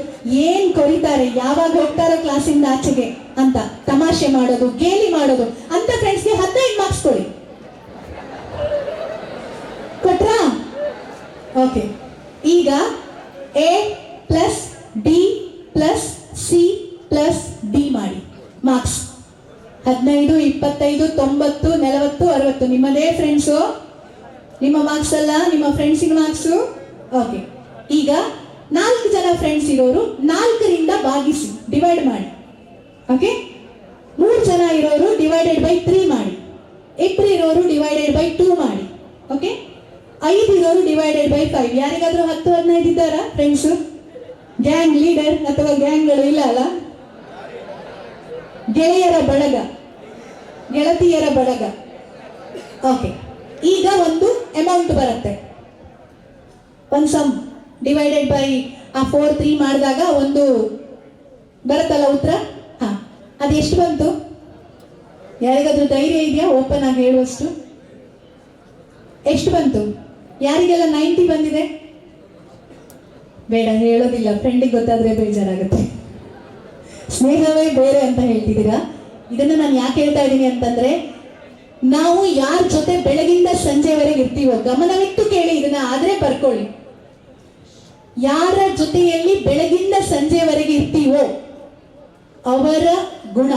ಏನ್ ಕೊರಿತಾರೆ, ಯಾವಾಗ ಹೋಗ್ತಾರೋ ಕ್ಲಾಸಿಂದ ಆಚೆಗೆ ಅಂತ ತಮಾಷೆ ಮಾಡೋದು, ಗೇಲಿ ಮಾಡೋದು ಅಂತ ಫ್ರೆಂಡ್ಸ್ಗೆ 15 ಮಾರ್ಕ್ಸ್ ಕೊಡಿ. ಕೊಟ್ರಾ? ಓಕೆ. ಈಗ A+B+C+D ಮಾಡಿ ಮಾರ್ಕ್ಸ್ 15, 25, 90, 40, 60 ನಿಮ್ಮದೇ ಫ್ರೆಂಡ್ಸು, ನಿಮ್ಮ ಮಾರ್ಕ್ಸ್ ಅಲ್ಲ, ನಿಮ್ಮ ಫ್ರೆಂಡ್ಸಿನ ಮಾರ್ಕ್ಸು. ಓಕೆ. ಈಗ 4 ಜನ ಫ್ರೆಂಡ್ಸ್ ಇರೋರು 4ರಿಂದ ಭಾಗಿಸಿ, ಡಿವೈಡ್ ಮಾಡಿ. ಓಕೆ. 3 ಜನ ಇರೋರು /3 ಮಾಡಿ, 2 ಇರೋರು /2 ಮಾಡಿ. ಓಕೆ. 5 ಇರೋರು /5. ಯಾರಿಗಾದ್ರೂ 10-15 ಇದ್ದಾರಾ ಫ್ರೆಂಡ್ಸು? ಗ್ಯಾಂಗ್ ಲೀಡರ್ ಅಥವಾ ಗ್ಯಾಂಗ್ಗಳು ಇಲ್ಲ ಅಲ್ಲ, ಗೆಳೆಯರ ಬಳಗ, ಗೆಳತಿಯರ ಬಳಗ. ಓಕೆ. ಈಗ ಒಂದು ಅಮೌಂಟ್ ಬರುತ್ತೆ, ಒಂದು ಸಮ್ /4 3 ಮಾಡಿದಾಗ ಒಂದು ಬರುತ್ತಲ್ಲ ಉತ್ತರ. ಹಾ, ಅದು ಎಷ್ಟು ಬಂತು? ಯಾರಿಗಾದ್ರೂ ಧೈರ್ಯ ಇದೆಯಾ ಓಪನ್ ಆಗಿ ಹೇಳುವಷ್ಟು? ಎಷ್ಟು ಬಂತು? ಯಾರಿಗೆಲ್ಲ 90 ಬಂದಿದೆ? ಬೇಡ, ಹೇಳೋದಿಲ್ಲ, ಫ್ರೆಂಡಿಗೆ ಗೊತ್ತಾದ್ರೆ ಬೇಜಾರಾಗುತ್ತೆ. ಸ್ನೇಹವೇ ಬೇರೆ ಅಂತ ಹೇಳ್ತಿದ್ದೀರಾ. ಇದನ್ನ ನಾನು ಯಾಕೆ ಹೇಳ್ತಾ ಇದ್ದೀನಿ ಅಂತಂದ್ರೆ, ನಾವು ಯಾರ ಜೊತೆ ಬೆಳಗಿಂದ ಸಂಜೆವರೆಗೆ ಇರ್ತೀವೋ, ಗಮನವಿಟ್ಟು ಕೇಳಿ ಇದನ್ನ, ಆದ್ರೆ ಬರ್ಕೊಳ್ಳಿ, ಯಾರ ಜೊತೆಯಲ್ಲಿ ಬೆಳಗಿಂದ ಸಂಜೆವರೆಗೆ ಇರ್ತೀವೋ ಅವರ ಗುಣ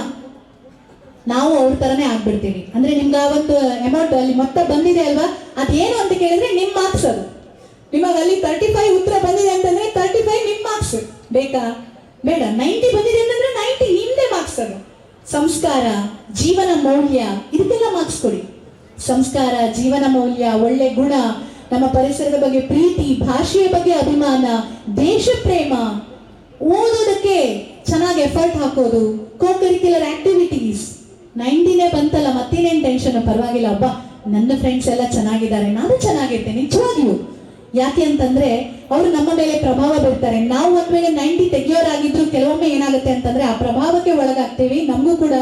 ನಾವು ಅವ್ರ ತರನೇ ಆಗ್ಬಿಡ್ತೀವಿ. ಅಂದ್ರೆ ನಿಮ್ಗೆ ಆ ಒಂದು ಅಮೌಂಟ್ ಅಲ್ಲಿ ಮೊತ್ತ ಬಂದಿದೆ ಅಲ್ವಾ, ಅದೇನು ಅಂತ ಕೇಳಿದ್ರೆ ನಿಮ್ ಮಾರ್ಕ್ಸ್. ಅದು ನಿಮಗೆ ಅಲ್ಲಿ 35 ಉತ್ತರ ಬಂದಿದೆ ಅಂತಂದ್ರೆ 35 ನಿಮ್ ಮಾರ್ಕ್ಸ್. ಬೇಕಾ? ಬೇಡ. 90 ಬಂದಿದೆ ಅಂತಂದ್ರೆ 90 ನಿಮ್ದೇ ಮಾರ್ಕ್ಸ್. ಅದು ಸಂಸ್ಕಾರ, ಜೀವನ ಮೌಲ್ಯ, ಇದಕ್ಕೆಲ್ಲ ಮಾರ್ಕ್ಸ್ ಕೊಡಿ. ಸಂಸ್ಕಾರ, ಜೀವನ ಮೌಲ್ಯ, ಒಳ್ಳೆ ಗುಣ, ನಮ್ಮ ಪರಿಸರದ ಬಗ್ಗೆ ಪ್ರೀತಿ, ಭಾಷೆಯ ಬಗ್ಗೆ ಅಭಿಮಾನ, ದೇಶ ಪ್ರೇಮ, ಓದೋದಕ್ಕೆ ಚೆನ್ನಾಗಿ ಎಫರ್ಟ್ ಹಾಕೋದು, ಕೋ ಕರಿಕ್ಯುಲರ್ ಆಕ್ಟಿವಿಟೀಸ್. 90ನೇ ಬಂತಲ್ಲ, ಮತ್ತೇನೇನು ಟೆನ್ಷನ್, ಪರವಾಗಿಲ್ಲ, ಹಬ್ಬ ನನ್ನ ಫ್ರೆಂಡ್ಸ್ ಎಲ್ಲ ಚೆನ್ನಾಗಿದ್ದಾರೆ, ನಾನು ಚೆನ್ನಾಗಿರ್ತೇನೆ. ನಿಜವಾಗಿಯೂ ಯಾಕೆ ಅಂತಂದ್ರೆ ಅವರು ನಮ್ಮ ಮೇಲೆ ಪ್ರಭಾವ ಬೀರ್ತಾರೆ. ನಾವು ಒಂದ್ ವೇಳೆ 90 ತೆಗಿಯೋರಾಗಿದ್ರು ಕೆಲವೊಮ್ಮೆ ಏನಾಗುತ್ತೆ ಅಂತಂದ್ರೆ ಆ ಪ್ರಭಾವಕ್ಕೆ ಒಳಗಾಗ್ತೀವಿ, ನಮಗೂ ಕೂಡ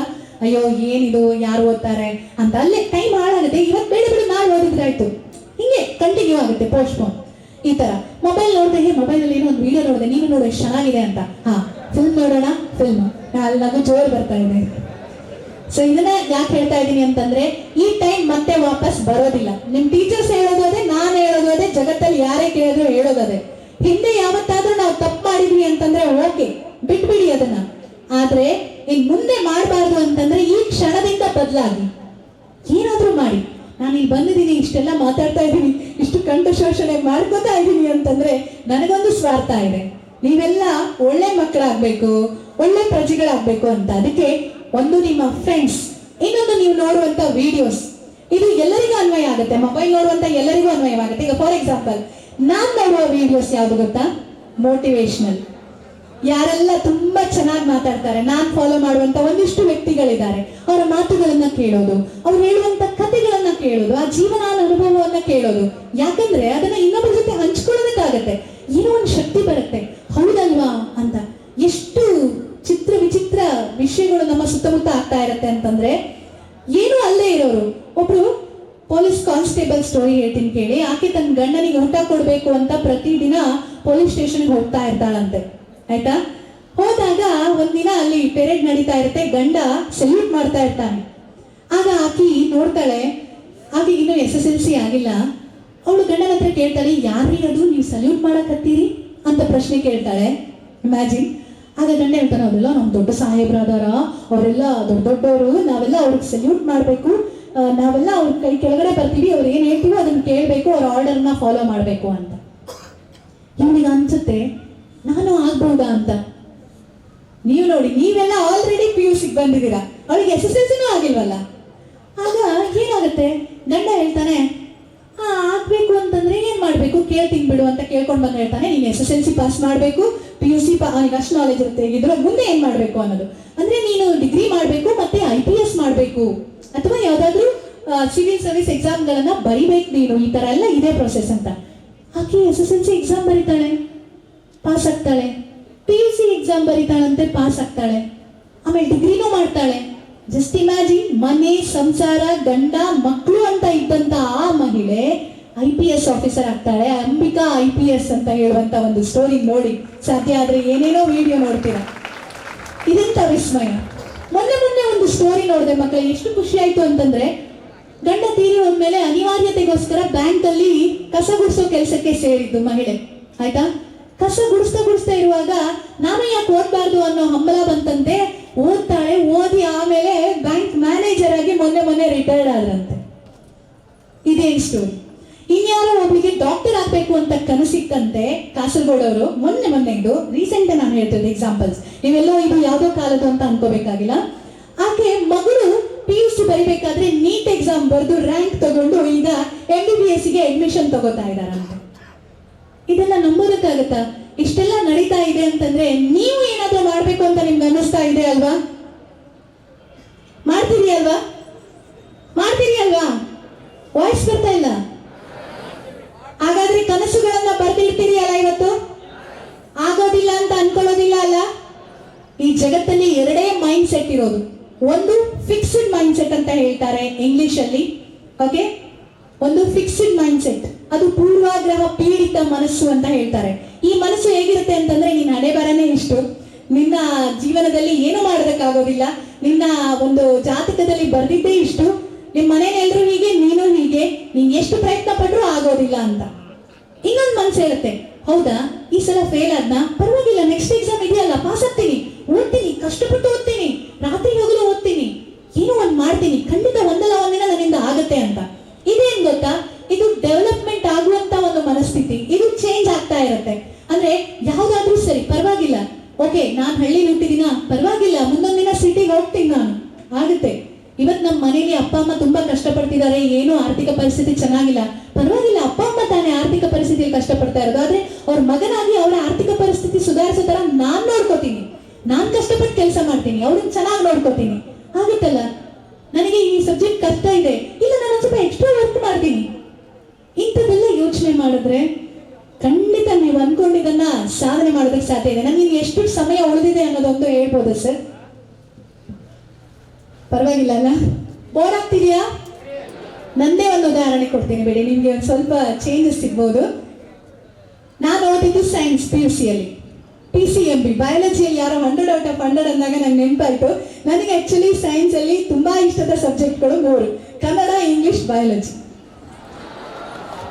ಅಯ್ಯೋ ಏನಿದು, ಯಾರು ಓದ್ತಾರೆ ಅಂತ ಅಲ್ಲೇ ಟೈಮ್ ಹಾಳಾಗುತ್ತೆ. ಇವತ್ತು ಬೇಡ ಬಿಡು, ನಾಳೆ ಓದಿದ್ರೆ ಆಯ್ತು, ಹಿಂಗೆ ಕಂಟಿನ್ಯೂ ಆಗುತ್ತೆ, ಪೋಸ್ಟ್ಪೋನ್. ಈ ತರ ಮೊಬೈಲ್ ನೋಡಿದೆ, ಮೊಬೈಲ್ ಅಲ್ಲಿ ಏನೋ ಒಂದು ವಿಡಿಯೋ ನೋಡಿದೆ, ನೀನು ನೋಡು ಎಷ್ಟು ಚೆನ್ನಾಗಿದೆ ಅಂತ, ಹಾ ಫಿಲ್ಮ್ ನೋಡೋಣ, ಫಿಲ್ಮ್ ಅಲ್ಲಿ ನಗು ಜೋರು ಬರ್ತಾ ಇದೆ. ಸೊ ಇದನ್ನ ಯಾಕೆ ಹೇಳ್ತಾ ಇದ್ದೀನಿ ಅಂತಂದ್ರೆ, ಈ ಟೈಮ್ ಮತ್ತೆ ವಾಪಸ್ ಬರೋದಿಲ್ಲ. ನಿಮ್ ಟೀಚರ್ಸ್ ಹೇಳೋದು ಅದೇ, ನಾನು ಹೇಳೋದು ಅದೇ, ಜಗತ್ತಲ್ಲಿ ಯಾರೇ ಕೇಳಿದ್ರು ಹೇಳೋದು ಅದೇ. ಹಿಂದೆ ಯಾವತ್ತಾದ್ರೂ ನಾವು ತಪ್ಪು ಮಾಡಿದ್ವಿ ಅಂತಂದ್ರೆ ಓಕೆ, ಬಿಟ್ಬಿಡಿ ಅದನ್ನ. ಆದ್ರೆ ಇನ್ ಮುಂದೆ ಮಾಡಬಾರ್ದು ಅಂತಂದ್ರೆ ಈ ಕ್ಷಣದಿಂದ ಬದಲಾಗಿ ಏನಾದ್ರೂ ಮಾಡಿ. ನಾನು ಇಲ್ಲಿ ಬಂದಿದ್ದೀನಿ, ಇಷ್ಟೆಲ್ಲ ಮಾತಾಡ್ತಾ ಇದ್ದೀನಿ, ಇಷ್ಟು ಕಂಠ ಶೋಷಣೆ ಮಾಡ್ಕೋತಾ ಇದ್ದೀನಿ ಅಂತಂದ್ರೆ ನನಗೊಂದು ಸ್ವಾರ್ಥ ಇದೆ, ನೀವೆಲ್ಲ ಒಳ್ಳೆ ಮಕ್ಕಳಾಗ್ಬೇಕು, ಒಳ್ಳೆ ಪ್ರಜೆಗಳಾಗ್ಬೇಕು ಅಂತ. ಅದಕ್ಕೆ ಒಂದು ನಿಮ್ಮ ಫ್ರೆಂಡ್ಸ್, ಇನ್ನೊಂದು ನೀವು ನೋಡುವಂತ ವಿಡಿಯೋಸ್, ಇದು ಎಲ್ಲರಿಗೂ ಅನ್ವಯ ಆಗುತ್ತೆ. ಮೊಬೈಲ್ ನೋಡುವಂತ ಎಲ್ಲರಿಗೂ ಅನ್ವಯವಾಗುತ್ತೆ. ಈಗ ಫಾರ್ ಎಕ್ಸಾಂಪಲ್ ನಾನ್ ನೋಡುವ ವಿಡಿಯೋಸ್ ಯಾವ್ದು ಗೊತ್ತಾ? ಮೋಟಿವೇಶನಲ್. ಯಾರೆಲ್ಲ ತುಂಬಾ ಚೆನ್ನಾಗಿ ಮಾತಾಡ್ತಾರೆ, ನಾನ್ ಫಾಲೋ ಮಾಡುವಂತ ಒಂದಿಷ್ಟು ವ್ಯಕ್ತಿಗಳಿದ್ದಾರೆ, ಅವರ ಮಾತುಗಳನ್ನ ಕೇಳೋದು, ಅವ್ರು ಹೇಳುವಂತ ಕಥೆಗಳನ್ನ ಕೇಳೋದು, ಆ ಜೀವನ ಅನುಭವವನ್ನ ಕೇಳೋದು. ಯಾಕಂದ್ರೆ ಅದನ್ನ ಇನ್ನೊಬ್ಬರ ಜೊತೆ ಹಂಚ್ಕೊಳ್ಳೋದಕ್ಕಾಗತ್ತೆ, ಏನೋ ಒಂದು ಶಕ್ತಿ ಬರುತ್ತೆ, ಹೌದಲ್ವಾ ಅಂತ. ಎಷ್ಟು ಚಿತ್ರ ವಿಚಿತ್ರ ವಿಷಯಗಳು ನಮ್ಮ ಸುತ್ತಮುತ್ತ ಆಗ್ತಾ ಇರತ್ತೆ ಅಂತಂದ್ರೆ, ಏನು ಅಲ್ಲೇ ಇರೋರು ಒಬ್ರು ಪೊಲೀಸ್ ಕಾನ್ಸ್ಟೇಬಲ್ ಸ್ಟೋರಿ ಹೇಳ್ತೀನಿ ಕೇಳಿ. ಆಕೆ ತನ್ನ ಗಂಡನಿಗೆ ಊಟ ಕೊಡ್ಬೇಕು ಅಂತ ಪ್ರತಿದಿನ ಪೊಲೀಸ್ ಸ್ಟೇಷನ್ಗೆ ಹೋಗ್ತಾ ಇರ್ತಾಳಂತೆ, ಆಯ್ತಾ. ಹೋದಾಗ ಒಂದಿನ ಅಲ್ಲಿ ಪೆರೇಡ್ ನಡೀತಾ ಇರುತ್ತೆ, ಗಂಡ ಸಲ್ಯೂಟ್ ಮಾಡ್ತಾ ಇರ್ತಾನೆ. ಆಗ ಆಕಿ ನೋಡ್ತಾಳೆ, ಆಕೆ ಇನ್ನು SSLC ಆಗಿಲ್ಲ. ಅವಳು ಗಂಡನ ಹತ್ರ ಕೇಳ್ತಾಳೆ, ಯಾರ್ರೀ ಅದು ನೀವು ಸಲ್ಯೂಟ್ ಮಾಡಕತ್ತೀರಿ ಅಂತ ಪ್ರಶ್ನೆ ಕೇಳ್ತಾಳೆ. ಇಮ್ಯಾಜಿನ್. ಆಗ ಗಂಡ ಹೇಳ್ತಾನೆ, ಅವರೆಲ್ಲ ನಮ್ಮ ದೊಡ್ಡ ಸಾಹೇಬ್ರಾದಾರ, ಅವರೆಲ್ಲ ದೊಡ್ಡ ದೊಡ್ಡವರು, ನಾವೆಲ್ಲ ಅವ್ರಿಗೆ ಸಲ್ಯೂಟ್ ಮಾಡಬೇಕು, ನಾವೆಲ್ಲ ಅವ್ರ ಕೈ ಕೆಳಗಡೆ ಬರ್ತೀವಿ, ಅವ್ರು ಏನು ಹೇಳ್ತೀವೋ ಅದನ್ನ ಕೇಳಬೇಕು, ಅವ್ರ ಆರ್ಡರ್ನ ಫಾಲೋ ಮಾಡಬೇಕು ಅಂತ. ಇವನಿಗೆ ಅನ್ಸುತ್ತೆ ನಾನು ಆಗ್ಬಹುದಾ ಅಂತ. ನೀವು ನೋಡಿ, ನೀವೆಲ್ಲ ಆಲ್ರೆಡಿ PUC ಬಂದಿದ್ದೀರಾ, ಅವಳಿಗೆ SSLC ಆಗಿಲ್ವಲ್ಲ. ಆಗ ಏನಾಗುತ್ತೆ, ಗಂಡ ಹೇಳ್ತಾನೆ ಆಗ್ಬೇಕು ಅಂತಂದ್ರೆ ಏನ್ ಮಾಡ್ಬೇಕು ಕೇಳ್ತೀನಿ ಬಿಡು ಅಂತ ಕೇಳ್ಕೊಂಡ್ ಬಂದು ಹೇಳ್ತಾನೆ, ನೀನು SSLC ಪಾಸ್ ಮಾಡ್ಬೇಕು, PUC ಅಷ್ಟು ನಾಲೆಜ್ ಇರುತ್ತೆ, ಇದ್ರ ಮುಂದೆ ಏನ್ ಮಾಡ್ಬೇಕು ಅನ್ನೋದು. ಅಂದ್ರೆ ನೀನು ಡಿಗ್ರಿ ಮಾಡ್ಬೇಕು, ಮತ್ತೆ IPS ಮಾಡ್ಬೇಕು, ಅಥವಾ ಯಾವ್ದಾದ್ರು ಸಿವಿಲ್ ಸರ್ವಿಸ್ ಎಕ್ಸಾಮ್ಗಳನ್ನ ಬರಿಬೇಕು ನೀನು, ಈ ತರ ಎಲ್ಲ ಇದೇ ಪ್ರೊಸೆಸ್ ಅಂತ. ಆಕೆ SSLC ಎಕ್ಸಾಮ್ ಬರೀತಾಳೆ, ಪಾಸ್ ಆಗ್ತಾಳೆ, PUC ಎಕ್ಸಾಮ್ ಬರೀತಾಳಂತೆ, ಪಾಸ್ ಆಗ್ತಾಳೆ, ಆಮೇಲೆ ಡಿಗ್ರಿನೂ ಮಾಡ್ತಾಳೆ. ಜಸ್ಟ್ ಇಮ್ಯಾಜಿನ್, ಮನೆ, ಸಂಸಾರ, ಗಂಡ, ಮಕ್ಕಳು ಅಂತ ಇದ್ದಂತ ಆ ಮಹಿಳೆ IPS ಆಫೀಸರ್ ಆಗ್ತಾಳೆ. ಅಂಬಿಕಾ IPS ಅಂತ ಹೇಳುವಂತ ಒಂದು ಸ್ಟೋರಿ ನೋಡಿ, ಸಾಧ್ಯ ಆದ್ರೆ ಏನೇನೋ ವಿಡಿಯೋ ನೋಡ್ತೀರಾ. ಇದೆಂತ ವಿಸ್ಮಯ. ಮೊನ್ನೆ ಒಂದು ಸ್ಟೋರಿ ನೋಡಿದೆ ಮಕ್ಕಳು, ಎಷ್ಟು ಖುಷಿ ಆಯ್ತು ಅಂತಂದ್ರೆ, ಗಂಡ ತೀರಿ ಹೋದ್ಮೇಲೆ ಅನಿವಾರ್ಯತೆಗೋಸ್ಕರ ಬ್ಯಾಂಕ್ ಅಲ್ಲಿ ಕಸ ಗುಡಿಸೋ ಕೆಲಸಕ್ಕೆ ಸೇರಿದ್ದು ಮಹಿಳೆ. ಆಯ್ತಾ, ಕಸ ಗುಡಿಸ್ತಾ ಇರುವಾಗ ನಾನು ಯಾಕೆ ಓದ್ಬಾರ್ದು ಅನ್ನೋ ಹಂಬಲ ಬಂತಂತೆ. ಓದ್ತಾಳೆ, ಓದಿ ಆಮೇಲೆ ಬ್ಯಾಂಕ್ ಮ್ಯಾನೇಜರ್ ಆಗಿ ಮೊನ್ನೆ ರಿಟೈರ್ಡ್ ಆದ್ರಂತೆ. ಇದೇನ್ ಸ್ಟೋರಿ. ಇನ್ಯಾರೋ ಒಬ್ಳಿಗೆ ಡಾಕ್ಟರ್ ಆಗ್ಬೇಕು ಅಂತ ಕನಸಿತ್ತಂತೆ, ಕಾಸರಗೋಡವರು. ಮೊನ್ನೆ ಇದು ರೀಸೆಂಟ್ ನಾನು ಹೇಳ್ತಿದ್ದೆ ಎಕ್ಸಾಂಪಲ್ಸ್, ನೀವೆಲ್ಲೋ ಇದು ಯಾವ್ದೋ ಕಾಲದ್ದು ಅಂತ ಅನ್ಕೋಬೇಕಾಗಿಲ್ಲ. ಆಕೆ ಮಗಳು PUC ಬರಿಬೇಕಾದ್ರೆ ನೀಟ್ ಎಕ್ಸಾಮ್ ಬರೆದು ರ್ಯಾಂಕ್ ತಗೊಂಡು ಈಗ MBBS ಗೆ ಅಡ್ಮಿಷನ್ ತಗೋತಾ ಇದಾರಂತೆ. ಇದೆಲ್ಲ ನಂಬೋದಕ್ಕಾಗತ್ತಾ? ಇಷ್ಟೆಲ್ಲ ನಡೀತಾ ಇದೆ ಅಂತಂದ್ರೆ ನೀವು ಏನಾದ್ರೂ ಮಾಡ್ಬೇಕು ಅಂತ ನಿಮ್ಗೆ ಅನ್ನಿಸ್ತಾ ಇದೆ ಅಲ್ವಾ? ಮಾಡ್ತೀರಿ ಅಲ್ವಾ? ವಾಯ್ಸ್ ಬರ್ತಾ ಇಲ್ಲ. ಹಾಗಾದ್ರೆ ಕನಸುಗಳನ್ನ ಬರ್ದಿರ್ತೀರಿ ಅಲ್ಲ ಇವತ್ತು? ಆಗೋದಿಲ್ಲ ಅಂತ ಅನ್ಕೊಳ್ಳೋದಿಲ್ಲ ಅಲ್ಲ? ಈ ಜಗತ್ತಲ್ಲಿ ಎರಡೇ ಮೈಂಡ್ ಸೆಟ್ ಇರೋದು. ಒಂದು ಫಿಕ್ಸ್ಡ್ ಮೈಂಡ್ ಸೆಟ್ ಅಂತ ಹೇಳ್ತಾರೆ ಇಂಗ್ಲಿಷ್ ಅಲ್ಲಿ, ಓಕೆ? ಒಂದು ಫಿಕ್ಸ್ಡ್ ಮೈಂಡ್ ಸೆಟ್, ಅದು ಪೂರ್ವಾಗ್ರಹ ಪೀಡಿತ ಮನಸ್ಸು ಅಂತ ಹೇಳ್ತಾರೆ. ಈ ಮನಸ್ಸು ಹೇಗಿರುತ್ತೆ ಅಂತಂದ್ರೆ, ನಿನ್ನ ಹಣೆ ಬರನೇ ಇಷ್ಟು, ನಿನ್ನ ಜೀವನದಲ್ಲಿ ಏನು ಮಾಡೋದಕ್ಕಾಗೋದಿಲ್ಲ, ನಿನ್ನ ಒಂದು ಜಾತಕದಲ್ಲಿ ಬರ್ದಿದ್ದೇ ಇಷ್ಟು, ನಿಮ್ಮ ಮನೇಲಿ ಎಲ್ರು ಹೀಗೆ, ನೀನು ಹೀಗೆ, ನೀನ್ ಎಷ್ಟು ಪ್ರಯತ್ನ ಪಟ್ರು ಆಗೋದಿಲ್ಲ ಅಂತ. ಇನ್ನೊಂದು ಮನಸ್ಸು ಹೇಳುತ್ತೆ, ಹೌದಾ ಈ ಸಲ ಫೇಲ್ ಆದ್ನಾ, ಪರವಾಗಿಲ್ಲ, ನೆಕ್ಸ್ಟ್ ಎಕ್ಸಾಮ್ ಇದೆಯಲ್ಲ, ಪಾಸ್ ಆಗ್ತೀನಿ, ಓದ್ತೀನಿ, ಕಷ್ಟಪಟ್ಟು ಓದ್ತೀನಿ, ರಾತ್ರಿ ಹಗಲು ಓದ್ತೀನಿ, ಏನೋ ಒಂದ್ ಮಾಡ್ತೀನಿ, ಖಂಡಿತ ಒಂದಲ್ಲ ಒಂದಿನ ನನ್ನಿಂದ ಆಗತ್ತೆ ಅಂತ. ಇದೇನ್ ಗೊತ್ತಾ, ಇದು ಡೆವಲಪ್ಮೆಂಟ್ ಆಗುವಂತ ಒಂದು ಮನಸ್ಥಿತಿ. ಇದು ಚೇಂಜ್ ಆಗ್ತಾ ಇರುತ್ತೆ. ಅಂದ್ರೆ ಯಾವ್ದಾದ್ರೂ ಸರಿ, ಪರವಾಗಿಲ್ಲ, ಓಕೆ ನಾನು ಹಳ್ಳಿಲಿ ಹುಟ್ಟಿದಿನ, ಪರವಾಗಿಲ್ಲ, ಮುಂದೊಂದಿನ ಸಿಟಿಗೆ ಹೋಗ್ತೀನಿ ನಾನು, ಆಗುತ್ತೆ. ಇವತ್ ನಮ್ಮ ಮನೇಲಿ ಅಪ್ಪ ಅಮ್ಮ ತುಂಬಾ ಕಷ್ಟಪಡ್ತಿದ್ದಾರೆ, ಏನು ಆರ್ಥಿಕ ಪರಿಸ್ಥಿತಿ ಚೆನ್ನಾಗಿಲ್ಲ, ಪರವಾಗಿಲ್ಲ, ಅಪ್ಪ ಅಮ್ಮ ತಾನೇ ಆರ್ಥಿಕ ಪರಿಸ್ಥಿತಿಯಲ್ಲಿ ಕಷ್ಟಪಡ್ತಾ ಇರೋದು, ಆದ್ರೆ ಅವ್ರ ಮಗನಾಗಿ ಅವರ ಆರ್ಥಿಕ ಪರಿಸ್ಥಿತಿ ಸುಧಾರಿಸೋ ತರ ನಾನ್ ನೋಡ್ಕೋತೀನಿ, ನಾನ್ ಕಷ್ಟಪಟ್ಟು ಕೆಲಸ ಮಾಡ್ತೀನಿ, ಅವ್ರನ್ನ ಚೆನ್ನಾಗಿ ನೋಡ್ಕೋತೀನಿ, ಆಗುತ್ತಲ್ಲ. ನನಗೆ ಈ ಸಬ್ಜೆಕ್ಟ್ ಕಷ್ಟ ಇದೆ, ಇಲ್ಲ ನಾನು ಒಂದ್ ಸ್ವಲ್ಪ ಎಕ್ಸ್ಟ್ರಾ ವರ್ಕ್ ಮಾಡ್ತೀನಿ. ಇಂಥದ್ದೆಲ್ಲ ಯೋಚನೆ ಮಾಡಿದ್ರೆ ಖಂಡಿತ ನೀವು ಅನ್ಕೊಂಡಿದ್ದನ್ನ ಸಾಧನೆ ಮಾಡೋದಕ್ಕೆ ಸಾಧ್ಯ ಇದೆ. ನನಗೆ ಎಷ್ಟು ಸಮಯ ಉಳಿದಿದೆ ಅನ್ನೋದೊಂದು ಹೇಳ್ಬೋದು ಸರ್? ಪರವಾಗಿಲ್ಲ ಅಲ್ಲ? ಬೋರ್ ಆಗ್ತಿದೆಯಾ? ನಂದೇ ಒಂದು ಉದಾಹರಣೆ ಕೊಡ್ತೀನಿ ಬಿಡಿ, ನಿಮ್ಗೆ ಒಂದು ಸ್ವಲ್ಪ ಚೇಂಜಸ್ ಸಿಗ್ಬೋದು. ನಾನು ಓದಿದ್ದು ಸೈನ್ಸ್ PUC ಅಲ್ಲಿ, PCMB ಬಯಾಲಜಿಯಲ್ಲಿ ಯಾರೋ 100 out of 100 ಅಂದಾಗ ನಂಗೆ ನೆನಪಾಯ್ತು. ನನಗೆ ಆಕ್ಚುಲಿ ಸೈನ್ಸ್ ಅಲ್ಲಿ ತುಂಬಾ ಇಷ್ಟದ ಸಬ್ಜೆಕ್ಟ್ಗಳು 3: ಕನ್ನಡ, ಇಂಗ್ಲಿಷ್, ಬಯಾಲಜಿ.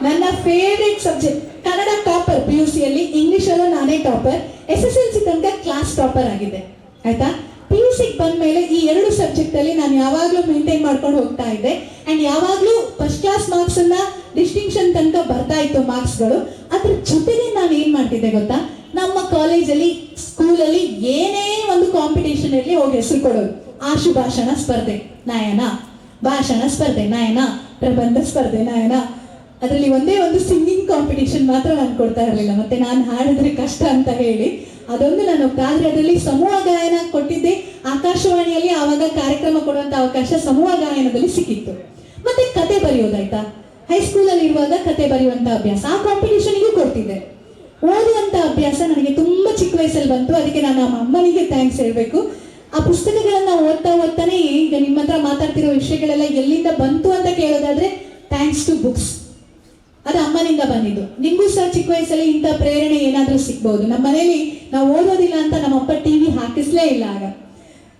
ನನ್ನ favourite subject. Kannada topper PUC ಅಲ್ಲಿ, ಇಂಗ್ಲಿಷ್ ಅಲ್ಲೂ ನಾನೇ ಟಾಪರ್, SSLC ತನಕ ಕ್ಲಾಸ್ ಟಾಪರ್ ಆಗಿದ್ದೆ. ಆಯ್ತಾ, PUC ಬಂದ್ಮೇಲೆ ಈ 2 ಸಬ್ಜೆಕ್ಟ್ ಅಲ್ಲಿ ನಾನು ಯಾವಾಗ್ಲೂ ಮೇಂಟೈನ್ ಮಾಡ್ಕೊಂಡು ಹೋಗ್ತಾ ಇದ್ದೆ. ಅಂಡ್ ಯಾವಾಗ್ಲೂ ಫಸ್ಟ್ ಕ್ಲಾಸ್ ಮಾರ್ಕ್ಸ್ ಅನ್ನ, ಡಿಸ್ಟಿಂಕ್ಷನ್ ತನಕ ಬರ್ತಾ ಇತ್ತು ಮಾರ್ಕ್ಸ್ಗಳು. ಅದ್ರ ಜೊತೆಗೆ ನಾನು ಏನ್ ಮಾಡ್ತಿದ್ದೆ ಗೊತ್ತಾ, ನಮ್ಮ ಕಾಲೇಜಲ್ಲಿ, ಸ್ಕೂಲಲ್ಲಿ ಏನೇ ಒಂದು ಕಾಂಪಿಟೇಷನ್ ಅಲ್ಲಿ ಹೋಗಿ ಹೆಸರು ಕೊಡೋದು. ಆಶು ಭಾಷಣ ಸ್ಪರ್ಧೆ ನಯನ, ಭಾಷಣ ಸ್ಪರ್ಧೆ ನಯನ, ಪ್ರಬಂಧ ಸ್ಪರ್ಧೆ ನಯನ. ಅದರಲ್ಲಿ ಒಂದೇ ಒಂದು ಸಿಂಗಿಂಗ್ ಕಾಂಪಿಟೇಷನ್ ಮಾತ್ರ ನಾನು ಕೊಡ್ತಾ ಇರಲಿಲ್ಲ, ಮತ್ತೆ ನಾನು ಹಾಡಿದ್ರೆ ಕಷ್ಟ ಅಂತ ಹೇಳಿ ಅದೊಂದು ನಾನು ಹೋಗ್ತಾದ್ರೆ. ಅದರಲ್ಲಿ ಸಮೂಹ ಗಾಯನ ಕೊಟ್ಟಿದ್ದೆ ಆಕಾಶವಾಣಿಯಲ್ಲಿ, ಆವಾಗ ಕಾರ್ಯಕ್ರಮ ಕೊಡುವಂತ ಅವಕಾಶ ಸಮೂಹ ಗಾಯನದಲ್ಲಿ ಸಿಕ್ಕಿತ್ತು. ಮತ್ತೆ ಕತೆ ಬರೆಯೋದಾಯ್ತಾ, ಹೈಸ್ಕೂಲಲ್ಲಿ ಇರುವಾಗ ಕತೆ ಬರೆಯುವಂತ ಅಭ್ಯಾಸ, ಆ ಕಾಂಪಿಟೇಷನ್ಗೂ ಕೊಡ್ತಿದ್ದೆ. ಓದುವಂತ ಅಭ್ಯಾಸ ನನಗೆ ತುಂಬಾ ಚಿಕ್ಕ ವಯಸ್ಸಲ್ಲಿ ಬಂತು. ಅದಕ್ಕೆ ನಾನು ನಮ್ಮ ಅಮ್ಮನಿಗೆ ಥ್ಯಾಂಕ್ಸ್ ಹೇಳ್ಬೇಕು. ಆ ಪುಸ್ತಕಗಳನ್ನ ಓದ್ತಾನೆ ಈಗ ನಿಮ್ಮ ಹತ್ರ ಮಾತಾಡ್ತಿರೋ ವಿಷಯಗಳೆಲ್ಲ ಎಲ್ಲಿಂದ ಬಂತು ಅಂತ ಕೇಳೋದಾದ್ರೆ, ಥ್ಯಾಂಕ್ಸ್ ಟು ಬುಕ್ಸ್. ಅದು ಅಮ್ಮನಿಂದ ಬಂದಿದ್ದು. ನಿಮ್ಗೂ ಸಹ ಚಿಕ್ಕ ವಯಸ್ಸಲ್ಲಿ ಇಂಥ ಪ್ರೇರಣೆ ಏನಾದ್ರೂ ಸಿಗ್ಬಹುದು. ನಮ್ಮ ಮನೇಲಿ ನಾವು ಓದೋದಿಲ್ಲ ಅಂತ ನಮ್ಮಪ್ಪ TV ಹಾಕಿಸ್ಲೇ ಇಲ್ಲ.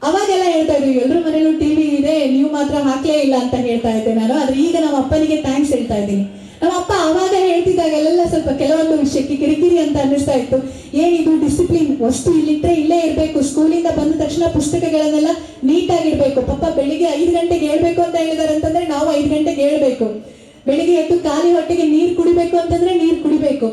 ಅವಾಗೆಲ್ಲ ಹೇಳ್ತಾ ಇದ್ರು, ಎಲ್ರ ಮನೇಲೂ TV ಇದೆ, ನೀವು ಮಾತ್ರ ಹಾಕ್ಲೇ ಇಲ್ಲ ಅಂತ ಹೇಳ್ತಾ ಇದ್ದೆ ನಾನು. ಆದ್ರೆ ಈಗ ನಮ್ಮ ಅಪ್ಪನಿಗೆ ಥ್ಯಾಂಕ್ಸ್ ಹೇಳ್ತಾ ಇದ್ದೀನಿ. ನಮ್ಮ ಅಪ್ಪ ಅವಾಗ ಹೇಳ್ತಿದ್ದಾಗೆಲ್ಲ ಸ್ವಲ್ಪ ಕೆಲವೊಂದು ವಿಷಯಕ್ಕೆ ಕಿರಿಕಿರಿ ಅಂತ ಅನ್ನಿಸ್ತಾ ಇತ್ತು. ಏನಿದು ಡಿಸಿಪ್ಲಿನ್, ವಸ್ತು ಇಲ್ಲಿಟ್ರೆ ಇಲ್ಲೇ ಇರಬೇಕು, ಸ್ಕೂಲಿಂದ ಬಂದ ತಕ್ಷಣ ಪುಸ್ತಕಗಳನ್ನೆಲ್ಲ ನೀಟಾಗಿರ್ಬೇಕು, ಪಾಪ ಬೆಳಿಗ್ಗೆ 5 ಗಂಟೆಗೆ ಹೇಳ್ಬೇಕು ಅಂತ ಹೇಳಿದಾರೆ ಅಂತಂದ್ರೆ ನಾವು 5 ಗಂಟೆಗೆ ಹೇಳ್ಬೇಕು, ಬೆಳಿಗ್ಗೆ ಎದ್ದು ಖಾಲಿ ಹೊಟ್ಟೆಗೆ ನೀರು ಕುಡಿಬೇಕು ಅಂತಂದ್ರೆ ನೀರು ಕುಡಿಬೇಕು.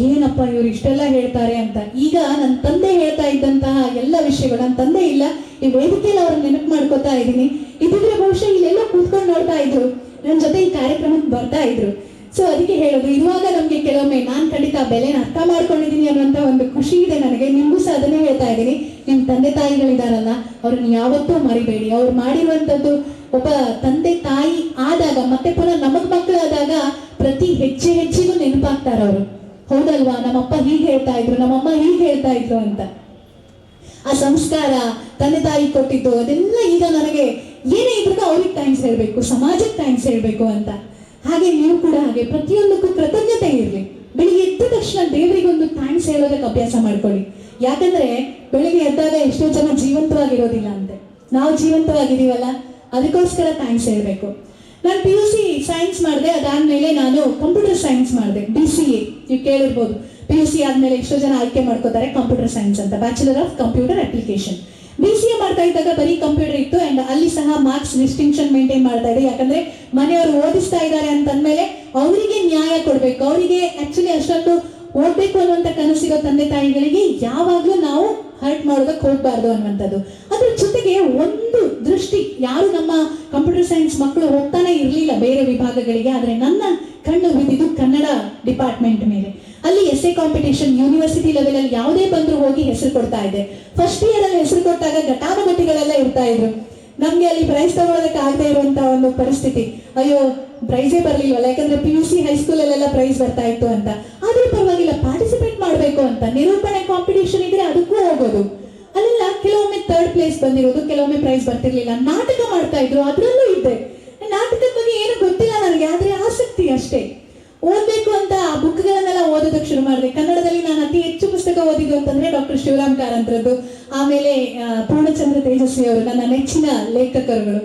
ಏನಪ್ಪ ಇವ್ರು ಇಷ್ಟೆಲ್ಲ ಹೇಳ್ತಾರೆ ಅಂತ. ಈಗ ನನ್ನ ತಂದೆ ಹೇಳ್ತಾ ಇದ್ದಂತಹ ಎಲ್ಲ ವಿಷಯಗಳು, ನನ್ನ ತಂದೆ ಇಲ್ಲ, ಈ ವೇದಿಕೆಯಲ್ಲಿ ಅವ್ರನ್ನ ನೆನಪು ಮಾಡ್ಕೋತಾ ಇದ್ದೀನಿ. ಇದಿದ್ರೆ ಬಹುಶಃ ಇಲ್ಲೆಲ್ಲ ಕೂತ್ಕೊಂಡು ನೋಡ್ತಾ ಇದ್ರು, ನನ್ನ ಜೊತೆ ಈ ಕಾರ್ಯಕ್ರಮಕ್ಕೆ ಬರ್ತಾ ಇದ್ರು. ಸೊ ಅದಕ್ಕೆ ಹೇಳೋದು, ಇರುವಾಗ ನಮ್ಗೆ ಕೆಲವೊಮ್ಮೆ ನಾನು ಖಂಡಿತ ಬೆಲೆನ ಅರ್ಥ ಮಾಡ್ಕೊಂಡಿದ್ದೀನಿ ಅನ್ನುವಂತ ಒಂದು ಖುಷಿ ಇದೆ ನನಗೆ. ನಿಮಗೂ ಸಹ ಅದನ್ನೇ ಹೇಳ್ತಾ ಇದ್ದೀನಿ, ನಿಮ್ ತಂದೆ ತಾಯಿಗಳಿದಾರಲ್ಲ ಅವ್ರನ್ನ ಯಾವತ್ತೂ ಮರಿಬೇಡಿ. ಅವ್ರು ಮಾಡಿರುವಂತದ್ದು, ಒಬ್ಬ ತಂದೆ ತಾಯಿ ಆದಾಗ ಮತ್ತೆ ಪುನಃ ನಮಗ್ ಮಕ್ಕಳಾದಾಗ ಪ್ರತಿ ಹೆಜ್ಜೆಗೂ ನೆನಪಾಗ್ತಾರ ಅವರು. ಹೌದಲ್ವಾ, ನಮ್ಮಪ್ಪ ಹೀಗೆ ಹೇಳ್ತಾ ಇದ್ರು, ನಮ್ಮಮ್ಮ ಹೀಗೆ ಹೇಳ್ತಾ ಇದ್ರು ಅಂತ. ಆ ಸಂಸ್ಕಾರ ತಂದೆ ತಾಯಿ ಕೊಟ್ಟಿದ್ದು ಅದೆಲ್ಲ ಈಗ ನನಗೆ ಏನೇ ಇದ್ರೂ ಅವ್ರಿಗೆ ಥ್ಯಾಂಕ್ಸ್ ಹೇಳ್ಬೇಕು, ಸಮಾಜಕ್ಕೆ ಥ್ಯಾಂಕ್ಸ್ ಹೇಳ್ಬೇಕು ಅಂತ. ಹಾಗೆ ನೀವು ಕೂಡ ಹಾಗೆ ಪ್ರತಿಯೊಂದಕ್ಕೂ ಕೃತಜ್ಞತೆ ಇರಲಿ. ಬೆಳಿಗ್ಗೆ ಎದ್ದ ತಕ್ಷಣ ದೇವರಿಗೊಂದು ಥ್ಯಾಂಕ್ಸ್ ಹೇಳೋದಕ್ಕೆ ಅಭ್ಯಾಸ ಮಾಡ್ಕೊಳ್ಳಿ. ಯಾಕಂದ್ರೆ ಬೆಳಿಗ್ಗೆ ಎದ್ದಾಗ ಎಷ್ಟೋ ಜನ ಜೀವಂತವಾಗಿರೋದಿಲ್ಲ ಅಂತೆ, ನಾವು ಜೀವಂತವಾಗಿದ್ದೀವಲ್ಲ, ಅದಕ್ಕೋಸ್ಕರ ಥ್ಯಾಂಕ್ಸ್ ಹೇಳ್ಬೇಕು. ನಾನು PUC ಸೈನ್ಸ್ ಮಾಡಿದೆ, ಅದಾದ್ಮೇಲೆ ನಾನು ಕಂಪ್ಯೂಟರ್ ಸೈನ್ಸ್ ಮಾಡಿದೆ, BCA. ನೀವು ಕೇಳಿರ್ಬೋದು, PUC ಆದ್ಮೇಲೆ ಎಷ್ಟೋ ಜನ ಆಯ್ಕೆ ಮಾಡ್ಕೋತಾರೆ ಕಂಪ್ಯೂಟರ್ ಸೈನ್ಸ್ ಅಂತ, bachelor of computer application. BCA ಮಾಡ್ತಾ ಇದ್ದಾಗ ಬರೀ ಕಂಪ್ಯೂಟರ್ ಇತ್ತು, ಅಂಡ್ ಅಲ್ಲಿ ಸಹ ಮಾರ್ಕ್ಸ್ ಡಿಸ್ಟಿಂಕ್ಷನ್ ಮೇಂಟೈನ್ ಮಾಡ್ತಾ ಇದೆ. ಯಾಕಂದ್ರೆ ಮನೆಯವರು ಓದಿಸ್ತಾ ಇದ್ದಾರೆ ಅಂತಂದ್ಮೇಲೆ ಅವರಿಗೆ ನ್ಯಾಯ ಕೊಡ್ಬೇಕು. ಅವರಿಗೆ ಆಕ್ಚುಲಿ ಅಷ್ಟೊಂದು ಓದ್ಬೇಕು ಅನ್ನುವಂತ ಕನಸಿರೋ ತಂದೆ ತಾಯಿಗಳಿಗೆ ಯಾವಾಗ್ಲೂ ನಾವು ಹರ್ಟ್ ಮಾಡೋದಕ್ಕೆ ಹೋಗ್ಬಾರ್ದು ಅನ್ನುವಂಥದ್ದು. ಅದ್ರ ಜೊತೆಗೆ ಒಂದು ದೃಷ್ಟಿ, ಯಾರು ನಮ್ಮ ಕಂಪ್ಯೂಟರ್ ಸೈನ್ಸ್ ಮಕ್ಕಳು ಹೋಗ್ತಾನೆ ಇರಲಿಲ್ಲ ಬೇರೆ ವಿಭಾಗಗಳಿಗೆ, ಆದ್ರೆ ನನ್ನ ಕಣ್ಣು ಬಿದ್ದಿದ್ದು ಕನ್ನಡ ಡಿಪಾರ್ಟ್ಮೆಂಟ್ ಮೇಲೆ. ಅಲ್ಲಿ essay ಕಾಂಪಿಟೇಷನ್ ಯೂನಿವರ್ಸಿಟಿ ಲೆವೆಲ್ ಅಲ್ಲಿ ಯಾವುದೇ ಬಂದ್ರು ಹೋಗಿ ಹೆಸರು ಕೊಡ್ತಾ ಇದ್ದೆ. ಫಸ್ಟ್ ಇಯರ್ ಅಲ್ಲಿ ಹೆಸರು ಕೊಟ್ಟಾಗ ಘಟಾನುಘಟಿಗಳೆಲ್ಲ ಇರ್ತಾ ಇದ್ರು. ನಮ್ಗೆ ಅಲ್ಲಿ ಪ್ರೈಸ್ ತಗೊಳ್ಳೋದಕ್ಕೆ ಆಗದೆ ಇರುವಂತ ಒಂದು ಪರಿಸ್ಥಿತಿ, ಅಯ್ಯೋ ಪ್ರೈಸೇ ಬರ್ಲಿಲ್ವಲ್ಲ, ಯಾಕಂದ್ರೆ PUC ಹೈಸ್ಕೂಲ್ ಅಲ್ಲೆಲ್ಲ ಪ್ರೈಸ್ ಬರ್ತಾ ಇತ್ತು ಅಂತ. ಆದ್ರೂ ಪರವಾಗಿಲ್ಲ, ಪಾರ್ಟಿಸಿಪೇಟ್ ಮಾಡ್ಬೇಕು ಅಂತ. ನಿರೂಪಣೆ ಕಾಂಪಿಟೇಷನ್ ಇದ್ರೆ ಅದಕ್ಕೂ ಹೋಗೋದು. ಅಲ್ಲೆಲ್ಲ ಕೆಲವೊಮ್ಮೆ 3rd ಪ್ಲೇಸ್ ಬಂದಿರೋದು, ಕೆಲವೊಮ್ಮೆ ಪ್ರೈಸ್ ಬರ್ತಿರ್ಲಿಲ್ಲ. ನಾಟಕ ಮಾಡ್ತಾ ಇದ್ರು, ಅದ್ರಲ್ಲೂ ಇದ್ದೆ. ನಾಟಕದ ಬಗ್ಗೆ ಏನು ಗೊತ್ತಿಲ್ಲ ನನಗೆ, ಆದ್ರೆ ಆಸಕ್ತಿ ಅಷ್ಟೇ. ಓದ್ಬೇಕು ಅಂತ ಆ ಬುಕ್ಗಳನ್ನೆಲ್ಲ ಓದೋದಕ್ಕೆ ಶುರು ಮಾಡಿದೆ. ಕನ್ನಡದಲ್ಲಿ ನಾನು ಅತಿ ಹೆಚ್ಚು ಪುಸ್ತಕ ಓದಿದ್ದು ಅಂತಂದ್ರೆ ಡಾಕ್ಟರ್ ಶಿವರಾಮ್ ಕಾರಂತರದ್ದು, ಆಮೇಲೆ ಪೂರ್ಣಚಂದ್ರ ತೇಜಸ್ವಿ ಅವರು ನನ್ನ ನೆಚ್ಚಿನ ಲೇಖಕರುಗಳು.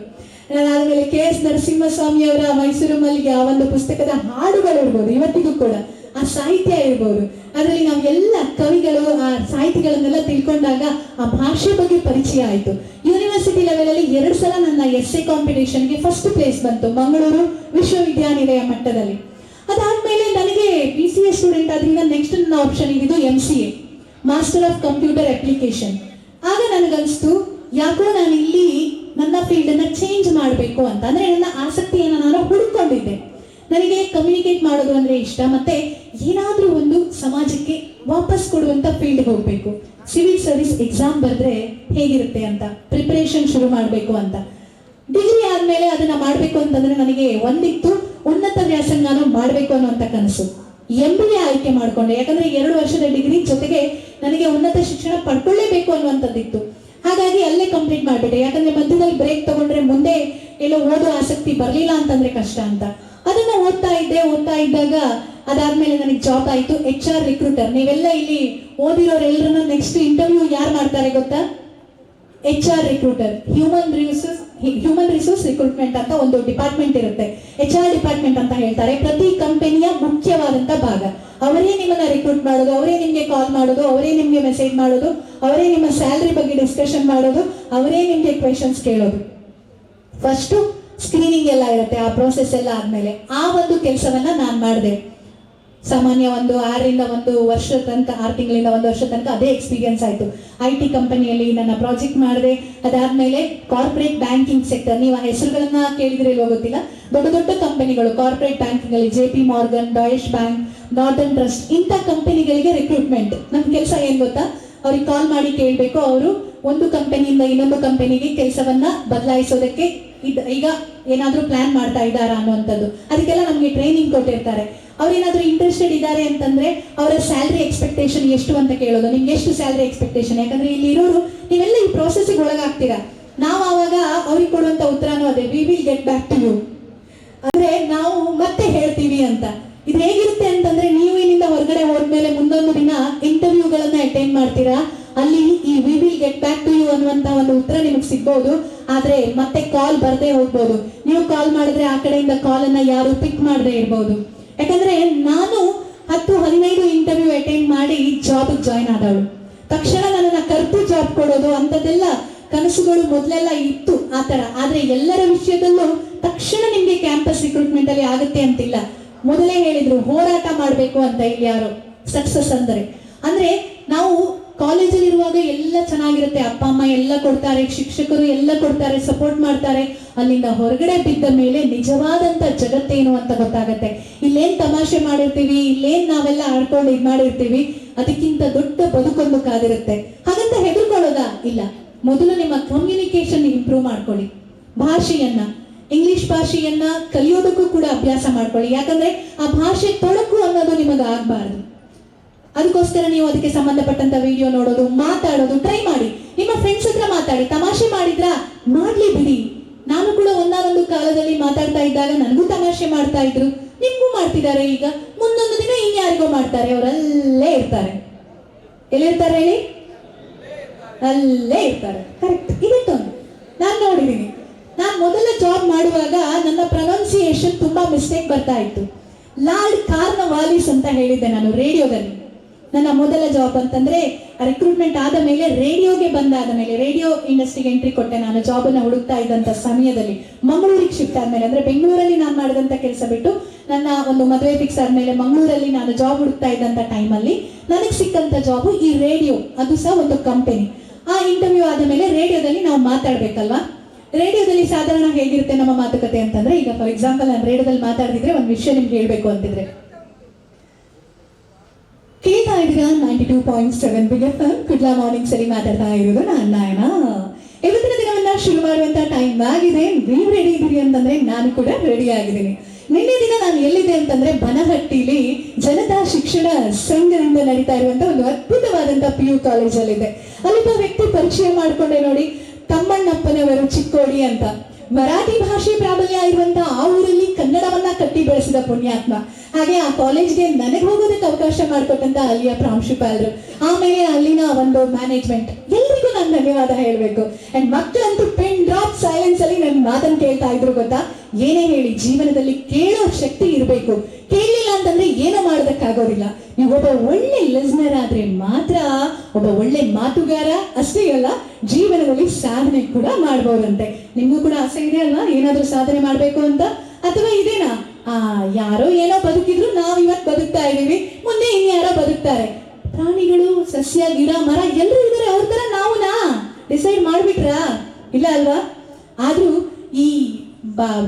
ಆದ್ಮೇಲೆ KS ನರಸಿಂಹಸ್ವಾಮಿ ಅವರ ಮೈಸೂರು ಮಲ್ಲಿಗೆ ಆ ಒಂದು ಪುಸ್ತಕದ ಹಾಡುಗಳು ಇರ್ಬೋದು, ಇವತ್ತಿಗೂ ಕೂಡ ಆ ಸಾಹಿತ್ಯ ಇರ್ಬೋದು, ಅದರಲ್ಲಿ ನಾವು ಎಲ್ಲ ಕವಿಗಳು ಆ ಸಾಹಿತಿಗಳನ್ನೆಲ್ಲ ತಿಳ್ಕೊಂಡಾಗ ಆ ಭಾಷೆ ಬಗ್ಗೆ ಪರಿಚಯ ಆಯಿತು. ಯೂನಿವರ್ಸಿಟಿ ಲೆವೆಲ್ ಅಲ್ಲಿ 2 ಸಲ ನನ್ನ essay ಕಾಂಪಿಟೇಷನ್ಗೆ ಫಸ್ಟ್ ಪ್ಲೇಸ್ ಬಂತು, ಮಂಗಳೂರು ವಿಶ್ವವಿದ್ಯಾನಿಲಯ ಮಟ್ಟದಲ್ಲಿ. ಅದಾದ್ಮೇಲೆ ನನಗೆ BCA ಸ್ಟೂಡೆಂಟ್ ಆದ್ರಿಂದ ನೆಕ್ಸ್ಟ್ ನನ್ನ ಆಪ್ಷನ್ ಇದ್ದು MCA, master of computer application. ಆಗ ನನಗನ್ಸ್ತು, ಯಾಕೋ ನಾನು ಇಲ್ಲಿ ನನ್ನ ಫೀಲ್ಡ್ ಅನ್ನ ಚೇಂಜ್ ಮಾಡಬೇಕು ಅಂತ. ಅಂದ್ರೆ ನನ್ನ ಆಸಕ್ತಿಯನ್ನು ನಾನು ಹುಡುಕೊಂಡಿದ್ದೆ. ನನಗೆ ಕಮ್ಯುನಿಕೇಟ್ ಮಾಡೋದು ಅಂದ್ರೆ ಇಷ್ಟ, ಮತ್ತೆ ಏನಾದ್ರೂ ಒಂದು ಸಮಾಜಕ್ಕೆ ವಾಪಸ್ ಕೊಡುವಂತ ಫೀಲ್ಡ್ಗೆ ಹೋಗ್ಬೇಕು. ಸಿವಿಲ್ ಸರ್ವಿಸ್ ಎಕ್ಸಾಮ್ ಬರೆದ್ರೆ ಹೇಗಿರುತ್ತೆ ಅಂತ ಪ್ರಿಪರೇಷನ್ ಶುರು ಮಾಡಬೇಕು ಅಂತ. ಡಿಗ್ರಿ ಆದ್ಮೇಲೆ ಅದನ್ನ ಮಾಡ್ಬೇಕು ಅಂತಂದ್ರೆ ನನಗೆ ಒಂದಿತ್ತು, ಉನ್ನತ ವ್ಯಾಸಂಗಾನ ಮಾಡ್ಬೇಕು ಅನ್ನುವಂತ ಕನಸು. MBA ಆಯ್ಕೆ ಮಾಡ್ಕೊಂಡೆ, ಯಾಕಂದ್ರೆ 2 ವರ್ಷದ ಡಿಗ್ರಿ ಜೊತೆಗೆ ನನಗೆ ಉನ್ನತ ಶಿಕ್ಷಣ ಪಡ್ಕೊಳ್ಳೇಬೇಕು ಅನ್ನುವಂಥದ್ದಿತ್ತು. ಹಾಗಾಗಿ ಅಲ್ಲೇ ಕಂಪ್ಲೀಟ್ ಮಾಡ್ಬಿಟ್ಟೆ. ಯಾಕಂದ್ರೆ ಮಧ್ಯದಲ್ಲಿ ಬ್ರೇಕ್ ತಗೊಂಡ್ರೆ ಮುಂದೆ ಎಲ್ಲೋ ಓದೋ ಆಸಕ್ತಿ ಬರ್ಲಿಲ್ಲ ಅಂತಂದ್ರೆ ಕಷ್ಟ ಅಂತ. ಅದನ್ನ ಓದ್ತಾ ಇದ್ದಾಗ ಅದಾದ್ಮೇಲೆ ನನಗೆ ಜಾಬ್ ಆಯ್ತು, HR ರಿಕ್ರೂಟರ್. ನೀವೆಲ್ಲ ಇಲ್ಲಿ ಓದಿರೋರೆಲ್ಲರನ್ನ ನೆಕ್ಸ್ಟ್ ಇಂಟರ್ವ್ಯೂ ಯಾರು ಮಾಡ್ತಾರೆ ಗೊತ್ತಾ? HR ರಿಕ್ರೂಟರ್, ಹ್ಯೂಮನ್ ರಿಸೋರ್ಸ್ ರಿಕ್ರೂಟ್ಮೆಂಟ್ ಅಂತ ಒಂದು ಡಿಪಾರ್ಟ್ಮೆಂಟ್ ಇರುತ್ತೆ. HR ಡಿಪಾರ್ಟ್ಮೆಂಟ್ ಅಂತ ಹೇಳ್ತಾರೆ. ಪ್ರತಿ ಕಂಪನಿಯ ಮುಖ್ಯವಾದಂತ ಭಾಗ. ಅವರೇ ನಿಮ್ಮನ್ನ ರಿಕ್ರೂಟ್ ಮಾಡೋದು, ಅವರೇ ನಿಮ್ಗೆ ಕಾಲ್ ಮಾಡೋದು, ಅವರೇ ನಿಮ್ಗೆ ಮೆಸೇಜ್ ಮಾಡೋದು, ಅವರೇ ನಿಮ್ಮ ಸ್ಯಾಲರಿ ಬಗ್ಗೆ ಡಿಸ್ಕಷನ್ ಮಾಡೋದು, ಅವರೇ ನಿಮ್ಗೆ ಕ್ವೆಶನ್ಸ್ ಕೇಳೋದು. ಫಸ್ಟ್ ಸ್ಕ್ರೀನಿಂಗ್ ಎಲ್ಲ ಇರುತ್ತೆ, ಆ ಪ್ರೋಸೆಸ್ ಎಲ್ಲ ಆದ್ಮೇಲೆ ಆ ಒಂದು ಕೆಲಸವನ್ನ ನಾನು ಮಾಡಿದೆ. ಸಾಮಾನ್ಯ ಒಂದು 6 ವರ್ಷ ತನಕ, 6 ತಿಂಗಳಿಂದ 1 ವರ್ಷ ತನಕ ಅದೇ ಎಕ್ಸ್ಪೀರಿಯನ್ಸ್ ಆಯ್ತು. IT ಕಂಪನಿಯಲ್ಲಿ ನನ್ನ ಪ್ರಾಜೆಕ್ಟ್ ಮಾಡಿದೆ. ಅದಾದ್ಮೇಲೆ ಕಾರ್ಪೊರೇಟ್ ಬ್ಯಾಂಕಿಂಗ್ ಸೆಕ್ಟರ್, ನೀವು ಆ ಹೆಸರುಗಳನ್ನ ಕೇಳಿದ್ರೆ ಇಲ್ವೋ ಗೊತ್ತಿಲ್ಲ, ದೊಡ್ಡ ದೊಡ್ಡ ಕಂಪನಿಗಳು ಕಾರ್ಪೊರೇಟ್ ಬ್ಯಾಂಕಿಂಗ್ ಅಲ್ಲಿ JP Morgan, Deutsche Bank, Northern Trust, ಇಂಥ ಕಂಪನಿಗಳಿಗೆ ರಿಕ್ರೂಟ್ಮೆಂಟ್. ನಮ್ಮ ಕೆಲಸ ಏನ್ ಗೊತ್ತಾ? ಅವ್ರಿಗೆ ಕಾಲ್ ಮಾಡಿ ಕೇಳಬೇಕು, ಅವರು ಒಂದು ಕಂಪನಿಯಿಂದ ಇನ್ನೊಂದು ಕಂಪನಿಗೆ ಕೆಲಸವನ್ನ ಬದಲಾಯಿಸೋದಕ್ಕೆ ಈಗ ಏನಾದ್ರೂ ಪ್ಲಾನ್ ಮಾಡ್ತಾ ಇದ್ದಾರಾ ಅನ್ನುವಂಥದ್ದು. ಅದಕ್ಕೆಲ್ಲ ನಮ್ಗೆ ಟ್ರೈನಿಂಗ್ ಕೊಟ್ಟಿರ್ತಾರೆ. ಅವ್ರೇನಾದ್ರೂ ಇಂಟ್ರೆಸ್ಟೆಡ್ ಇದ್ದಾರೆ ಅಂತಂದ್ರೆ ಅವರ ಸ್ಯಾಲರಿ ಎಕ್ಸ್ಪೆಕ್ಟೇಷನ್ ಎಷ್ಟು ಅಂತ ಕೇಳೋದು, ನಿಮ್ಗೆ ಎಷ್ಟು ಸ್ಯಾಲರಿ ಎಕ್ಸ್ಪೆಕ್ಟೇಷನ್. ಯಾಕಂದ್ರೆ ಇಲ್ಲಿ ಇರೋರು ನೀವೆಲ್ಲ ಈ ಪ್ರೋಸೆಸ್ಗೆ ಒಳಗಾಗ್ತೀರಾ. ನಾವು ಆವಾಗ ಅವ್ರಿಗೆ ಕೊಡುವಂತ ಉತ್ತರನೂ ಅದೇ, we will get back to you, ಅಂದ್ರೆ ನಾವು ಮತ್ತೆ ಹೇಳ್ತೀವಿ ಅಂತ. ಇದು ಹೇಗಿರುತ್ತೆ ಅಂತಂದ್ರೆ, ನೀವು ಇಲ್ಲಿಂದ ಹೊರಗಡೆ ಹೋದ್ಮೇಲೆ ಮುಂದೊಂದು ದಿನ ಇಂಟರ್ವ್ಯೂಗಳನ್ನ ಅಟೆಂಡ್ ಮಾಡ್ತೀರಾ, ಅಲ್ಲಿ ಈ we will get back to you ಅನ್ನುವಂತ ಒಂದು ಉತ್ತರ ನಿಮಗೆ ಸಿಗ್ಬಹುದು. ಆದ್ರೆ ಮತ್ತೆ ಕಾಲ್ ಬರ್ದೇ ಹೋಗ್ಬೋದು. ನೀವು ಕಾಲ್ ಮಾಡಿದ್ರೆ ಆ ಕಡೆಯಿಂದ ಕಾಲ್ ಅನ್ನ ಯಾರು ಪಿಕ್ ಮಾಡದೇ ಇರ್ಬೋದು. ಯಾಕಂದ್ರೆ ನಾನು 10-15 ಇಂಟರ್ವ್ಯೂ ಅಟೆಂಡ್ ಮಾಡಿ ಜಾಬ್ ಜಾಯ್ನ್ ಆದವಳು. ತಕ್ಷಣ ನನ್ನನ್ನ ಕರೆದು ಜಾಬ್ ಕೊಡೋದು ಅಂತದೆಲ್ಲ ಕನಸುಗಳು ಮೊದಲೆಲ್ಲ ಇತ್ತು ಆ ತರ. ಆದ್ರೆ ಎಲ್ಲರ ವಿಷಯದಲ್ಲೂ ತಕ್ಷಣ ನಿಮ್ಗೆ ಕ್ಯಾಂಪಸ್ ರಿಕ್ರೂಟ್ಮೆಂಟ್ ಅಲ್ಲಿ ಆಗುತ್ತೆ ಅಂತಿಲ್ಲ. ಮೊದಲೇ ಹೇಳಿದ್ರು ಹೋರಾಟ ಮಾಡ್ಬೇಕು ಅಂತ. ಇಲ್ಲಿ ಯಾರು ಸಕ್ಸಸ್ ಅಂದ್ರೆ ನಾವು ಕಾಲೇಜಲ್ಲಿ ಇರುವಾಗ ಎಲ್ಲ ಚೆನ್ನಾಗಿರುತ್ತೆ, ಅಪ್ಪ ಅಮ್ಮ ಎಲ್ಲ ಕೊಡ್ತಾರೆ, ಶಿಕ್ಷಕರು ಎಲ್ಲ ಕೊಡ್ತಾರೆ, ಸಪೋರ್ಟ್ ಮಾಡ್ತಾರೆ. ಅಲ್ಲಿಂದ ಹೊರಗಡೆ ಬಿದ್ದ ಮೇಲೆ ನಿಜವಾದಂತ ಜಗತ್ತೇನು ಅಂತ ಗೊತ್ತಾಗತ್ತೆ. ಇಲ್ಲೇನ್ ತಮಾಷೆ ಮಾಡಿರ್ತೀವಿ, ಇಲ್ಲೇನ್ ನಾವೆಲ್ಲ ಆಡ್ಕೊಂಡು ಇದ್ ಮಾಡಿರ್ತೀವಿ, ಅದಕ್ಕಿಂತ ದೊಡ್ಡ ಬದುಕೊಂದು ಕಾದಿರುತ್ತೆ. ಹಾಗಂತ ಹೆದರ್ಕೊಳ್ಳೋದಾ? ಇಲ್ಲ. ಮೊದಲು ನಿಮ್ಮ ಕಮ್ಯುನಿಕೇಶನ್ ಇಂಪ್ರೂವ್ ಮಾಡ್ಕೊಳ್ಳಿ. ಭಾಷೆಯನ್ನ, ಇಂಗ್ಲಿಷ್ ಭಾಷೆಯನ್ನ ಕಲಿಯೋದಕ್ಕೂ ಕೂಡ ಅಭ್ಯಾಸ ಮಾಡ್ಕೊಳ್ಳಿ. ಯಾಕಂದ್ರೆ ಆ ಭಾಷೆ ತೊಡಕು ಅನ್ನೋದು ನಿಮಗೆ ಆಗ್ಬಾರ್ದು. ಅದಕ್ಕೋಸ್ಕರ ನೀವು ಅದಕ್ಕೆ ಸಂಬಂಧಪಟ್ಟಂತ ವಿಡಿಯೋ ನೋಡೋದು, ಮಾತಾಡೋದು ಟ್ರೈ ಮಾಡಿ. ನಿಮ್ಮ ಫ್ರೆಂಡ್ಸ್ ಹತ್ರ ಮಾತಾಡಿ. ತಮಾಷೆ ಮಾಡಿದ್ರಾ? ಮಾಡ್ಲಿ ಬಿಡಿ. ನಾನು ಕೂಡ ಒಂದಾನೊಂದು ಕಾಲದಲ್ಲಿ ಮಾತಾಡ್ತಾ ಇದ್ದಾಗ ನನಗೂ ತಮಾಷೆ ಮಾಡ್ತಾ ಇದ್ರು, ನಿಮ್ಗೂ ಮಾಡ್ತಿದ್ದಾರೆ. ಈಗ ಮುಂದೊಂದು ದಿನ ಇನ್ಯಾರಿಗೋ ಮಾಡ್ತಾರೆ. ಅವರಲ್ಲೇ ಇರ್ತಾರೆ. ಎಲ್ಲಿರ್ತಾರೆ ಹೇಳಿ? ಅಲ್ಲೇ ಇರ್ತಾರೆ. ಕರೆಕ್ಟ್. ಇದಕ್ಕೆ ನಾನು ನೋಡಿದ್ದೀನಿ. ನಾನು ಮೊದಲ ಜಾಬ್ ಮಾಡುವಾಗ ನನ್ನ ಪ್ರೊನೌನ್ಸಿಯೇಷನ್ ತುಂಬಾ ಮಿಸ್ಟೇಕ್ ಬರ್ತಾ ಇತ್ತು. ಲಾರ್ಡ್ ಕಾರ್ನವಾಲಿಸ್ ಅಂತ ಹೇಳಿದ್ದೆ ನಾನು ರೇಡಿಯೋದಲ್ಲಿ. ನನ್ನ ಮೊದಲ ಜಾಬ್ ಅಂತಂದ್ರೆ ರಿಕ್ರೂಟ್ಮೆಂಟ್ ಆದ ಮೇಲೆ, ರೇಡಿಯೋಗೆ ಬಂದಾದ ಮೇಲೆ, ರೇಡಿಯೋ ಇಂಡಸ್ಟ್ರಿಗೆ ಎಂಟ್ರಿ ಕೊಟ್ಟೆ ನಾನು. ಜಾಬ್ ಅನ್ನ ಹುಡುಕ್ತಾ ಇದ್ದಂತ ಸಮಯದಲ್ಲಿ ಮಂಗಳೂರಿಗೆ ಶಿಫ್ಟ್ ಆದ್ಮೇಲೆ, ಅಂದ್ರೆ ಬೆಂಗಳೂರಲ್ಲಿ ನಾನು ಮಾಡಿದಂತ ಕೆಲಸ ಬಿಟ್ಟು ನನ್ನ ಒಂದು ಮದುವೆ ಫಿಕ್ಸ್ ಆದ್ಮೇಲೆ ಮಂಗಳೂರಲ್ಲಿ ನಾನು ಜಾಬ್ ಹುಡುಕ್ತಾ ಇದ್ದಂತ ಟೈಮಲ್ಲಿ ನನಗೆ ಸಿಕ್ಕಂತ ಜಾಬ್ ಈ ರೇಡಿಯೋ. ಅದು ಸಹ ಒಂದು ಕಂಪನಿ. ಆ ಇಂಟರ್ವ್ಯೂ ಆದ ಮೇಲೆ ರೇಡಿಯೋದಲ್ಲಿ ನಾವು ಮಾತಾಡ್ಬೇಕಲ್ವಾ. ರೇಡಿಯೋದಲ್ಲಿ ಸಾಧಾರಣ ಹೇಗಿರುತ್ತೆ ನಮ್ಮ ಮಾತುಕತೆ ಅಂತಂದ್ರೆ, ಈಗ ಫಾರ್ ಎಕ್ಸಾಂಪಲ್ ನಾನು ರೇಡಿಯೋದಲ್ಲಿ ಮಾತಾಡ್ತಿದ್ರೆ ಒಂದು ವಿಷಯ ನಿಮ್ಗೆ ಹೇಳ್ಬೇಕು ಅಂತಿದ್ರೆ, ಕೇಳ್ತಾ ಇದ್ದೀರಾ 92.7 big F M Kudla mornings ಅಲ್ಲಿ ಮಾತಾಡ್ತಾ ಇರೋದು ನಾನು ನಾಯನ. ಇವತ್ತಿನ ದಿನವನ್ನ ಶುರು ಮಾಡುವಂತ ಟೈಮ್ ಆಗಿದೆ. ನೀವು ರೆಡಿ ಇದ್ದೀರಿ ಅಂತಂದ್ರೆ ನಾನು ಕೂಡ ರೆಡಿ ಆಗಿದ್ದೀನಿ. ನಿನ್ನೆ ದಿನ ನಾನು ಎಲ್ಲಿದೆ ಅಂತಂದ್ರೆ ಬನಹಟ್ಟಿಲಿ ಜನತಾ ಶಿಕ್ಷಣ ಸಂಘದಿಂದ ನಡೀತಾ ಇರುವಂತ ಒಂದು ಅದ್ಭುತವಾದಂತ PU ಕಾಲೇಜಲ್ಲಿದೆ. ಅಲ್ಲಿದ್ದ ವ್ಯಕ್ತಿ ಪರಿಚಯ ಮಾಡ್ಕೊಂಡೆ ನೋಡಿ, ತಮ್ಮಣ್ಣಪ್ಪನವರು ಚಿಕ್ಕೋಡಿ ಅಂತ. ಮರಾಠಿ ಭಾಷೆ ಪ್ರಾಬಲ್ಯ ಇರುವಂತ ಆ ಊರಲ್ಲಿ ಕನ್ನಡವನ್ನ ಕಟ್ಟಿ ಬೆಳೆಸಿದ ಪುಣ್ಯಾತ್ಮ. ಹಾಗೆ ಆ ಕಾಲೇಜ್ಗೆ ನನಗೆ ಹೋಗೋದಕ್ಕೆ ಅವಕಾಶ ಮಾಡಿಕೊಟ್ಟಂತ ಅಲ್ಲಿಯ ಪ್ರಾಂಶುಪಾಲರು, ಆಮೇಲೆ ಅಲ್ಲಿನ ಒಂದು ಮ್ಯಾನೇಜ್ಮೆಂಟ್, ಎಲ್ರಿಗೂ ನಾನು ಧನ್ಯವಾದ ಹೇಳಬೇಕು. ಅಂಡ್ ಮಕ್ಕಳಂತೂ ಪೆನ್ ಡ್ರಾಪ್ ಸೈಲೆನ್ಸ್ ಅಲ್ಲಿ ನನ್ನ ಮಾತನ್ನು ಕೇಳ್ತಾ ಇದ್ರು. ಗೊತ್ತಾ, ಏನೇ ಹೇಳಿ ಜೀವನದಲ್ಲಿ ಕೇಳೋ ಶಕ್ತಿ ಇರಬೇಕು. ಕೇಳಲಿಲ್ಲ ಅಂತಂದ್ರೆ ಏನೋ ಮಾಡೋದಕ್ಕಾಗೋದಿಲ್ಲ. ನೀವು ಒಬ್ಬ ಒಳ್ಳೆ ಲಿಸ್ನರ್ ಆದ್ರೆ ಮಾತ್ರ ಒಬ್ಬ ಒಳ್ಳೆ ಮಾತುಗಾರ ಅಷ್ಟೇ ಅಲ್ಲ, ಜೀವನದಲ್ಲಿ ಸಾಧನೆ ಕೂಡ ಮಾಡ್ಬೋದಂತೆ. ನಿಮ್ಗೂ ಕೂಡ ಆಸೆ ಇದೆ ಅಲ್ವಾ ಏನಾದ್ರೂ ಸಾಧನೆ ಮಾಡ್ಬೇಕು ಅಂತ? ಅಥವಾ ಇದೇನಾ, ಯಾರೋ ಏನೋ ಬದುಕಿದ್ರು, ನಾವ್ ಇವತ್ತು ಬದುಕ್ತಾ ಇದೀವಿ, ಮುಂದೆ ಇನ್ಯಾರೋ ಬದುಕ್ತಾರೆ. ಪ್ರಾಣಿಗಳು, ಸಸ್ಯ, ಗಿಡ, ಮರ ಎಲ್ಲರೂ ಇದಾರೆ, ಅವ್ರ ತರ ನಾವುನಾ ಡಿಸೈಡ್ ಮಾಡ್ಬಿಟ್ರಾ? ಇಲ್ಲ ಅಲ್ವಾ? ಆದ್ರೂ ಈ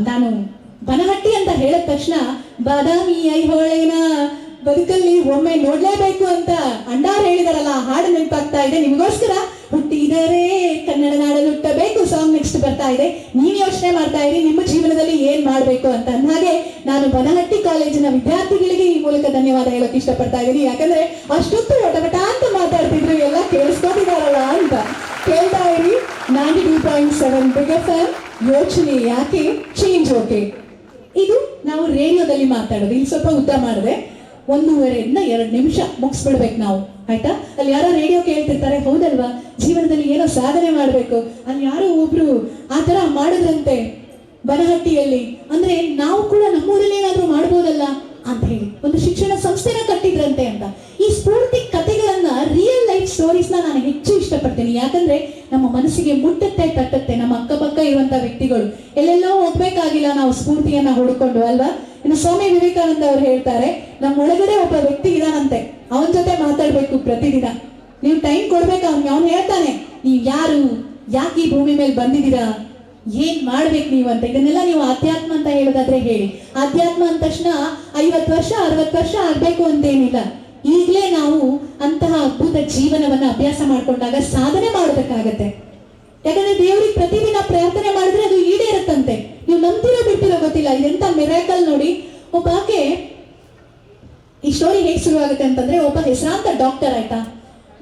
ನಾನು ಬನಹಟ್ಟಿ ಅಂತ ಹೇಳಿದ ತಕ್ಷಣ ಬಾದಾಮಿ ಐಹೊಳೆನ ಬದುಕಲ್ಲಿ ಒಮ್ಮೆ ನೋಡ್ಲೇಬೇಕು ಅಂತ ಅಣ್ಣಾರ್ ಹೇಳಿದಾರಲ್ಲ, ಆ ಹಾಡು ನೆನಪಾಗ್ತಾ ಇದೆ. ನಿಮಗೋಸ್ಕರ ಹುಟ್ಟಿದರೆ ಕನ್ನಡ ನಾಡಲ್ಲಿ ಹುಟ್ಟಬೇಕು ಸಾಂಗ್ ನೆಕ್ಸ್ಟ್ ಬರ್ತಾ ಇದೆ. ನೀವ್ ಯೋಚನೆ ಮಾಡ್ತಾ ಇರಿ ನಿಮ್ಮ ಜೀವನದಲ್ಲಿ ಏನ್ ಮಾಡ್ಬೇಕು ಅಂತ. ಹಾಗೆ ನಾನು ಬನಹಟ್ಟಿ ಕಾಲೇಜಿನ ವಿದ್ಯಾರ್ಥಿಗಳಿಗೆ ಈ ಮೂಲಕ ಧನ್ಯವಾದ ಹೇಳೋಕೆ ಇಷ್ಟಪಡ್ತಾ ಇದ್ದೀನಿ. ಯಾಕಂದ್ರೆ ಅಷ್ಟೊತ್ತು ಒಟವಟ ಅಂತ ಮಾತಾಡ್ತಿದ್ರು, ಎಲ್ಲ ಕೇಳಿಸ್ಕೊಂಡಿದಾರಲ್ಲ ಅಂತ. ಕೇಳ್ತಾ ಇರಿ 92.7 ಬಿಗ್ ಎಫ್ ಎಂ. ಯೋಚನೆ ಯಾಕೆ, ಚೇಂಜ್ ಓಕೆ. ಇದು ನಾವು ರೇಡಿಯೋದಲ್ಲಿ ಮಾತಾಡೋದು. ಇಲ್ಲಿ ಸ್ವಲ್ಪ ಉದ್ದ ಮಾಡಿದೆ, 1.5 2 ನಿಮಿಷ ಮುಗಿಸ್ಬಿಡ್ಬೇಕು ನಾವು, ಆಯ್ತಾ? ಅಲ್ಲಿ ಯಾರೋ ರೇಡಿಯೋ ಕೇಳ್ತಿರ್ತಾರೆ, ಹೌದಲ್ವಾ, ಜೀವನದಲ್ಲಿ ಏನೋ ಸಾಧನೆ ಮಾಡ್ಬೇಕು. ಅಲ್ಲಿ ಯಾರೋ ಒಬ್ರು ಆ ತರ ಮಾಡಿದ್ರಂತೆ ಬನಹಟ್ಟಿಯಲ್ಲಿ, ಅಂದ್ರೆ ನಾವು ಕೂಡ ನಮ್ಮೂರಲ್ಲಿ ಏನಾದ್ರೂ ಮಾಡ್ಬೋದಲ್ಲ ಅಂತ ಹೇಳಿ ಒಂದು ಶಿಕ್ಷಣ ಸಂಸ್ಥೆನ ಕಟ್ಟಿದ್ರಂತೆ ಅಂತ. ಈ ಸ್ಫೂರ್ತಿ ಕಥೆಗಳನ್ನ, ರಿಯಲ್ ಲೈಫ್ ಸ್ಟೋರೀಸ್ ನಾನು ಹೆಚ್ಚು ಇಷ್ಟಪಡ್ತೀನಿ. ಯಾಕಂದ್ರೆ ನಮ್ಮ ಮನಸ್ಸಿಗೆ ಮುಟ್ಟತ್ತೆ, ತಟ್ಟತ್ತೆ. ನಮ್ಮ ಅಕ್ಕಪಕ್ಕ ಇರುವಂತ ವ್ಯಕ್ತಿಗಳು ಎಲ್ಲೆಲ್ಲೋ ಹೋಗ್ಬೇಕಾಗಿಲ್ಲ ನಾವು ಸ್ಫೂರ್ತಿಯನ್ನ ಹುಡ್ಕೊಂಡು, ಅಲ್ವಾ? ಇನ್ನು ಸ್ವಾಮಿ ವಿವೇಕಾನಂದ ಅವ್ರು ಹೇಳ್ತಾರೆ, ನಮ್ಮ ಒಳಗಡೆ ಒಬ್ಬ ವ್ಯಕ್ತಿ ಇದಾನಂತೆ, ಅವನ ಜೊತೆ ಮಾತಾಡ್ಬೇಕು ಪ್ರತಿದಿನ. ನೀವು ಟೈಮ್ ಕೊಡ್ಬೇಕು ಅವ್ನಿಗೆ. ಅವ್ನು ಹೇಳ್ತಾನೆ, ನೀವ್ ಯಾರು, ಯಾಕೆ ಈ ಭೂಮಿ ಮೇಲೆ ಬಂದಿದ್ದೀರಾ, ಏನ್ ಮಾಡ್ಬೇಕು ನೀವು ಅಂತ. ಇದನ್ನೆಲ್ಲ ನೀವು ಅಧ್ಯಾತ್ಮ ಅಂತ ಹೇಳೋದಾದ್ರೆ ಹೇಳಿ. ಅಧ್ಯಾತ್ಮ ಅಂದ ತಕ್ಷಣ 50 ವರ್ಷ 60 ವರ್ಷ ಆಗ್ಬೇಕು ಅಂತೇನಿಲ್ಲ. ಈಗಲೇ ನಾವು ಅಂತಹ ಅದ್ಭುತ ಜೀವನವನ್ನ ಅಭ್ಯಾಸ ಮಾಡ್ಕೊಂಡಾಗ ಸಾಧನೆ ಮಾಡೋದಕ್ಕಾಗತ್ತೆ. ಯಾಕಂದ್ರೆ ದೇವರಿಗೆ ಪ್ರತಿದಿನ ಪ್ರಾರ್ಥನೆ ಮಾಡಿದ್ರೆ ಅದು ಈಡೇರುತ್ತಂತೆ. ನೀವು ನಂಬ್ತಿರೋ ಬಿಡ್ತಿರೋ ಗೊತ್ತಿಲ್ಲ. ಇದೆಂತ ಮಿರಾಕಲ್ ನೋಡಿ. ಒಬ್ಬಾಕೆ, ಈ ಸ್ಟೋರಿ ಹೇಗೆ ಶುರುವಾಗುತ್ತೆ ಅಂತಂದ್ರೆ, ಒಬ್ಬ ಹೆಸರಾಂತ ಡಾಕ್ಟರ್, ಆಯ್ತಾ,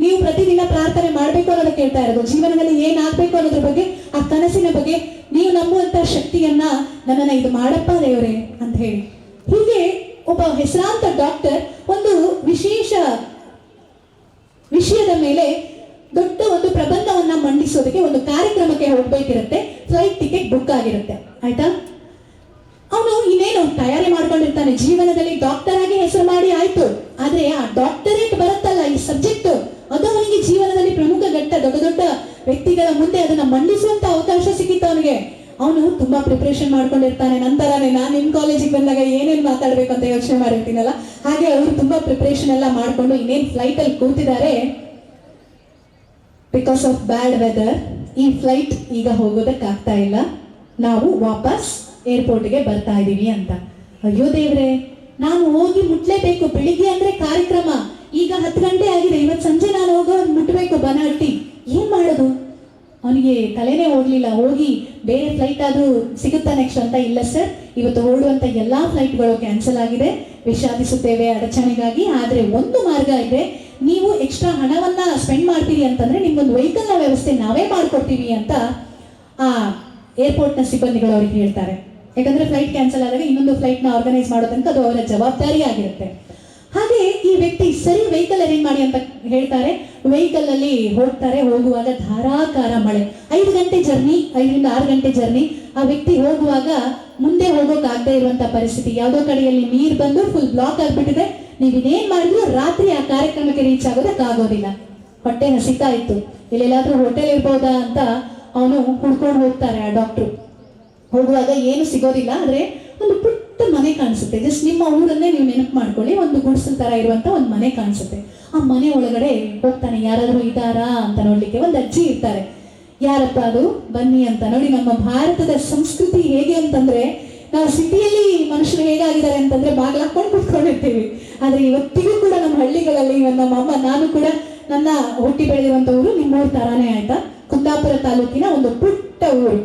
ನೀವು ಪ್ರತಿದಿನ ಪ್ರಾರ್ಥನೆ ಮಾಡ್ಬೇಕು ಅನ್ನೋದಕ್ಕೆ ಕೇಳ್ತಾ ಇರೋದು. ಜೀವನದಲ್ಲಿ ಏನಾಗ್ಬೇಕು ಅನ್ನೋದ್ರ ಬಗ್ಗೆ, ಆ ಕನಸಿನ ಬಗ್ಗೆ ನೀವು ನಂಬುವಂತ ಶಕ್ತಿಯನ್ನ ನನ್ನನ್ನ ಇದು ಮಾಡಪ್ಪ ದೇವರೇ ಅಂತ ಹೇಳಿ. ಹೀಗೆ ಒಬ್ಬ ಹೆಸರಾಂತ ಡಾಕ್ಟರ್ ಒಂದು ವಿಶೇಷ ವಿಷಯದ ಮೇಲೆ ದೊಡ್ಡ ಒಂದು ಪ್ರಬಂಧವನ್ನ ಮಂಡಿಸೋದಕ್ಕೆ ಒಂದು ಕಾರ್ಯಕ್ರಮಕ್ಕೆ ಹೋಗ್ಬೇಕಿರುತ್ತೆ. ಫ್ಲೈಟ್ ಟಿಕೆಟ್ ಬುಕ್ ಆಗಿರುತ್ತೆ, ಆಯ್ತಾ. ಅವನು ಇನ್ನೇನು ತಯಾರಿ ಮಾಡ್ಕೊಂಡಿರ್ತಾನೆ. ಜೀವನದಲ್ಲಿ ಡಾಕ್ಟರ್ ಆಗಿ ಹೆಸರು ಮಾಡಿ ಆಯ್ತು, ಆದ್ರೆ ಆ ಡಾಕ್ಟರೇಟ್ ಬರುತ್ತಲ್ಲ, ಈ ಸಬ್ಜೆಕ್ಟ್, ಅದು ಅವನಿಗೆ ಜೀವನದಲ್ಲಿ ಪ್ರಮುಖ ಘಟ್ಟ. ದೊಡ್ಡ ದೊಡ್ಡ ವ್ಯಕ್ತಿಗಳ ಮುಂದೆ ಅದನ್ನ ಮಂಡಿಸುವಂತ ಅವಕಾಶ ಸಿಕ್ಕಿತ್ತು ಅವನಿಗೆ. ಅವನು ತುಂಬಾ ಪ್ರಿಪರೇಷನ್ ಮಾಡ್ಕೊಂಡಿರ್ತಾನೆ. ನಂತರನೇ ನಾನು ನಿಮ್ ಕಾಲೇಜಿಗೆ ಬಂದಾಗ ಏನೇನ್ ಮಾತಾಡ್ಬೇಕು ಅಂತ ಯೋಚನೆ ಮಾಡಿರ್ತೀನಲ್ಲ, ಹಾಗೆ ಅವರು ತುಂಬಾ ಪ್ರಿಪರೇಷನ್ ಎಲ್ಲ ಮಾಡ್ಕೊಂಡು ಇನ್ನೇನ್ ಫ್ಲೈಟ್ ಅಲ್ಲಿ ಕೂತಿದ್ದಾರೆ. ಬಿಕಾಸ್ ಆಫ್ ಬ್ಯಾಡ್ ವೆದರ್ ಈ ಫ್ಲೈಟ್ ಈಗ ಹೋಗೋದಕ್ಕಾಗ್ತಾ ಇಲ್ಲ, ನಾವು ವಾಪಸ್ ಏರ್ಪೋರ್ಟ್ಗೆ ಬರ್ತಾ ಇದೀವಿ ಅಂತ. ಅಯ್ಯೋ ದೇವ್ರೆ, ನಾನು ಹೋಗಿ ಮುಟ್ಲೇಬೇಕು, ಬೆಳಿಗ್ಗೆ ಅಂದ್ರೆ ಕಾರ್ಯಕ್ರಮ, ಈಗ 10 ಗಂಟೆ ಆಗಿದೆ, ಇವತ್ತು ಸಂಜೆ ನಾನು ಮುಟ್ಬೇಕು ಬನಹಟ್ಟಿ, ಏನ್ ಮಾಡೋದು? ಅವನಿಗೆ ತಲೆನೇ ಹೋಗ್ಲಿಲ್ಲ. ಹೋಗಿ ಬೇರೆ ಫ್ಲೈಟ್ ಆದ್ರೂ ಸಿಗುತ್ತಾ ನೆಕ್ಸ್ಟ್ ಅಂತ. ಇಲ್ಲ ಸರ್, ಇವತ್ತು ಹೊರಡುವಂತ ಎಲ್ಲಾ ಫ್ಲೈಟ್ಗಳು ಕ್ಯಾನ್ಸಲ್ ಆಗಿದೆ, ವಿಷಾದಿಸುತ್ತೇವೆ ಅಡಚಣೆಗಾಗಿ. ಆದ್ರೆ ಒಂದು ಮಾರ್ಗ ಇದೆ, ನೀವು ಎಕ್ಸ್ಟ್ರಾ ಹಣವನ್ನ ಸ್ಪೆಂಡ್ ಮಾಡ್ತೀರಿ ಅಂತಂದ್ರೆ ನಿಮ್ಗೊಂದು ವೆಹಿಕಲ್ ನ ವ್ಯವಸ್ಥೆ ನಾವೇ ಮಾಡ್ಕೊಡ್ತೀವಿ ಅಂತ ಆ ಏರ್ಪೋರ್ಟ್ ನ ಸಿಬ್ಬಂದಿಗಳು ಅವ್ರಿಗೆ ಹೇಳ್ತಾರೆ. ಯಾಕಂದ್ರೆ ಫ್ಲೈಟ್ ಕ್ಯಾನ್ಸಲ್ ಆದಾಗ ಇನ್ನೊಂದು ಫ್ಲೈಟ್ ನ ಆರ್ಗನೈಸ್ ಮಾಡೋದಂತ ಅದು ಅವರ ಜವಾಬ್ದಾರಿ ಆಗಿರುತ್ತೆ. ಹಾಗೆ ಈ ವ್ಯಕ್ತಿ ಸರಿ ವೆಹಿಕಲ್ ಅರೇಂಜ್ ಮಾಡಿ ಅಂತ ಹೇಳ್ತಾರೆ. ವೆಹಿಕಲ್ ಅಲ್ಲಿ ಹೋಗ್ತಾರೆ. ಹೋಗುವಾಗ ಧಾರಾಕಾರ ಮಳೆ, 5 ಗಂಟೆ ಜರ್ನಿ, 5 ರಿಂದ 6 ಗಂಟೆ ಜರ್ನಿ. ಆ ವ್ಯಕ್ತಿ ಹೋಗುವಾಗ ಮುಂದೆ ಹೋಗೋಕ್ ಆಗದೆ ಇರುವಂತ ಪರಿಸ್ಥಿತಿ, ಯಾವುದೋ ಕಡೆಯಲ್ಲಿ ನೀರು ಬಂದು ಫುಲ್ ಬ್ಲಾಕ್ ಆಗ್ಬಿಟ್ಟಿದೆ. ನೀವು ಇದೇನ್ ಮಾಡಿದ್ರು ರಾತ್ರಿ ಆ ಕಾರ್ಯಕ್ರಮಕ್ಕೆ ರೀಚ್ ಆಗೋದಕ್ಕಾಗೋದಿಲ್ಲ. ಹೊಟ್ಟೆ ಹಸಿತಾ ಇತ್ತು, ಇಲ್ಲೆಲ್ಲಾದ್ರೂ ಹೋಟೆಲ್ ಇರ್ಬೋದಾ ಅಂತ ಅವನು ಹುಡ್ಕೊಂಡು ಹೋಗ್ತಾರೆ. ಆ ಡಾಕ್ಟ್ರು ಹೋಗುವಾಗ ಏನು ಸಿಗೋದಿಲ್ಲ, ಆದ್ರೆ ಒಂದು ಪುಟ್ಟ ಮನೆ ಕಾಣಿಸುತ್ತೆ. ಜಸ್ಟ್ ನಿಮ್ಮ ಊರನ್ನೇ ನೀವು ನೆನಪು ಮಾಡ್ಕೊಳ್ಳಿ, ಒಂದು ಗುಡಿಸಲ್ ತರ ಇರುವಂತ ಒಂದು ಮನೆ ಕಾಣಿಸುತ್ತೆ. ಆ ಮನೆ ಒಳಗಡೆ ಹೋಗ್ತಾನೆ. ಯಾರಾದ್ರೂ ಇದ್ದಾರಾ ಅಂತ ನೋಡ್ಲಿಕ್ಕೆ ಒಂದು ಅಜ್ಜಿ ಇರ್ತಾರೆ. ಯಾರಪ್ಪ ಅದು, ಬನ್ನಿ ಅಂತ. ನೋಡಿ, ನಮ್ಮ ಭಾರತದ ಸಂಸ್ಕೃತಿ ಹೇಗೆ ಅಂತಂದ್ರೆ, ನಾವು ಸಿಟಿಯಲ್ಲಿ ಮನುಷ್ಯರು ಹೇಗಾಗಿದ್ದಾರೆ ಅಂತಂದ್ರೆ ಬಾಗಿಲು ಹಾಕೊಂಡು ಕುತ್ಕೊಂಡಿರ್ತೀವಿ. ಆದ್ರೆ ಇವತ್ತಿಗೂ ಕೂಡ ನಮ್ಮ ಹಳ್ಳಿಗಳಲ್ಲಿ, ನಮ್ಮ ಅಮ್ಮ, ನಾನು ಕೂಡ ನನ್ನ ಹುಟ್ಟಿ ಬೆಳೆದಿರುವಂತ ಊರು ನಿಮ್ಮೂರು ತರಾನೇ ಆಯ್ತಾ, ಕುಂದಾಪುರ ತಾಲೂಕಿನ ಒಂದು ಪುಟ್ಟ ಊರು.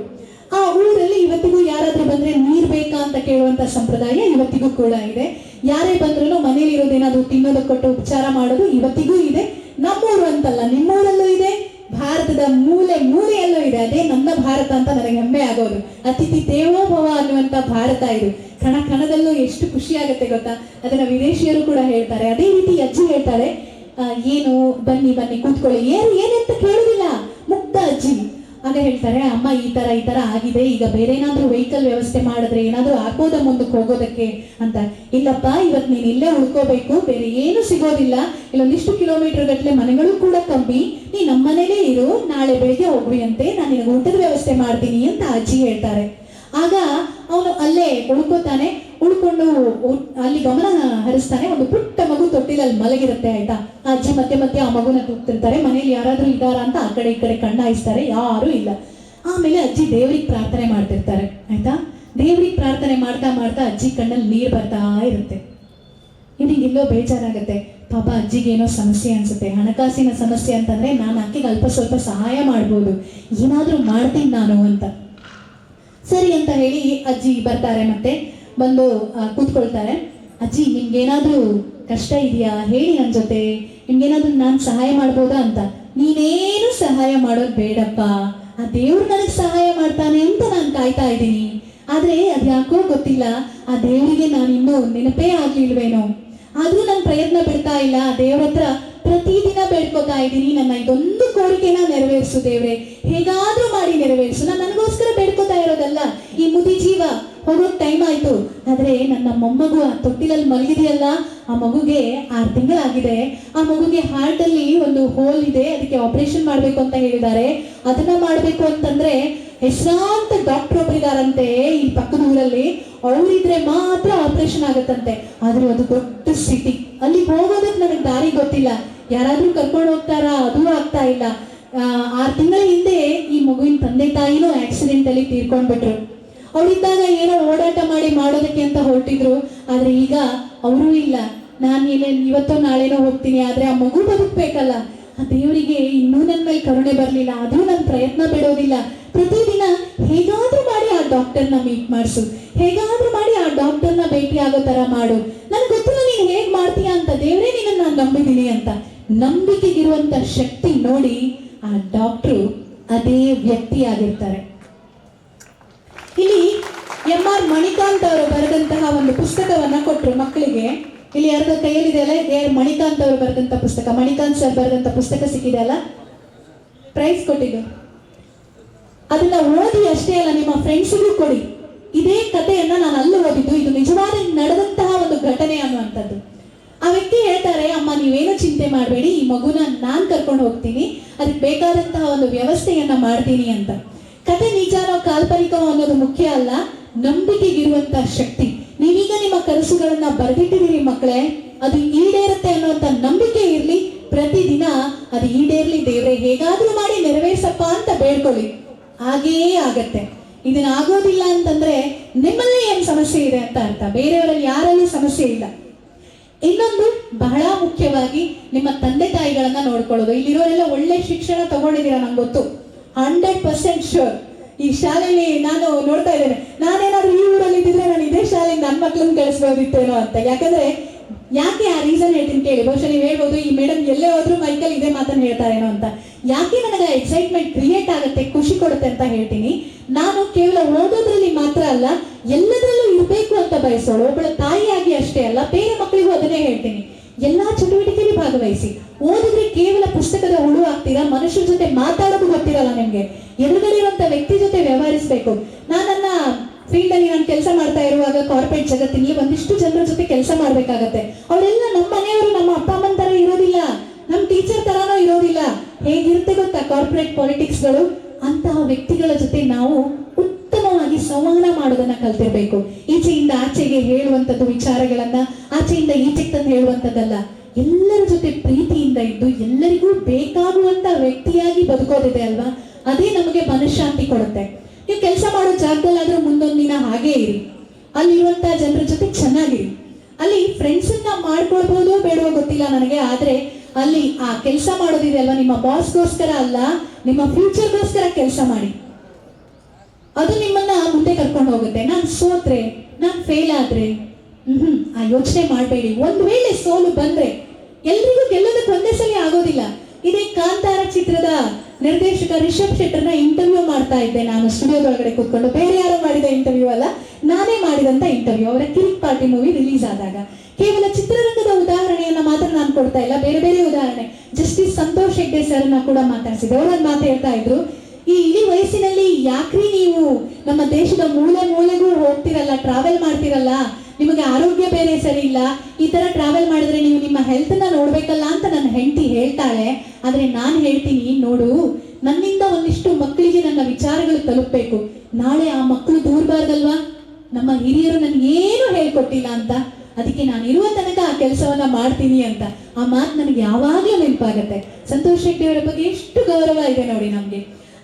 ಆ ಊರಲ್ಲಿ ಇವತ್ತಿಗೂ ಯಾರಾದ್ರೂ ಬಂದ್ರೆ ನೀರ್ ಬೇಕಾ ಅಂತ ಕೇಳುವಂತ ಸಂಪ್ರದಾಯ ಇವತ್ತಿಗೂ ಕೂಡ ಇದೆ. ಯಾರೇ ಬಂದ್ರು ಮನೇಲಿ ಇರೋದೇನಾದ್ರೂ ತಿನ್ನೋದಕ್ಕೆ ಕೊಟ್ಟು ಉಪಚಾರ ಮಾಡೋದು ಇವತ್ತಿಗೂ ಇದೆ. ನಮ್ಮೂರು ಅಂತಲ್ಲ, ನಿಮ್ಮೂರಲ್ಲೂ ಇದೆ, ಭಾರತದ ಮೂಲೆ ಮೂಲೆಯಲ್ಲೂ ಇದೆ. ಅದೇ ನನ್ನ ಭಾರತ ಅಂತ ನನಗೆ ಹೆಮ್ಮೆ ಆಗೋದು. ಅತಿಥಿ ದೇವೋಭವ ಅನ್ನುವಂತ ಭಾರತ ಇದು. ಕಣ ಕಣದಲ್ಲೂ ಎಷ್ಟು ಖುಷಿ ಆಗುತ್ತೆ ಗೊತ್ತಾ, ಅದನ್ನ ವಿದೇಶಿಯರು ಕೂಡ ಹೇಳ್ತಾರೆ. ಅದೇ ರೀತಿ ಅಜ್ಜಿ ಹೇಳ್ತಾರೆ, ಏನು ಬನ್ನಿ ಬನ್ನಿ ಕೂತ್ಕೊಳ್ಳಿ, ಏನಂತ ಕೇಳುದಿಲ್ಲ, ಮುಗ್ಧ ಅಜ್ಜಿ. ಆಗ ಹೇಳ್ತಾರೆ, ಅಮ್ಮ ಈ ತರ ಆಗಿದೆ, ಈಗ ಬೇರೆ ಏನಾದ್ರೂ ವೆಹಿಕಲ್ ವ್ಯವಸ್ಥೆ ಮಾಡಿದ್ರೆ ಏನಾದ್ರೂ ಆಗ್ಬೋದಾ ಮುಂದಕ್ಕೆ ಹೋಗೋದಕ್ಕೆ ಅಂತ. ಇಲ್ಲಪ್ಪ, ಇವತ್ತು ನೀನು ಇಲ್ಲೇ ಉಳ್ಕೋಬೇಕು, ಬೇರೆ ಏನು ಸಿಗೋದಿಲ್ಲ, ಇಲ್ಲೊಂದಿಷ್ಟು ಕಿಲೋಮೀಟರ್ ಗಟ್ಟಲೆ ಮನೆಗಳು ಕೂಡ ಕಮ್ಮಿ, ನೀ ನಮ್ಮನೇಲೇ ಇರು, ನಾಳೆ ಬೆಳಿಗ್ಗೆ ಹೋಗ್ವಿ ಅಂತೆ, ನಾನು ನಿನಗೆ ಊಟದ ವ್ಯವಸ್ಥೆ ಮಾಡ್ತೀನಿ ಅಂತ ಅಜ್ಜಿ ಹೇಳ್ತಾರೆ. ಆಗ ಅವನು ಅಲ್ಲೇ ಉಳ್ಕೋತಾನೆ. ಉಳ್ಕೊಂಡು ಅಲ್ಲಿ ಗಮನ ಹರಿಸ್ತಾನೆ. ಒಂದು ಪುಟ್ಟ ಮಗು ತೊಟ್ಟಿಲಲ್ಲಿ ಮಲಗಿರುತ್ತೆ ಆಯ್ತಾ. ಆ ಅಜ್ಜಿ ಮತ್ತೆ ಆ ಮಗುನ ತೂಗ್ತಿರ್ತಾರೆ. ಮನೇಲಿ ಯಾರಾದ್ರೂ ಇದ್ದಾರ ಅಂತ ಆ ಕಡೆ ಈ ಕಡೆ ಕಣ್ಣಾಯಿಸ್ತಾರೆ, ಯಾರು ಇಲ್ಲ. ಆಮೇಲೆ ಅಜ್ಜಿ ದೇವ್ರಿಗೆ ಪ್ರಾರ್ಥನೆ ಮಾಡ್ತಿರ್ತಾರೆ ಆಯ್ತಾ. ದೇವ್ರಿಗೆ ಪ್ರಾರ್ಥನೆ ಮಾಡ್ತಾ ಮಾಡ್ತಾ ಅಜ್ಜಿ ಕಣ್ಣಲ್ಲಿ ನೀರು ಬರ್ತಾ ಇರುತ್ತೆ. ಇವನಿಗೆ ಇಲ್ಲೋ ಬೇಜಾರಾಗತ್ತೆ. ಪಾಪ ಅಜ್ಜಿಗೆ ಏನೋ ಸಮಸ್ಯೆ ಅನ್ಸುತ್ತೆ, ಹಣಕಾಸಿನ ಸಮಸ್ಯೆ ಅಂತಂದ್ರೆ ನಾನು ಆಕೆಗೆ ಅಲ್ಪ ಸ್ವಲ್ಪ ಸಹಾಯ ಮಾಡ್ಬೋದು, ಏನಾದ್ರೂ ಮಾಡ್ತೀನಿ ನಾನು ಅಂತ. ಸರಿ ಅಂತ ಹೇಳಿ ಅಜ್ಜಿ ಬರ್ತಾರೆ. ಮತ್ತೆ ಬಂದು ಕೂತ್ಕೊಳ್ತಾರೆ. ಅಜ್ಜಿ, ನಿಮ್ಗೇನಾದ್ರೂ ಕಷ್ಟ ಇದೆಯಾ ಹೇಳಿ ನನ್ನ ಜೊತೆ, ನಿಮ್ಗೇನಾದ್ರೂ ನಾನು ಸಹಾಯ ಮಾಡ್ಬೋದಾ ಅಂತ. ನೀನೇನು ಸಹಾಯ ಮಾಡೋದು ಬೇಡಪ್ಪ, ಆ ದೇವ್ರು ನನಗೆ ಸಹಾಯ ಮಾಡ್ತಾನೆ ಅಂತ ನಾನು ಕಾಯ್ತಾ ಇದ್ದೀನಿ. ಆದ್ರೆ ಅದ್ಯಾಕೋ ಗೊತ್ತಿಲ್ಲ, ಆ ದೇವರಿಗೆ ನಾನು ಇನ್ನೂ ನೆನಪೇ ಆಗ್ಲಿಲ್ವೇನೋ, ಆದ್ರೂ ನಾನು ಪ್ರಯತ್ನ ಬಿಡ್ತಾ ಇಲ್ಲ. ದೇವ್ರ ಹತ್ರ ಪ್ರತಿದಿನ ಬೇಡ್ಕೋತಾ ಇದ್ದೀನಿ, ನನ್ನ ಇದೊಂದು ಕೋರಿಕೆನ ನೆರವೇರಿಸು ದೇವ್ರೆ, ಹೇಗಾದ್ರೂ ಮಾಡಿ ನೆರವೇರಿಸು. ನಾನು ನನಗೋಸ್ಕರ ಬೇಡ್ಕೋತಾ ಇರೋದಲ್ಲ, ಈ ಮುದಿ ಜೀವ ಹೋಗೋಕ್ ಟೈಮ್ ಆಯ್ತು. ಆದ್ರೆ ನನ್ನ ಮೊಮ್ಮಗು ಆ ತೊಟ್ಟಿಲಲ್ಲಿ ಮಲಗಿದೆಯಲ್ಲ, ಆ ಮಗುಗೆ 6 ತಿಂಗಳಾಗಿದೆ. ಆ ಮಗುಗೆ ಹಾರ್ಟ್ ಅಲ್ಲಿ ಒಂದು ಹೋಲ್ ಇದೆ, ಅದಕ್ಕೆ ಆಪರೇಷನ್ ಮಾಡ್ಬೇಕು ಅಂತ ಹೇಳಿದ್ದಾರೆ. ಅದನ್ನ ಮಾಡ್ಬೇಕು ಅಂತಂದ್ರೆ ಹೆಸರಾಂತ ಡಾಕ್ಟರ್ ಒಬ್ಬರಿದಾರಂತೆ ಈ ಪಕ್ಕದ ಊರಲ್ಲಿ, ಅವರಿದ್ರೆ ಮಾತ್ರ ಆಪರೇಷನ್ ಆಗತ್ತಂತೆ. ಆದ್ರೆ ಅದು ದೊಡ್ಡ ಸಿಟಿ, ಅಲ್ಲಿ ಹೋಗೋದಕ್ಕೆ ನನಗೆ ದಾರಿ ಗೊತ್ತಿಲ್ಲ, ಯಾರಾದ್ರೂ ಕರ್ಕೊಂಡು ಹೋಗ್ತಾರಾ ಅದೂ ಆಗ್ತಾ ಇಲ್ಲ. 6 ತಿಂಗಳ ಹಿಂದೆ ಈ ಮಗುವಿನ ತಂದೆ ತಾಯಿನೂ ಆಕ್ಸಿಡೆಂಟ್ ಅಲ್ಲಿ ತೀರ್ಕೊಂಡ್ಬಿಟ್ರು. ಅವರಿದ್ದಾಗ ಏನೋ ಓಡಾಟ ಮಾಡಿ ಮಾಡೋದಕ್ಕೆ ಅಂತ ಹೊರಟಿದ್ರು, ಆದ್ರೆ ಈಗ ಅವರೂ ಇಲ್ಲ. ನಾನು ಇವತ್ತೋ ನಾಳೆನೋ ಹೋಗ್ತೀನಿ, ಆದ್ರೆ ಆ ಮಗು ಬದುಕ್ಬೇಕಲ್ಲ. ಆ ದೇವರಿಗೆ ಇನ್ನೂ ನನ್ನ ಮೇಲೆ ಕರುಣೆ ಬರ್ಲಿಲ್ಲ, ಆದ್ರೂ ನಾನು ಪ್ರಯತ್ನ ಬಿಡೋದಿಲ್ಲ. ಪ್ರತಿದಿನ ಹೇಗಾದ್ರೂ ಮಾಡಿ ಆ ಡಾಕ್ಟರ್ನ ಮೀಟ್ ಮಾಡಿಸು, ಹೇಗಾದ್ರೂ ಮಾಡಿ ಆ ಡಾಕ್ಟರ್ನ ಭೇಟಿ ಆಗೋ ತರ ಮಾಡು. ನನಗೆ ಗೊತ್ತಿಲ್ಲ ನೀನು ಹೇಗ್ ಮಾಡ್ತೀಯಾ ಅಂತ, ದೇವರೇ ನಿನ್ನನ್ನು ನಾನು ನಂಬಿದ್ದೀನಿ ಅಂತ. ನಂಬಿಕೆಗಿರುವಂತ ಶಕ್ತಿ ನೋಡಿ ಆ ಡಾಕ್ಟ್ರು ಅದೇ ವ್ಯಕ್ತಿ ಆಗಿರ್ತಾರೆ. ಇಲ್ಲಿ M.R. ಮಣಿಕಾಂತ್ ಅವರು ಬರೆದಂತಹ ಒಂದು ಪುಸ್ತಕವನ್ನ ಕೊಟ್ಟರು ಮಕ್ಕಳಿಗೆ. ಇಲ್ಲಿ ಯಾರದ ಕೈಯಲ್ಲಿದೆ ಅಲ್ಲ, ಮಣಿಕಾಂತ್ ಅವರು ಬರೆದಂತ ಪುಸ್ತಕ, ಮಣಿಕಾಂತ್ ಸರ್ ಬರೆದಂತ ಪುಸ್ತಕ ಸಿಕ್ಕಿದೆ ಅಲ್ಲ, ಪ್ರೈಸ್ ಕೊಟ್ಟಿದ್ದು. ಅದನ್ನ ಓದಿ ಅಷ್ಟೇ ಅಲ್ಲ, ನಿಮ್ಮ ಫ್ರೆಂಡ್ಸಿಗೂ ಕೊಡಿ. ಇದೇ ಕಥೆಯನ್ನ ನಾನು ಅಲ್ಲಿ ಓದಿದ್ದು, ಇದು ನಿಜವಾದ ನಡೆದಂತಹ ಒಂದು ಘಟನೆ ಅನ್ನುವಂಥದ್ದು. ಆ ವ್ಯಕ್ತಿ ಹೇಳ್ತಾರೆ, ಅಮ್ಮ ನೀವೇನು ಚಿಂತೆ ಮಾಡಬೇಡಿ, ಈ ಮಗುನ ನಾನ್ ಕರ್ಕೊಂಡು ಹೋಗ್ತೀನಿ, ಅದಕ್ಕೆ ಬೇಕಾದಂತಹ ಒಂದು ವ್ಯವಸ್ಥೆಯನ್ನ ಮಾಡ್ತೀನಿ ಅಂತ. ಕತೆ ನಿಜಾನೋ ಕಾಲ್ಪನಿಕವೋ ಅನ್ನೋದು ಮುಖ್ಯ ಅಲ್ಲ, ನಂಬಿಕೆಗಿರುವಂತಹ ಶಕ್ತಿ. ನೀವೀಗ ನಿಮ್ಮ ಕನಸುಗಳನ್ನ ಬರೆದಿಟ್ಟಿದ್ದೀರಿ ಮಕ್ಕಳೇ, ಅದು ಈಡೇರುತ್ತೆ ಅನ್ನುವಂತ ನಂಬಿಕೆ ಇರ್ಲಿ. ಪ್ರತಿದಿನ ಅದು ಈಡೇರ್ಲಿ ದೇವ್ರೆ, ಹೇಗಾದ್ರೂ ಮಾಡಿ ನೆರವೇರ್ಸಪ್ಪ ಅಂತ ಬೇಡ್ಕೊಳ್ಳಿ, ಹಾಗೇ ಆಗತ್ತೆ. ಇದನ್ನ ಆಗೋದಿಲ್ಲ ಅಂತಂದ್ರೆ ನಿಮ್ಮಲ್ಲೇ ಏನ್ ಸಮಸ್ಯೆ ಇದೆ ಅಂತ ಅರ್ಥ, ಬೇರೆಯವರಲ್ಲಿ ಯಾರಲ್ಲೂ ಸಮಸ್ಯೆ ಇಲ್ಲ. ಇನ್ನೊಂದು ಬಹಳ ಮುಖ್ಯವಾಗಿ ನಿಮ್ಮ ತಂದೆ ತಾಯಿಗಳನ್ನ ನೋಡ್ಕೊಳ್ಳೋದು. ಇಲ್ಲಿರೋರೆಲ್ಲ ಒಳ್ಳೆ ಶಿಕ್ಷಣ ತಗೊಂಡಿದ್ದೀರಾ, ನಂಗೆ ಗೊತ್ತು, 100% ಶೋರ್. ಈ ಶಾಲೆಯಲ್ಲಿ ನಾನು ನೋಡ್ತಾ ಇದ್ದೇನೆ, ನಾನೇನಾದ್ರೂ ಈ ಊರಲ್ಲಿ ಇದ್ದಿದ್ರೆ ನಾನು ಇದೇ ಶಾಲೆಗೆ ನನ್ನ ಮಕ್ಳನ್ನ ಕಳಿಸ್ಬೋದಿತ್ತೇನೋ ಅಂತ. ಯಾಕೆ ಆ ರೀಸನ್ ಹೇಳ್ತೀನಿ ಕೇಳಿ. ಬಹುಶಃ ನೀವು ಹೇಳ್ಬೋದು, ಈ ಮೇಡಮ್ ಎಲ್ಲೇ ಹೋದ್ರು ಮೈಕಲ್ ಇದೇ ಮಾತನ್ನು ಹೇಳ್ತಾರೇನೋ ಅಂತ. ಯಾಕೆ ನನಗೆ ಎಕ್ಸೈಟ್ಮೆಂಟ್ ಕ್ರಿಯೇಟ್ ಆಗುತ್ತೆ, ಖುಷಿ ಕೊಡುತ್ತೆ ಅಂತ ಹೇಳ್ತೀನಿ. ನಾನು ಕೇವಲ ಓದೋದ್ರಲ್ಲಿ ಮಾತ್ರ ಅಲ್ಲ, ಎಲ್ಲದರಲ್ಲೂ ಇರಬೇಕು ಅಂತ ಬಯಸೋಳು ಒಬ್ಬಳ ತಾಯಿಯಾಗಿ ಅಷ್ಟೇ ಅಲ್ಲ, ಬೇರೆ ಮಕ್ಕಳಿಗೂ ಅದನ್ನೇ ಹೇಳ್ತೀನಿ. ಎಲ್ಲಾ ಚಟುವಟಿಕೆಯಲ್ಲಿ ಭಾಗವಹಿಸಿ. ಓದಿದ್ರೆ ಕೇವಲ ಪುಸ್ತಕದ ಹುಳು ಆಗ್ತೀರಾ, ಮನುಷ್ಯರ ಜೊತೆ ಮಾತಾಡೋದು ಗೊತ್ತಿರಲ್ಲ ನಿಮ್ಗೆ. ಎದುರುಗಡೆ ಇರುವಂತ ವ್ಯಕ್ತಿ ಜೊತೆ ವ್ಯವಹರಿಸಬೇಕು. ನನ್ನ ಫೀಲ್ಡ್ ಅಲ್ಲಿ ನಾನು ಕೆಲಸ ಮಾಡ್ತಾ ಇರುವಾಗ ಕಾರ್ಪೊರೇಟ್ ಜಗತ್ತಿನಲ್ಲಿ ಒಂದಿಷ್ಟು ಜನರ ಜೊತೆ ಕೆಲಸ ಮಾಡ್ಬೇಕಾಗತ್ತೆ. ಅವರೆಲ್ಲ ನಮ್ಮ ಮನೆಯವರು, ನಮ್ಮ ಅಪ್ಪ ಅಮ್ಮನ ತರ ಇರೋದಿಲ್ಲ, ನಮ್ಮ ಟೀಚರ್ ತರಾನೂ ಇರೋದಿಲ್ಲ. ಹೇಗಿರುತ್ತೆ ಗೊತ್ತಾ ಕಾರ್ಪೊರೇಟ್ ಪಾಲಿಟಿಕ್ಸ್ಗಳು? ಅಂತಹ ವ್ಯಕ್ತಿಗಳ ಜೊತೆ ನಾವು ಉತ್ತಮವಾಗಿ ಸಂವಹನ ಮಾಡೋದನ್ನ ಕಲ್ತಿರ್ಬೇಕು. ಈಚೆಯಿಂದ ಆಚೆಗೆ ಹೇಳುವಂಥದ್ದು ವಿಚಾರಗಳನ್ನ ಆಚೆಯಿಂದ ಈಚೆಗೆ ತಂದು ಹೇಳುವಂಥದ್ದಲ್ಲ. ಎಲ್ಲರ ಜೊತೆ ಪ್ರೀತಿಯಿಂದ ಇದ್ದು ಎಲ್ಲರಿಗೂ ಬೇಕಾಗುವಂತ ವ್ಯಕ್ತಿಯಾಗಿ ಬದುಕೋದಿದೆ ಅಲ್ವಾ, ಅದೇ ನಮಗೆ ಮನಃಶಾಂತಿ ಕೊಡುತ್ತೆ. ನೀವು ಕೆಲಸ ಮಾಡೋ ಜಾಗದಲ್ಲಾದ್ರೂ ಮುಂದೊಂದು ದಿನ ಹಾಗೇ ಇರಿ, ಅಲ್ಲಿರುವಂತ ಜನರ ಜೊತೆ ಚೆನ್ನಾಗಿರಿ. ಅಲ್ಲಿ ಫ್ರೆಂಡ್ಸ್ ಅನ್ನ ಮಾಡ್ಕೊಳ್ಬಹುದೋ ಬೇಡವೋ ಗೊತ್ತಿಲ್ಲ ನನಗೆ, ಆದ್ರೆ ಅಲ್ಲಿ ಆ ಕೆಲಸ ಮಾಡೋದಿದೆ ಅಲ್ವಾ, ನಿಮ್ಮ ಬಾಸ್ಗೋಸ್ಕರ ಅಲ್ಲ, ನಿಮ್ಮ ಫ್ಯೂಚರ್ಗೋಸ್ಕರ ಕೆಲಸ ಮಾಡಿ. ಅದು ನಿಮ್ಮನ್ನ ಮುಂದೆ ಕರ್ಕೊಂಡು ಹೋಗುತ್ತೆ. ನಾನು ಸೋತ್ರೆ, ನಾನು ಫೇಲ್ ಆದ್ರೆ ಆ ಯೋಚನೆ ಮಾಡಬೇಡಿ. ಒಂದ್ ವೇಳೆ ಸೋಲು ಬಂದ್ರೆ ಎಲ್ರಿಗೂ ಗೆಲ್ಲೋದಕ್ಕೆ ಒಂದೇ ಸಲ ಆಗೋದಿಲ್ಲ. ಇದೇ ಕಾಂತಾರ ಚಿತ್ರದ ನಿರ್ದೇಶಕ ರಿಷಬ್ ಶೆಟ್ಟರ್ನ ಇಂಟರ್ವ್ಯೂ ಮಾಡ್ತಾ ಇದ್ದೆ ನಾನು ಸ್ಟುಡಿಯೋದೊಳಗಡೆ ಕೂತ್ಕೊಂಡು. ಬೇರೆ ಯಾರೋ ಮಾಡಿದ ಇಂಟರ್ವ್ಯೂ ಅಲ್ಲ, ನಾನೇ ಮಾಡಿದಂತ ಇಂಟರ್ವ್ಯೂ. ಅವರ ಕಿರಿಕ್ ಪಾರ್ಟಿ ಮೂವಿ ರಿಲೀಸ್ ಆದಾಗ ಕೇವಲ ಚಿತ್ರರಂಗದ ಉದಾಹರಣೆಯನ್ನ ಮಾತ್ರ ನಾನು ಕೊಡ್ತಾ ಇಲ್ಲ, ಬೇರೆ ಬೇರೆ ಉದಾಹರಣೆ. ಜಸ್ಟಿಸ್ ಸಂತೋಷ್ ಹೆಗ್ಡೆ ಸರ್ನ ಕೂಡ ಮಾತಾಡ್ಸಿದ್ದೆ. ಅವರೊಂದು ಮಾತು ಹೇಳ್ತಾ ಇದ್ರು, ಈ ಇಡೀ ವಯಸ್ಸಿನಲ್ಲಿ ಯಾಕ್ರಿ ನೀವು ನಮ್ಮ ದೇಶದ ಮೂಲೆ ಮೂಲೆಗೂ ಹೋಗ್ತಿರಲ್ಲ, ಟ್ರಾವೆಲ್ ಮಾಡ್ತಿರಲ್ಲ, ನಿಮಗೆ ಆರೋಗ್ಯ ಬೇರೆ ಸರಿ ಇಲ್ಲ, ಈ ತರ ಟ್ರಾವೆಲ್ ಮಾಡಿದ್ರೆ ನೀವು ನಿಮ್ಮ ಹೆಲ್ತ್ ನ ನೋಡ್ಬೇಕಲ್ಲ ಅಂತ ನನ್ನ ಹೆಂಡತಿ ಹೇಳ್ತಾಳೆ. ಆದ್ರೆ ನಾನು ಹೇಳ್ತೀನಿ, ನೋಡು, ನನ್ನಿಂದ ಒಂದಿಷ್ಟು ಮಕ್ಕಳಿಗೆ ನನ್ನ ವಿಚಾರಗಳು ತಲುಪಬೇಕು. ನಾಳೆ ಆ ಮಕ್ಕಳು ದೂರಬಾರ್ದಲ್ವಾ, ನಮ್ಮ ಹಿರಿಯರು ನನ್ಗೇನು ಹೇಳ್ಕೊಟ್ಟಿಲ್ಲ ಅಂತ, ಅದಕ್ಕೆ ನಾನು ಇರುವ ತನಕ ಆ ಕೆಲಸವನ್ನ ಮಾಡ್ತೀನಿ ಅಂತ. ಆ ಮಾತು ನನಗೆ ಯಾವಾಗ್ಲೂ ನೆನಪಾಗತ್ತೆ. ಸಂತೋಷ್ ಶೆಟ್ಟಿ ಅವರ ಬಗ್ಗೆ ಎಷ್ಟು ಗೌರವ ಇದೆ ನೋಡಿ ನಮ್ಗೆ.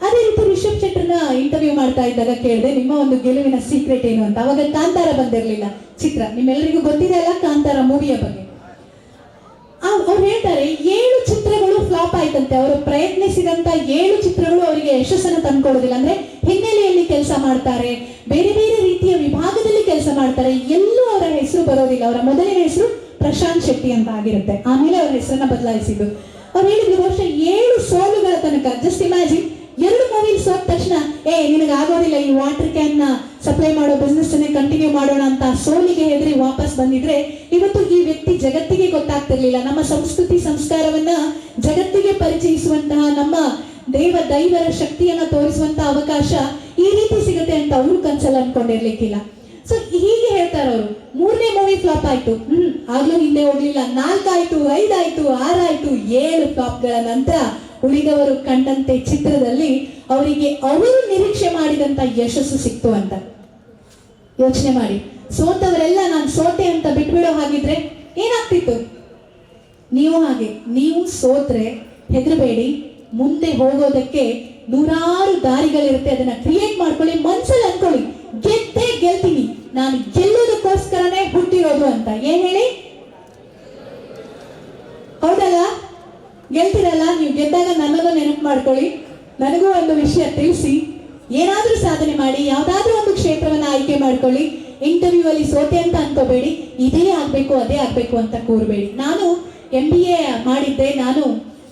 ಅದೇ ರೀತಿ ರಿಷಬ್ ಶೆಟ್ಟರ್ನ ಇಂಟರ್ವ್ಯೂ ಮಾಡ್ತಾ ಇದ್ದಾಗ ಕೇಳಿದೆ, ನಿಮ್ಮ ಒಂದು ಗೆಲುವಿನ ಸೀಕ್ರೆಟ್ ಏನು ಅಂತ. ಅವಾಗ ಕಾಂತಾರ ಬಂದಿರ್ಲಿಲ್ಲ ಚಿತ್ರ, ನಿಮ್ಮೆಲ್ಲರಿಗೂ ಗೊತ್ತಿದೆ ಅಲ್ಲ ಕಾಂತಾರ ಮೂವಿಯ ಬಗ್ಗೆ. ಅವ್ರು ಹೇಳ್ತಾರೆ 7 ಚಿತ್ರಗಳು ಫ್ಲಾಪ್ ಆಯ್ತಂತೆ. ಅವರು ಪ್ರಯತ್ನಿಸಿದಂತ 7 ಚಿತ್ರಗಳು ಅವರಿಗೆ ಯಶಸ್ಸನ್ನು ತಂದ್ಕೊಡೋದಿಲ್ಲ. ಅಂದ್ರೆ ಹಿನ್ನೆಲೆಯಲ್ಲಿ ಕೆಲಸ ಮಾಡ್ತಾರೆ, ಬೇರೆ ಬೇರೆ ರೀತಿಯ ವಿಭಾಗದಲ್ಲಿ ಕೆಲಸ ಮಾಡ್ತಾರೆ, ಎಲ್ಲೂ ಅವರ ಹೆಸರು ಬರೋದಿಲ್ಲ. ಅವರ ಮೊದಲಿನ ಹೆಸರು ಪ್ರಶಾಂತ್ ಶೆಟ್ಟಿ ಅಂತ ಆಗಿರುತ್ತೆ, ಆಮೇಲೆ ಅವರ ಹೆಸರನ್ನ ಬದಲಾಯಿಸಿದ್ದು. ಅವ್ರು ಹೇಳಿದ್ರು, ಬಹುಶಃ 7 ಸೋಲುಗಳ ತನಕ. ಜಸ್ಟ್ ಇಮ್ಯಾಜಿನ್, 2 ಮೂವಿಲ್ ಸೋತ ತಕ್ಷಣ ನಿನಗೆ ಆಗೋದಿಲ್ಲ, ಈ ವಾಟರ್ ಕ್ಯಾನ್ ನ ಸಪ್ಲೈ ಮಾಡೋ ಬಿಸ್ನೆಸ್ ಅನ್ನೇ ಕಂಟಿನ್ಯೂ ಮಾಡೋಣ ಅಂತ ಸೋಲಿಗೆ ಹೆದರಿ ವಾಪಸ್ ಬಂದಿದ್ರೆ ಇವತ್ತು ಈ ವ್ಯಕ್ತಿ ಜಗತ್ತಿಗೆ ಗೊತ್ತಾಗ್ತಿರ್ಲಿಲ್ಲ. ನಮ್ಮ ಸಂಸ್ಕೃತಿ ಸಂಸ್ಕಾರವನ್ನ ಜಗತ್ತಿಗೆ ಪರಿಚಯಿಸುವಂತಹ, ನಮ್ಮ ದೈವರ ಶಕ್ತಿಯನ್ನ ತೋರಿಸುವಂತಹ ಅವಕಾಶ ಈ ರೀತಿ ಸಿಗುತ್ತೆ ಅಂತ ಅವರು ಕನ್ಸಲ್ಲಿ ಅನ್ಕೊಂಡಿರ್ಲಿಕ್ಕಿಲ್ಲ. ಸೊ ಹೀಗೆ ಹೇಳ್ತಾರ ಅವರು. 3ನೇ ಮೂವಿ ಫ್ಲಾಪ್ ಆಯ್ತು, ಆಗ್ಲೂ ಹಿಂದೆ ಹೋಗ್ಲಿಲ್ಲ. 4 ಆಯ್ತು, 5 ಆಯ್ತು, 6 ಆಯ್ತು, 7 ಫ್ಲಾಪ್ಗಳ ನಂತರ ಉಳಿದವರು ಕಂಡಂತೆ ಚಿತ್ರದಲ್ಲಿ ಅವರಿಗೆ ಅವರು ನಿರೀಕ್ಷೆ ಮಾಡಿದಂತ ಯಶಸ್ಸು ಸಿಕ್ತು ಅಂತ. ಯೋಚನೆ ಮಾಡಿ, ಸೋತವರೆಲ್ಲ ನಾನು ಸೋತೆ ಅಂತ ಬಿಟ್ಬಿಡೋ ಹಾಗಿದ್ರೆ ಏನಾಗ್ತಿತ್ತು? ನೀವು ಹಾಗೆ, ನೀವು ಸೋತ್ರೆ ಹೆದರಬೇಡಿ, ಮುಂದೆ ಹೋಗೋದಕ್ಕೆ 100 ದಾರಿಗಳಿರುತ್ತೆ. ಅದನ್ನ ಕ್ರಿಯೇಟ್ ಮಾಡ್ಕೊಳ್ಳಿ, ಮನ್ಸಲ್ಲಿ ಅನ್ಕೊಳ್ಳಿ, ಗೆದ್ದೇ ಗೆಲ್ತೀನಿ, ನಾನು ಗೆಲ್ಲೋದಕ್ಕೋಸ್ಕರನೇ ಹುಟ್ಟಿರೋದು ಅಂತ. ಏನ್ ಹೇಳಿ, ಹೌದಲ್ಲ? ಗೆಲ್ತಿರಲ್ಲ? ನೀವು ಗೆದ್ದಾಗ ನನ್ನನ್ನು ನೆನಪು ಮಾಡ್ಕೊಳ್ಳಿ, ನನಗೂ ಒಂದು ವಿಷಯ ತಿಳಿಸಿ, ಏನಾದ್ರೂ ಸಾಧನೆ ಮಾಡಿ, ಯಾವ್ದಾದ್ರೂ ಒಂದು ಕ್ಷೇತ್ರವನ್ನ ಆಯ್ಕೆ ಮಾಡ್ಕೊಳ್ಳಿ. ಇಂಟರ್ವ್ಯೂ ಅಲ್ಲಿ ಸೋತೆ ಅಂತ ಅನ್ಕೋಬೇಡಿ, ಇದೇ ಆಗ್ಬೇಕು ಅದೇ ಆಗ್ಬೇಕು ಅಂತ ಕೂರ್ಬೇಡಿ. ನಾನು MBA ಮಾಡಿದ್ದೆ, ನಾನು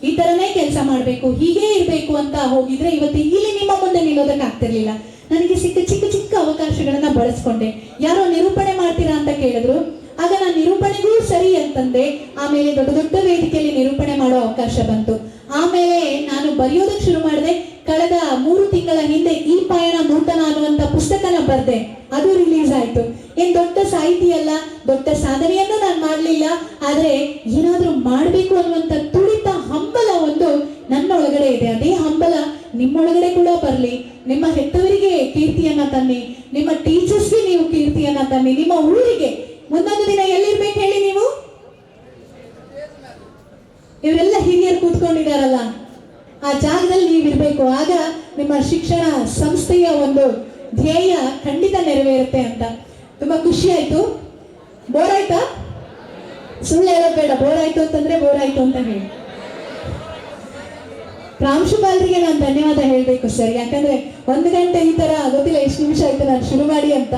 ಈ ತರನೇ ಕೆಲಸ ಮಾಡ್ಬೇಕು, ಹೀಗೆ ಇರ್ಬೇಕು ಅಂತ ಹೋಗಿದ್ರೆ ಇವತ್ತು ಇಲ್ಲಿ ನಿಮ್ಮ ಮುಂದೆ ನಿಲ್ಲೋದಕ್ಕೆ ಆಗ್ತಿರ್ಲಿಲ್ಲ. ನನಗೆ ಸಿಕ್ಕ ಚಿಕ್ಕ ಚಿಕ್ಕ ಅವಕಾಶಗಳನ್ನ ಬಳಸ್ಕೊಂಡೆ. ಯಾರೋ ನಿರೂಪಣೆ ಮಾಡ್ತೀರಾ ಅಂತ ಕೇಳಿದ್ರು, ಆಗ ನಾನು ನಿರೂಪಣೆಗೂ ಸರಿ ಅಂತಂದೆ. ಆಮೇಲೆ ದೊಡ್ಡ ದೊಡ್ಡ ವೇದಿಕೆಯಲ್ಲಿ ನಿರೂಪಣೆ ಮಾಡೋ ಅವಕಾಶ ಬಂತು. ಆಮೇಲೆ ನಾನು ಬರೆಯೋದಕ್ಕೆ ಶುರು ಮಾಡಿದೆ. ಕಳೆದ 3 ತಿಂಗಳ ಹಿಂದೆ ಈ ಪಯಣ ನೂತನ ಅನ್ನುವಂತ ಪುಸ್ತಕನ ಬರ್ದೆ, ಅದು ರಿಲೀಸ್ ಆಯ್ತು. ಏನ್ ದೊಡ್ಡ ಸಾಹಿತಿ ಅಲ್ಲ, ದೊಡ್ಡ ಸಾಧನೆಯನ್ನು ನಾನು ಮಾಡ್ಲಿಲ್ಲ, ಆದ್ರೆ ಏನಾದ್ರೂ ಮಾಡ್ಬೇಕು ಅನ್ನುವಂತ ತುಡಿತ, ಹಂಬಲ ಒಂದು ನನ್ನ ಒಳಗಡೆ ಇದೆ. ಅದೇ ಹಂಬಲ ನಿಮ್ಮೊಳಗಡೆ ಕೂಡ ಬರ್ಲಿ. ನಿಮ್ಮ ಹೆತ್ತವರಿಗೆ ಕೀರ್ತಿಯನ್ನ ತನ್ನಿ, ನಿಮ್ಮ ಟೀಚರ್ಸ್ಗೆ ನೀವು ಕೀರ್ತಿಯನ್ನ ತನ್ನಿ, ನಿಮ್ಮ ಊರಿಗೆ ಮುಂದೊಂದು ದಿನ ಎಲ್ಲಿರ್ಬೇಕು ಹೇಳಿ ನೀವು? ಇವರೆಲ್ಲ ಹಿರಿಯರು ಕೂತ್ಕೊಂಡಿದಾರಲ್ಲ, ಆ ಜಾಗದಲ್ಲಿ ನೀವಿರ್ಬೇಕು. ಆಗ ನಿಮ್ಮ ಶಿಕ್ಷಣ ಸಂಸ್ಥೆಯ ಒಂದು ಧ್ಯೇಯ ಖಂಡಿತ ನೆರವೇರುತ್ತೆ ಅಂತ. ತುಂಬಾ ಖುಷಿ ಆಯ್ತು. ಬೋರ್ ಆಯ್ತಾ? ಸುಳ್ಳು ಹೇಳೋದು ಬೇಡ. ಬೋರ್ ಆಯ್ತು ಅಂತಂದ್ರೆ ಬೋರ್ ಆಯ್ತು ಅಂತ ಹೇಳಿ. ಪ್ರಾಂಶುಪಾಲರಿಗೆ ನಾನು ಧನ್ಯವಾದ ಹೇಳ್ಬೇಕು ಸರ್. ಯಾಕಂದ್ರೆ 1 ಗಂಟೆ ಈ ತರ ಗೊತ್ತಿಲ್ಲ ಎಷ್ಟು ನಿಮಿಷ ಆಯ್ತು ನಾನು ಶುರು ಮಾಡಿ ಅಂತ,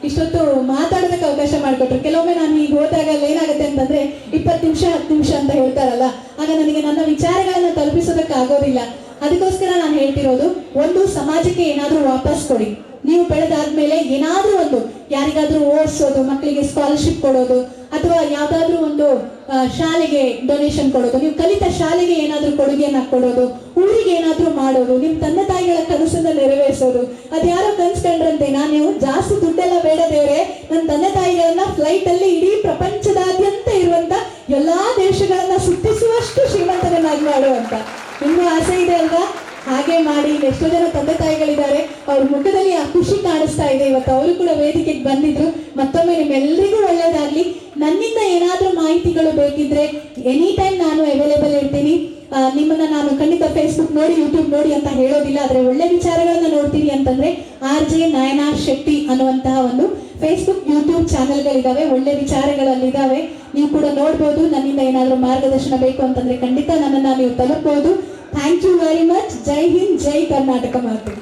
ಇಷ್ಟೊತ್ತು ಮಾತಾಡೋದಕ್ಕೆ ಅವಕಾಶ ಮಾಡಿಕೊಟ್ರು. ಕೆಲವೊಮ್ಮೆ ನಾನು ಈಗ ಹೋದಾಗ ಏನಾಗುತ್ತೆ ಅಂತಂದ್ರೆ 20 ನಿಮಿಷ 10 ನಿಮಿಷ ಅಂತ ಹೇಳ್ತಾರಲ್ಲ, ಆಗ ನನಗೆ ನನ್ನ ವಿಚಾರಗಳನ್ನ ತಲುಪಿಸೋದಕ್ಕೆ ಆಗೋದಿಲ್ಲ. ಅದಕ್ಕೋಸ್ಕರ ನಾನು ಹೇಳ್ತಿರೋದು, ಒಂದು ಸಮಾಜಕ್ಕೆ ಏನಾದ್ರೂ ವಾಪಸ್ ಕೊಡಿ. ನೀವು ಬೆಳೆದಾದ್ಮೇಲೆ ಏನಾದ್ರೂ ಒಂದು ಯಾರಿಗಾದ್ರೂ ಓದಿಸೋದು, ಮಕ್ಕಳಿಗೆ ಸ್ಕಾಲರ್ಶಿಪ್ ಕೊಡೋದು, ಅಥವಾ ಯಾವ್ದಾದ್ರೂ ಒಂದು ಶಾಲೆಗೆ ಡೊನೇಷನ್ ಕೊಡೋದು, ನೀವು ಕಲಿತ ಶಾಲೆಗೆ ಏನಾದ್ರೂ ಕೊಡುಗೆಯನ್ನ ಕೊಡೋದು, ಊರಿಗೆ ಏನಾದ್ರೂ ಮಾಡೋದು, ನಿಮ್ ತಂದೆ ತಾಯಿಗಳ ಕನಸನ್ನ ನೆರವೇರಿಸೋದು. ಅದ್ಯಾರೋ ಕನ್ಸ್ಕೊಂಡ್ರಂತೆ, ನಾನು ಜಾಸ್ತಿ ದುಡ್ಡೆಲ್ಲ ಬೇಡ ದೇವ್ರೆ, ನನ್ನ ತಂದೆ ತಾಯಿಗಳನ್ನ ಫ್ಲೈಟ್ ಅಲ್ಲಿ ಇಡೀ ಪ್ರಪಂಚದಾದ್ಯಂತ ಇರುವಂತ ಎಲ್ಲಾ ದೇಶಗಳನ್ನ ಸುತ್ತಿಸುವಷ್ಟು ಶ್ರೀಮಂತರನ್ನಾಗಿ ಮಾಡುವಂತ ಇನ್ನೂ ಆಸೆ ಇದೆ ಅಲ್ವಾ? ಹಾಗೆ ಮಾಡಿ. ಎಷ್ಟೋ ಜನ ತಂದೆ ತಾಯಿಗಳಿದ್ದಾರೆ, ಅವ್ರ ಮುಖದಲ್ಲಿ ಆ ಖುಷಿ ಕಾಣಿಸ್ತಾ ಇದೆ. ಇವತ್ತು ಅವರು ಕೂಡ ವೇದಿಕೆಗೆ ಬಂದಿದ್ರು. ಮತ್ತೊಮ್ಮೆ ನಿಮ್ಮೆಲ್ಲರಿಗೂ ಒಳ್ಳೇದಾಗ್ಲಿ. ನನ್ನಿಂದ ಏನಾದ್ರೂ ಮಾಹಿತಿಗಳು ಬೇಕಿದ್ರೆ ಎನಿ ಟೈಮ್ ನಾನು ಅವೈಲೇಬಲ್ ಇರ್ತೀನಿ. ನಿಮ್ಮನ್ನ ನಾನು ಖಂಡಿತ ಫೇಸ್ಬುಕ್ ನೋಡಿ ಯೂಟ್ಯೂಬ್ ನೋಡಿ ಅಂತ ಹೇಳೋದಿಲ್ಲ. ಆದ್ರೆ ಒಳ್ಳೆ ವಿಚಾರಗಳನ್ನ ನೋಡ್ತೀನಿ ಅಂತಂದ್ರೆ RJ ನಯನಾ ಶೆಟ್ಟಿ ಅನ್ನುವಂತಹ ಒಂದು ಫೇಸ್ಬುಕ್ ಯೂಟ್ಯೂಬ್ ಚಾನೆಲ್ಗಳಿದಾವೆ, ಒಳ್ಳೆ ವಿಚಾರಗಳಲ್ಲಿದ್ದಾವೆ, ನೀವು ಕೂಡ ನೋಡ್ಬೋದು. ನನ್ನಿಂದ ಏನಾದ್ರೂ ಮಾರ್ಗದರ್ಶನ ಬೇಕು ಅಂತಂದ್ರೆ ಖಂಡಿತ ನನ್ನನ್ನ ನೀವು ತಲುಪಬಹುದು. Thank you very much. ಜೈ ಹಿಂದ್, ಜೈ ಕರ್ನಾಟಕ ಮಾತೆ.